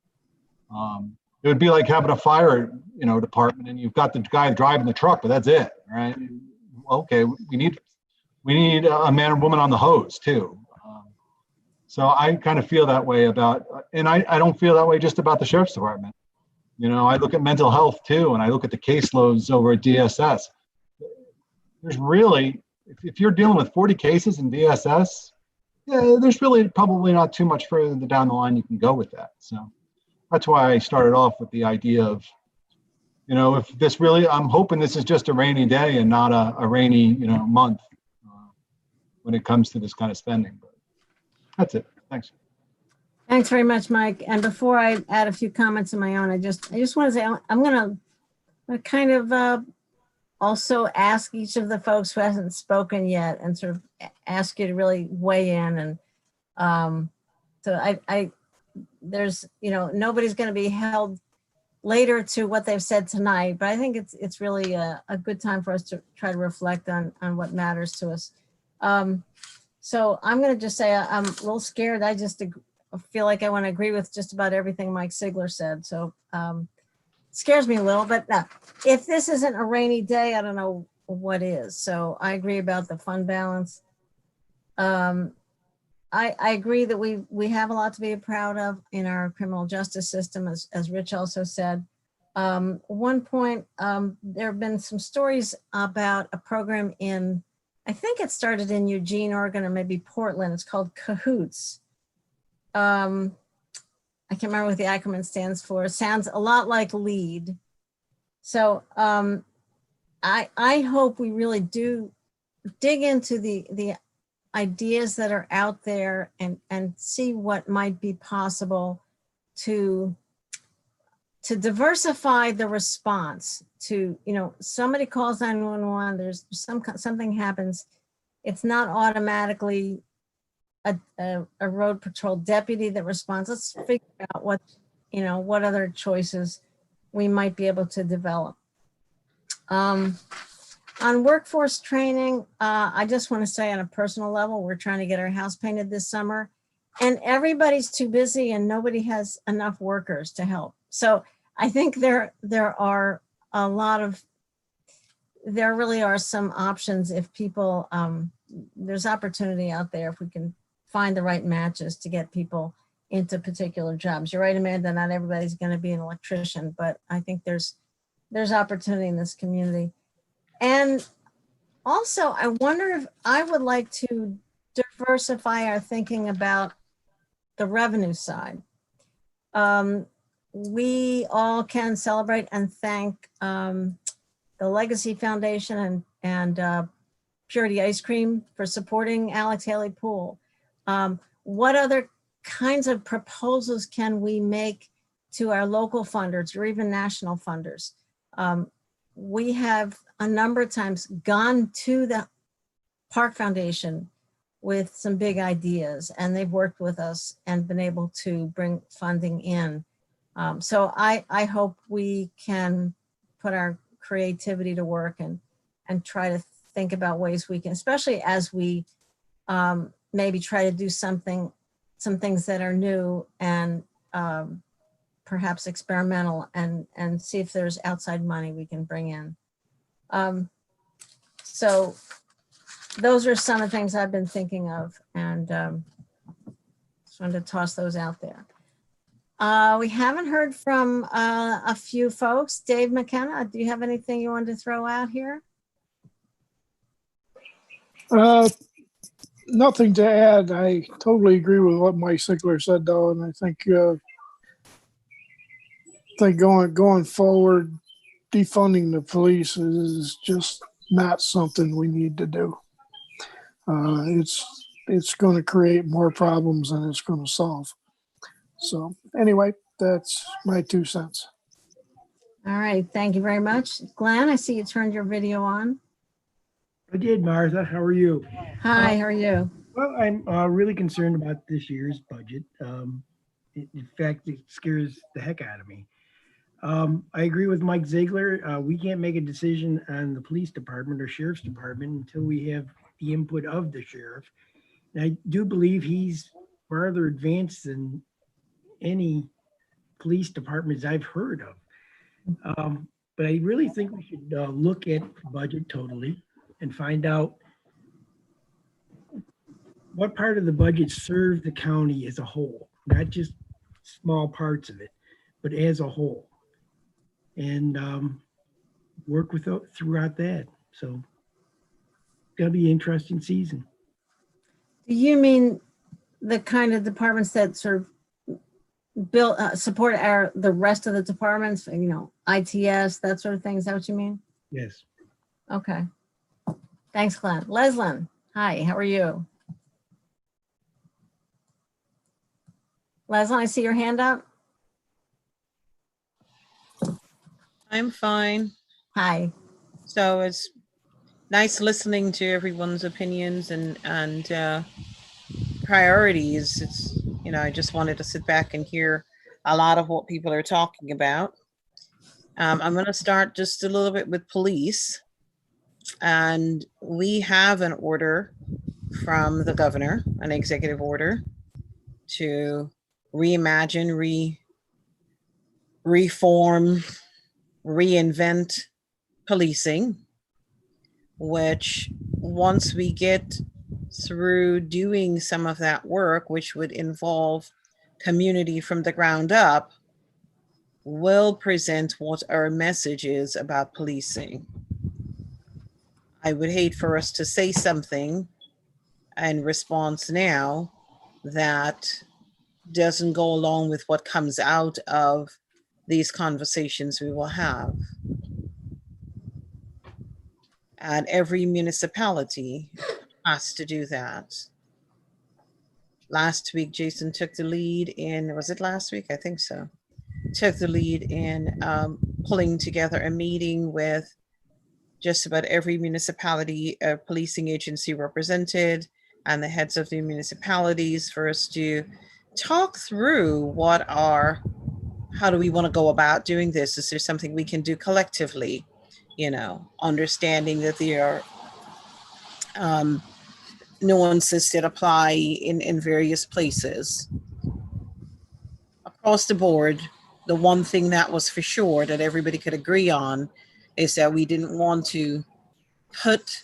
It would be like having a fire, department, and you've got the guy driving the truck, but that's it, right? Okay, we need a man or woman on the hose too. So I kind of feel that way about, and I don't feel that way just about the sheriff's department. I look at mental health too, and I look at the caseloads over at DSS. There's really, if you're dealing with 40 cases in DSS, yeah, there's really probably not too much further down the line you can go with that. So that's why I started off with the idea of, if this really, I'm hoping this is just a rainy day and not a rainy, month when it comes to this kind of spending. But that's it. Thanks. Thanks very much, Mike. And before I add a few comments of my own, I just want to say I'm going to kind of also ask each of the folks who hasn't spoken yet and sort of ask you to really weigh in. And so there's, nobody's going to be held later to what they've said tonight, but I think it's really a good time for us to try to reflect on what matters to us. So I'm going to just say I'm a little scared. I just feel like I want to agree with just about everything Mike Sigler said. So scares me a little, but if this isn't a rainy day, I don't know what is. So I agree about the fund balance. I agree that we have a lot to be proud of in our criminal justice system, as Rich also said. One point, there have been some stories about a program in, I think it started in Eugene, Oregon, or maybe Portland. It's called Cahoots. I can't remember what the acronym stands for. It sounds a lot like LEAD. So I hope we really do dig into the ideas that are out there and see what might be possible to diversify the response to, somebody calls 911, there's something happens. It's not automatically a road patrol deputy that responds. Let's figure out what other choices we might be able to develop. On workforce training, I just want to say on a personal level, we're trying to get our house painted this summer and everybody's too busy and nobody has enough workers to help. So I think there really are some options if people, there's opportunity out there if we can find the right matches to get people into particular jobs. You're right, Amanda, not everybody's going to be an electrician, but I think there's opportunity in this community. And Also, I wonder if I would like to diversify our thinking about the revenue side. We all can celebrate and thank the Legacy Foundation and Purity Ice Cream for supporting Alex Haley Pool. What other kinds of proposals can we make to our local funders or even national funders? We have a number of times gone to the Park Foundation with some big ideas, and they've worked with us and been able to bring funding in. So I hope we can put our creativity to work and try to think about ways we can, especially as we maybe try to do some things that are new and perhaps experimental, and see if there's outside money we can bring in. So those are some of the things I've been thinking of, and just wanted to toss those out there. We haven't heard from a few folks. Dave McKenna, do you have anything you wanted to throw out here? Nothing to add. I totally agree with what Mike Sickler said, though, and I think going forward, defunding the police is just not something we need to do. It's going to create more problems than it's going to solve. So anyway, that's my 2 cents. All right, thank you very much. Glenn, I see you turned your video on. I did, Martha. How are you? Hi, how are you? Well, I'm really concerned about this year's budget. In fact, it scares the heck out of me. I agree with Mike Ziegler. We can't make a decision on the police department or sheriff's department until we have the input of the sheriff. And I do believe he's farther advanced than any police departments I've heard of. But I really think we should look at the budget totally and find out what part of the budget serves the county as a whole, not just small parts of it, but as a whole, and work with throughout that. So it's gonna be an interesting season. Do you mean the kind of departments that sort of build support the rest of the departments? You know, ITS, that sort of thing. Is that what you mean? Yes. Okay. Thanks, Glenn. Leslyn, hi. How are you? Leslyn, I see your hand up. I'm fine. Hi. So it's nice listening to everyone's opinions and priorities. It's, you know, I just wanted to sit back and hear a lot of what people are talking about. I'm going to start just a little bit with police. And we have an order from the governor, an executive order to reimagine, reform, reinvent policing, which once we get through doing some of that work, which would involve community from the ground up, will present what our message is about policing. I would hate for us to say something in response now that doesn't go along with what comes out of these conversations we will have. And every municipality has to do that. Last week, Jason took the lead in, was it last week? I think so. Took the lead in pulling together a meeting with just about every municipality, policing agency represented, and the heads of the municipalities for us to talk through how do we want to go about doing this? Is there something we can do collectively? You know, understanding that there are nuances that apply in various places. Across the board, the one thing that was for sure that everybody could agree on is that we didn't want to put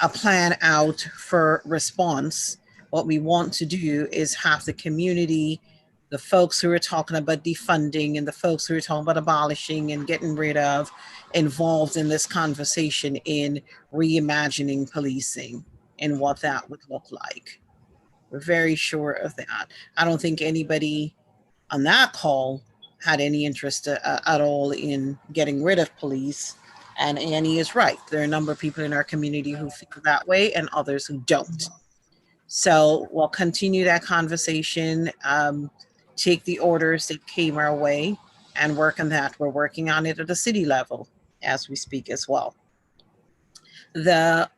a plan out for response. What we want to do is have the community the folks who are talking about defunding and the folks who are talking about abolishing and getting rid of involved in this conversation in reimagining policing and what that would look like. We're very sure of that. I don't think anybody on that call had any interest at all in getting rid of police. And Annie is right. There are a number of people in our community who feel that way and others who don't. So we'll continue that conversation, take the orders that came our way and work on that. We're working on it at the city level as we speak as well. The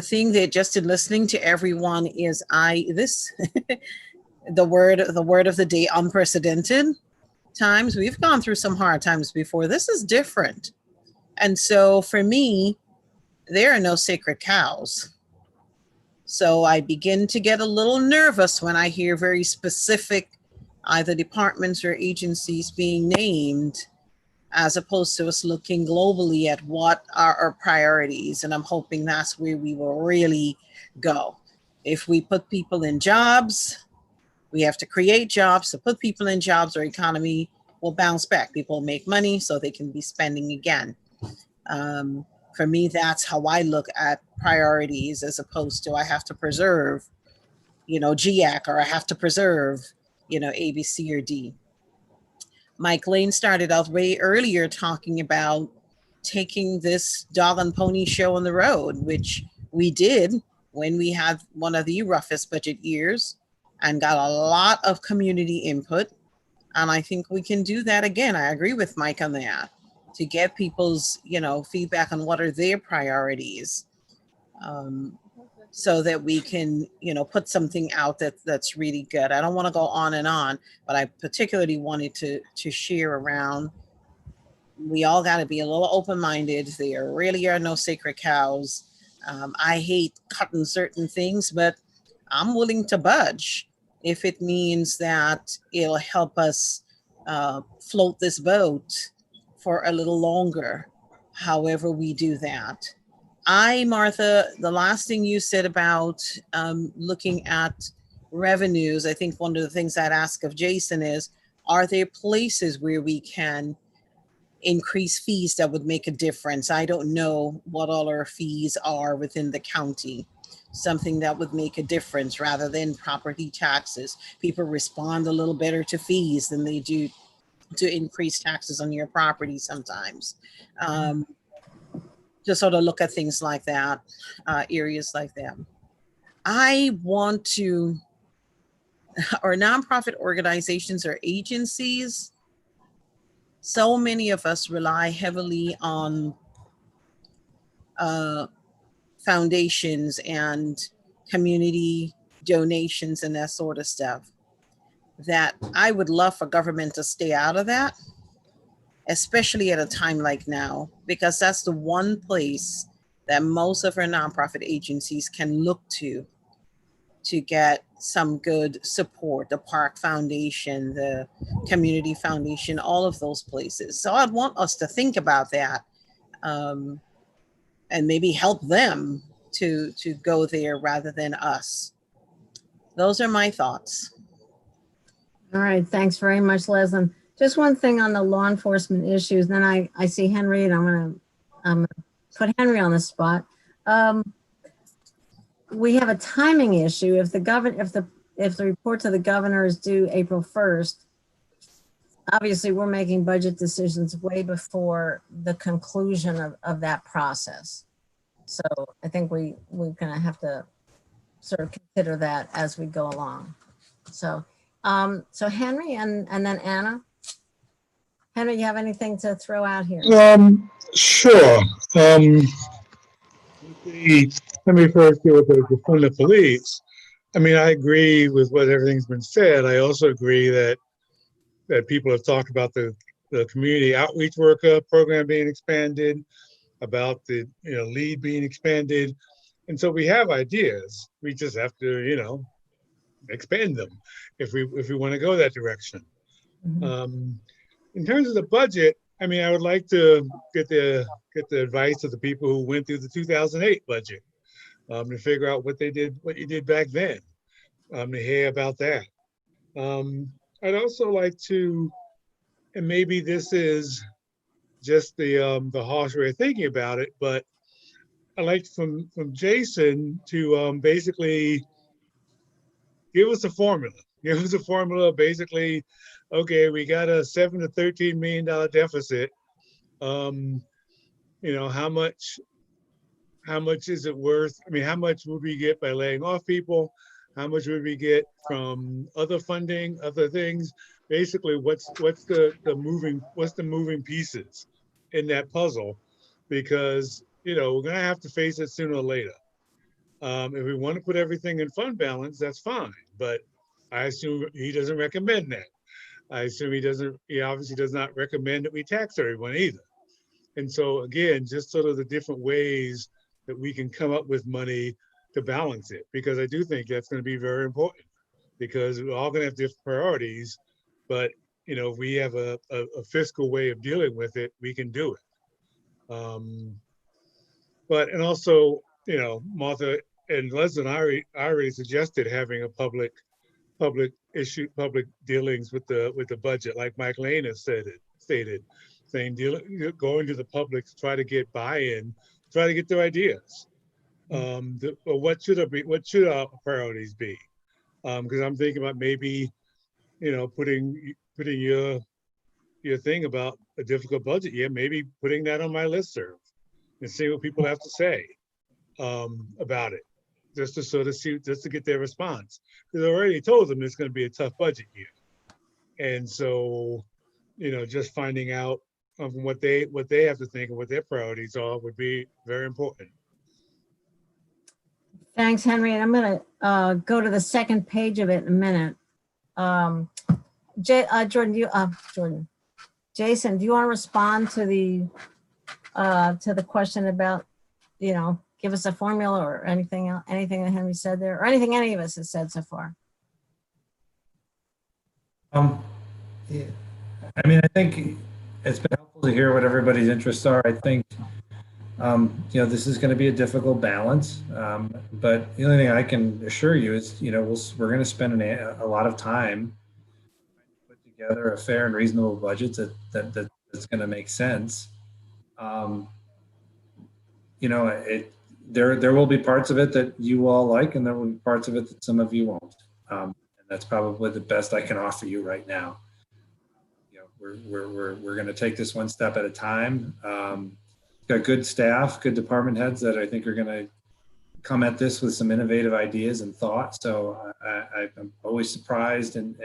thing that just in listening to everyone is the word of the day, unprecedented times. We've gone through some hard times before. This is different. And so for me, there are no sacred cows. So I begin to get a little nervous when I hear very specific either departments or agencies being named, as opposed to us looking globally at what are our priorities. And I'm hoping that's where we will really go. If we put people in jobs, we have to create jobs. To put people in jobs, our economy will bounce back. People will make money so they can be spending again. For me, that's how I look at priorities, as opposed to I have to preserve, GAC, or I have to preserve, A, B, C, or D. Mike Lane started out way earlier talking about taking this dog and pony show on the road, which we did when we had one of the roughest budget years and got a lot of community input. And I think we can do that again. I agree with Mike on that, to get people's, feedback on what are their priorities, so that we can, put something out that's really good. I don't want to go on and on, but I particularly wanted to share around, we all got to be a little open-minded. There really are no sacred cows. I hate cutting certain things, but I'm willing to budge if it means that it'll help us float this boat for a little longer, however we do that. Martha, the last thing you said about looking at revenues, I think one of the things I'd ask of Jason is, are there places where we can increase fees that would make a difference? I don't know what all our fees are within the county. Something that would make a difference rather than property taxes. People respond a little better to fees than they do to increase taxes on your property sometimes. To sort of look at things like that, areas like that. I want to, our nonprofit organizations or agencies, so many of us rely heavily on foundations and community donations and that sort of stuff, that I would love for government to stay out of that, especially at a time like now, because that's the one place that most of our nonprofit agencies can look to get some good support, the Park Foundation, the Community Foundation, all of those places. So I'd want us to think about that, and maybe help them to go there rather than us. Those are my thoughts. All right, thanks very much, Leslie. Just one thing on the law enforcement issues, then I see Henry, and I'm gonna put Henry on the spot. We have a timing issue. If the report to the governor is due April 1st, obviously we're making budget decisions way before the conclusion of that process. So I think we're gonna have to sort of consider that as we go along. So Henry and then Anna. Henry, you have anything to throw out here? Sure. Let me first deal with the fund of police. I mean, I agree with what everything's been said. I also agree that people have talked about the community outreach worker program being expanded, about the lead being expanded, and so we have ideas. We just have to expand them if we want to go that direction. Mm-hmm. In terms of the budget, I mean, I would like to get the advice of the people who went through the 2008 budget, to figure out what you did back then, to hear about that. I'd also like to, and maybe this is just the harsh way of thinking about it, but I'd like from Jason to basically give us a formula. Give us a formula. Basically, okay, we got a $7 to $13 million deficit. You know, how much is it worth? I mean, how much would we get by laying off people? How much would we get from other funding, other things? Basically, what's the moving pieces in that puzzle? Because, you know, we're gonna have to face it sooner or later. If we want to put everything in fund balance, that's fine. But I assume he doesn't recommend that. I assume he obviously does not recommend that we tax everyone either. And so again, just sort of the different ways that we can come up with money to balance it, because I do think that's going to be very important, because we're all going to have different priorities, but you know, if we have a fiscal way of dealing with it, we can do it. And also, you know, Martha and Leslie and I already suggested having a public dealings with the budget, like Mike Lane has stated, saying going to the public to try to get buy-in, try to get their ideas. What should our priorities be? Because I'm thinking about maybe, you know, putting your thing about a difficult budget year, maybe putting that on my listserv and see what people have to say about it, just to sort of see, just to get their response. Because I already told them it's going to be a tough budget year, and so, you know, just finding out what they have to think and what their priorities are would be very important. Thanks, Henry. And I'm going to go to the second page of it in a minute. Jason, do you want to respond to the question about, you know, give us a formula or anything that Henry said there, or anything any of us has said so far? Yeah. I mean, I think it's been helpful to hear what everybody's interests are. I think, you know, this is going to be a difficult balance, but the only thing I can assure you is, you know, we're going to spend a lot of time to put together a fair and reasonable budget that's going to make sense. You know, there will be parts of it that you all like, and there will be parts of it that some of you won't. And that's probably the best I can offer you right now. You know, we're going to take this one step at a time. Got good staff, good department heads that I think are going to come at this with some innovative ideas and thoughts. So I'm always surprised, and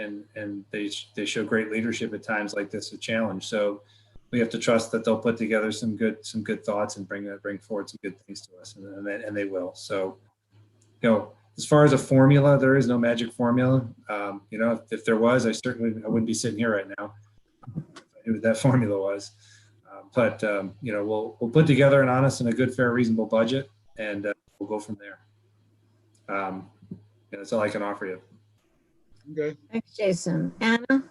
they show great leadership at times like this, a challenge. So we have to trust that they'll put together some good thoughts and bring forward some good things to us, and they will. So, you know, as far as a formula, there is no magic formula. You know, if there was, I wouldn't be sitting here right now if I knew what that formula was. But you know, we'll put together an honest and a good, fair, reasonable budget, and we'll go from there. Yeah, that's all I can offer you. Okay. Thanks, Jason. Anna?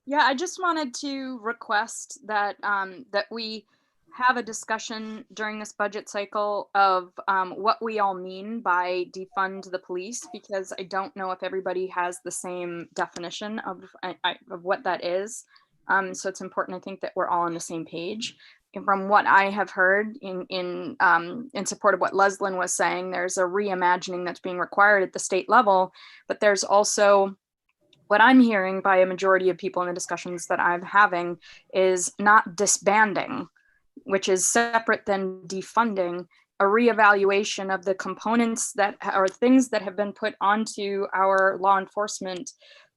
Yeah, I just wanted to request that that we have a discussion during this budget cycle of what we all mean by defund the police, because I don't know if everybody has the same definition of what that is. So it's important, I think, that we're all on the same page. And from what I have heard in support of what Leslyn was saying, there's a reimagining that's being required at the state level, but there's also, what I'm hearing by a majority of people in the discussions that I'm having, is not disbanding, which is separate than defunding, a reevaluation of the components that are things that have been put onto our law enforcement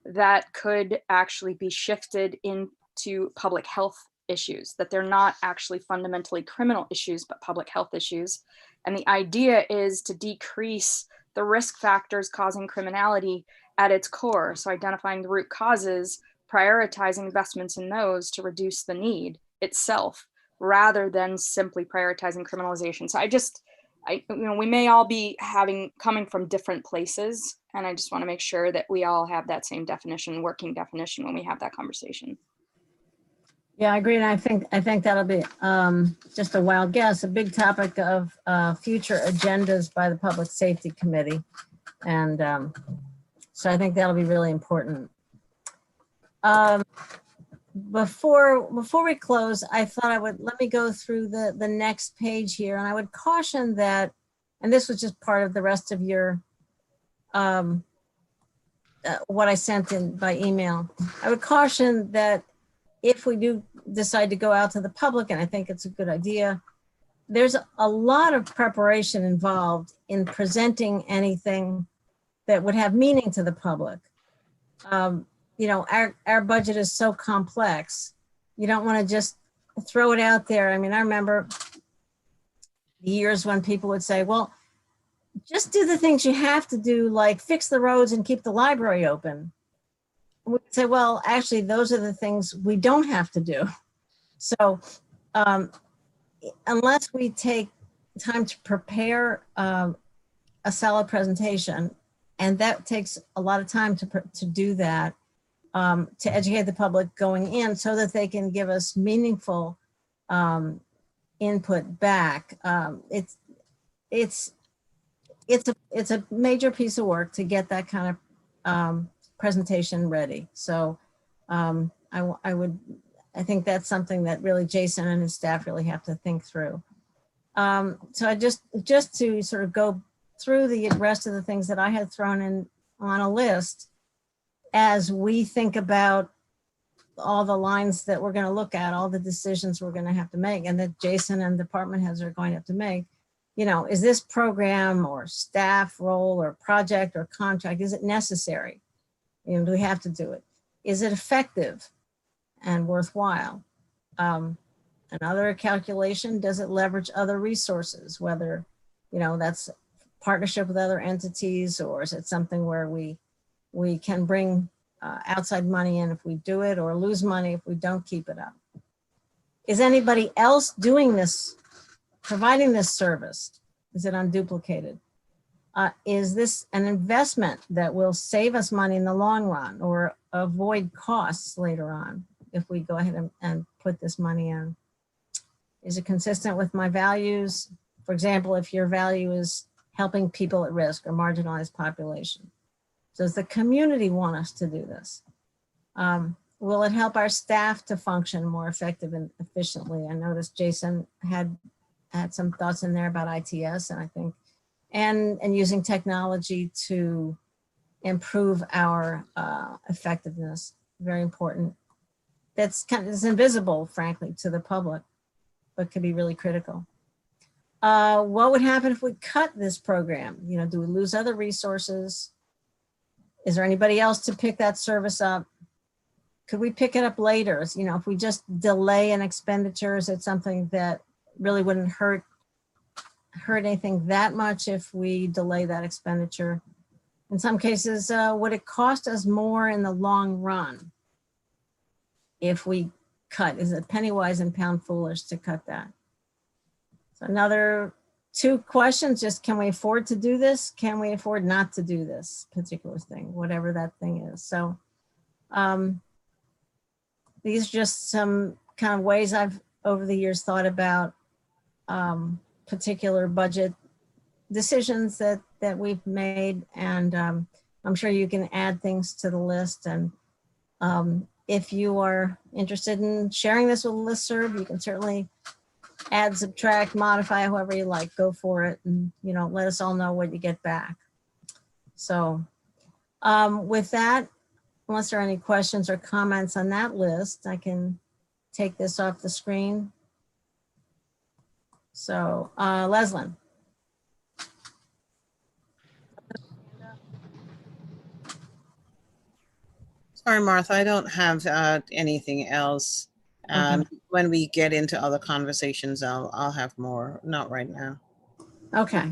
that could actually be shifted into public health issues, that they're not actually fundamentally criminal issues, but public health issues. And the idea is to decrease the risk factors causing criminality at its core. So identifying the root causes, prioritizing investments in those to reduce the need itself, rather than simply prioritizing criminalization. So you know, we may all be coming from different places, and I just want to make sure that we all have that same definition, working definition, when we have that conversation. Yeah, I agree. And I think that'll be just a wild guess, a big topic of future agendas by the Public Safety Committee. And So I think that'll be really important. Before we close, I thought let me go through the next page here, and I would caution that, and this was just part of the rest of your what I sent in by email. I would caution that if we do decide to go out to the public, and I think it's a good idea, there's a lot of preparation involved in presenting anything that would have meaning to the public. You know, our budget is so complex. You don't want to just throw it out there. I mean, I remember the years when people would say, well, just do the things you have to do, like fix the roads and keep the library open. We'd say, well, actually, those are the things we don't have to do. So unless we take time to prepare a solid presentation, and that takes a lot of time to do that, to educate the public going in so that they can give us meaningful input back. It's a major piece of work to get that kind of presentation ready. So I think that's something that really Jason and his staff really have to think through. So I just to sort of go through the rest of the things that I had thrown in on a list as we think about all the lines that we're going to look at, all the decisions we're going to have to make, and that Jason and department heads are going to have to make. You know, is this program or staff role or project or contract, is it necessary? You know, do we have to do it? Is it effective and worthwhile? Another calculation, does it leverage other resources, whether, you know, that's partnership with other entities, or is it something where we can bring outside money in if we do it, or lose money if we don't keep it up? Is anybody else doing this, providing this service? Is it unduplicated? Is this an investment that will save us money in the long run or avoid costs later on if we go ahead and put this money in? Is it consistent with my values? For example, if your value is helping people at risk or marginalized population, does the community want us to do this? Will it help our staff to function more effective and efficiently? I noticed Jason had some thoughts in there about ITS, and I think, and using technology to improve our effectiveness. Very important. That's it's invisible, frankly, to the public, but could be really critical. What would happen if we cut this program? You know, do we lose other resources? Is there anybody else to pick that service up? Could we pick it up later? You know, if we just delay an expenditure, is it something that really wouldn't hurt anything that much if we delay that expenditure? In some cases, would it cost us more in the long run if we cut? Is it penny wise and pound foolish to cut that? So another 2 questions, just can we afford to do this? Can we afford not to do this particular thing, whatever that thing is? So these are just some kind of ways I've over the years thought about particular budget decisions that we've made. And I'm sure you can add things to the list. And if you are interested in sharing this with a listserv, you can certainly add, subtract, modify, however you like, go for it. And, you know, let us all know what you get back. So with that, unless there are any questions or comments on that list, I can take this off the screen. So Leslyn. Sorry, Martha, I don't have anything else. Okay. When we get into other conversations, I'll have more. Not right now. Okay.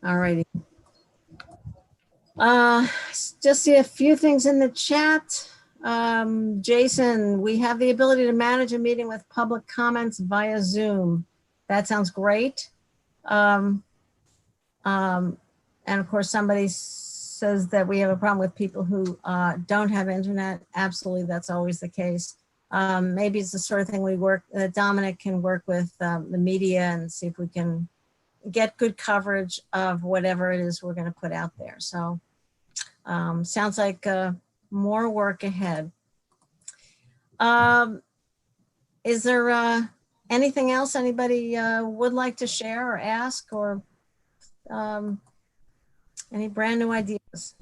All righty. Just see a few things in the chat. Jason, we have the ability to manage a meeting with public comments via Zoom. That sounds great. And of course, somebody says that we have a problem with people who don't have internet. Absolutely, that's always the case. Maybe it's the sort of thing that Dominic can work with the media and see if we can get good coverage of whatever it is we're going to put out there. So Sounds like more work ahead. Is there anything else anybody would like to share or ask, or any brand new ideas?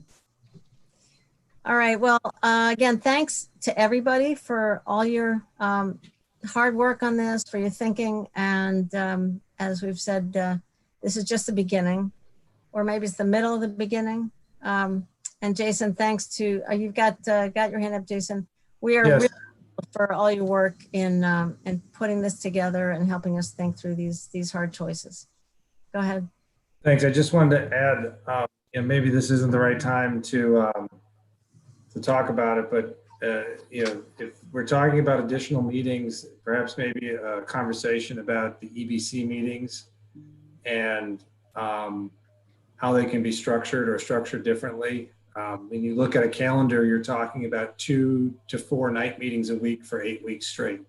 All right, well, again, thanks to everybody for all your hard work on this, for your thinking. And as we've said, this is just the beginning, or maybe it's the middle of the beginning. And Jason, thanks to, you've got your hand up, Jason. We are Yes. really grateful for all your work in putting this together and helping us think through these hard choices. Go ahead. Thanks. I just wanted to add, maybe this isn't the right time to talk about it, but if we're talking about additional meetings, perhaps maybe a conversation about the EBC meetings and how they can be structured or structured differently. When you look at a calendar, you're talking about 2 to 4 night meetings a week for 8 weeks straight.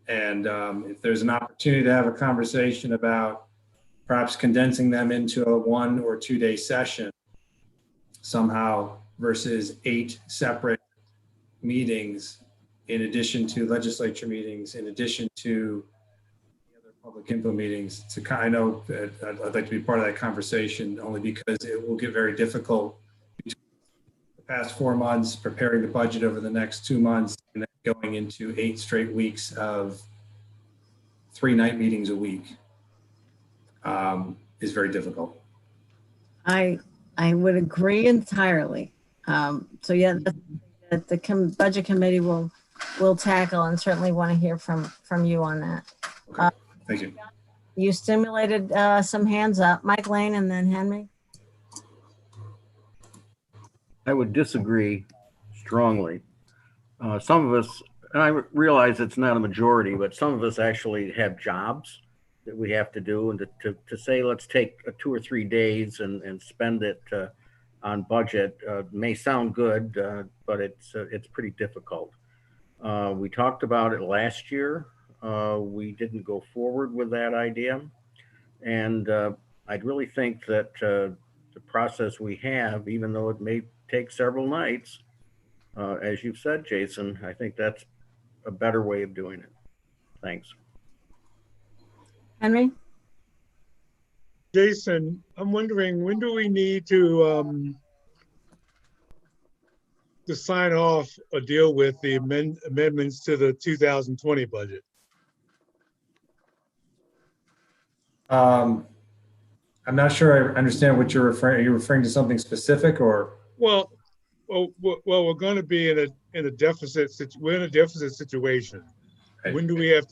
And if there's an opportunity to have a conversation about perhaps condensing them into a 1 or 2 day session somehow versus 8 separate meetings in addition to legislature meetings, in addition to the other public input meetings, to kind of, I'd like to be part of that conversation only because it will get very difficult between the past 4 months, preparing the budget over the next 2 months, and then going into 8 straight weeks of 3 night meetings a week is very difficult. I would agree entirely. So yeah, that the budget committee will tackle, and certainly want to hear from you on that. Okay. Thank you. You stimulated some hands up, Mike Lane, and then Henry. I would disagree strongly. Some of us, and I realize it's not a majority, but some of us actually have jobs that we have to do, and to say let's take 2 or 3 days and spend it on budget may sound good, but it's pretty difficult. We talked about it last year. We didn't go forward with that idea, and I'd really think that the process we have, even though it may take several nights, as you've said, Jason, I think that's a better way of doing it. Thanks. Henry? Jason, I'm wondering, when do we need to sign off or deal with the amendments to the 2020 budget? I'm not sure I understand what you're referring. Are you referring to something specific, or? Well, we're going to be in a deficit. We're in a deficit situation. Right. When do we have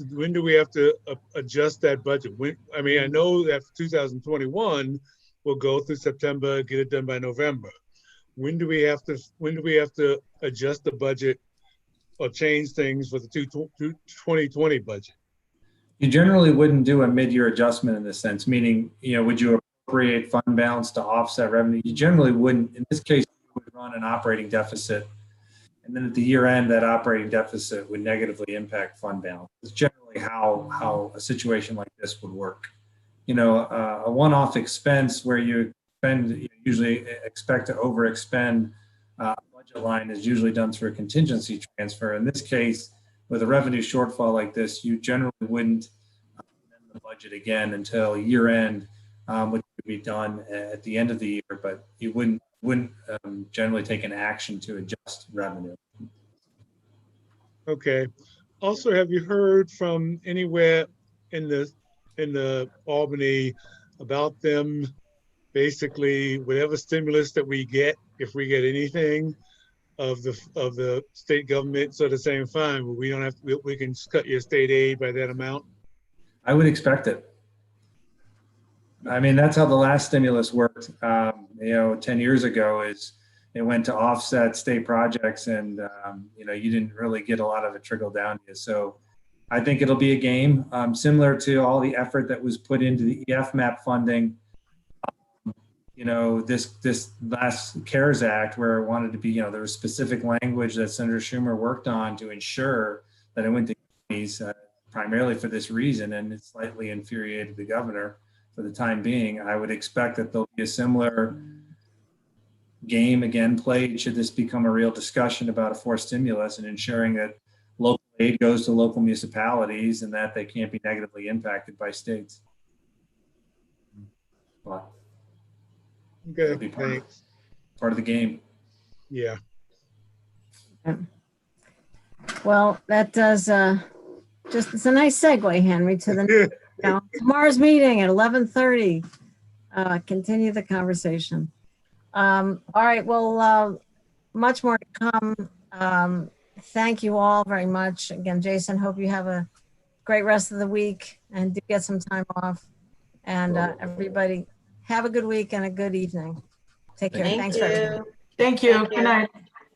to adjust that budget? I mean, I know that 2021 will go through September, get it done by November. When do we have to adjust the budget or change things for the 2020 budget? You generally wouldn't do a mid-year adjustment in this sense, meaning, would you appropriate fund balance to offset revenue? You generally wouldn't. In this case, you would run an operating deficit, and then at the year end, that operating deficit would negatively impact fund balance. It's generally how a situation like this would work. A one-off expense where you usually expect to overexpend a budget line is usually done through a contingency transfer. In this case, with a revenue shortfall like this, you generally wouldn't amend the budget again until year end, which would be done at the end of the year, but you wouldn't generally take an action to adjust revenue. Okay. Also, have you heard from anywhere in the Albany about them basically whatever stimulus that we get, if we get anything of the state government, sort of saying, fine, we don't have to, we can cut your state aid by that amount? I would expect it. I mean, that's how the last stimulus worked. 10 years ago, is it went to offset state projects, and you didn't really get a lot of it trickle down to you. So I think it'll be a game similar to all the effort that was put into the EFMAP funding. This last CARES Act, where it wanted to be, there was specific language that Senator Schumer worked on to ensure that it went to counties primarily for this reason, and it slightly infuriated the governor for the time being. I would expect that there'll be a similar game again played? Should this become a real discussion about a forced stimulus and ensuring that local aid goes to local municipalities and that they can't be negatively impacted by states? But it'll Okay, be thanks. part of the game. Yeah. Well, that does just, it's a nice segue, Henry, to the tomorrow's meeting at 11:30. Continue the conversation. All right, well, much more to come. Thank you all very much. Again, Jason, hope you have a great rest of the week and do get some time off. And everybody have a good week and a good evening. Take care. Thanks for everything. Thank you. Good night.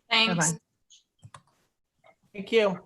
Thanks. Bye-bye. Thank you.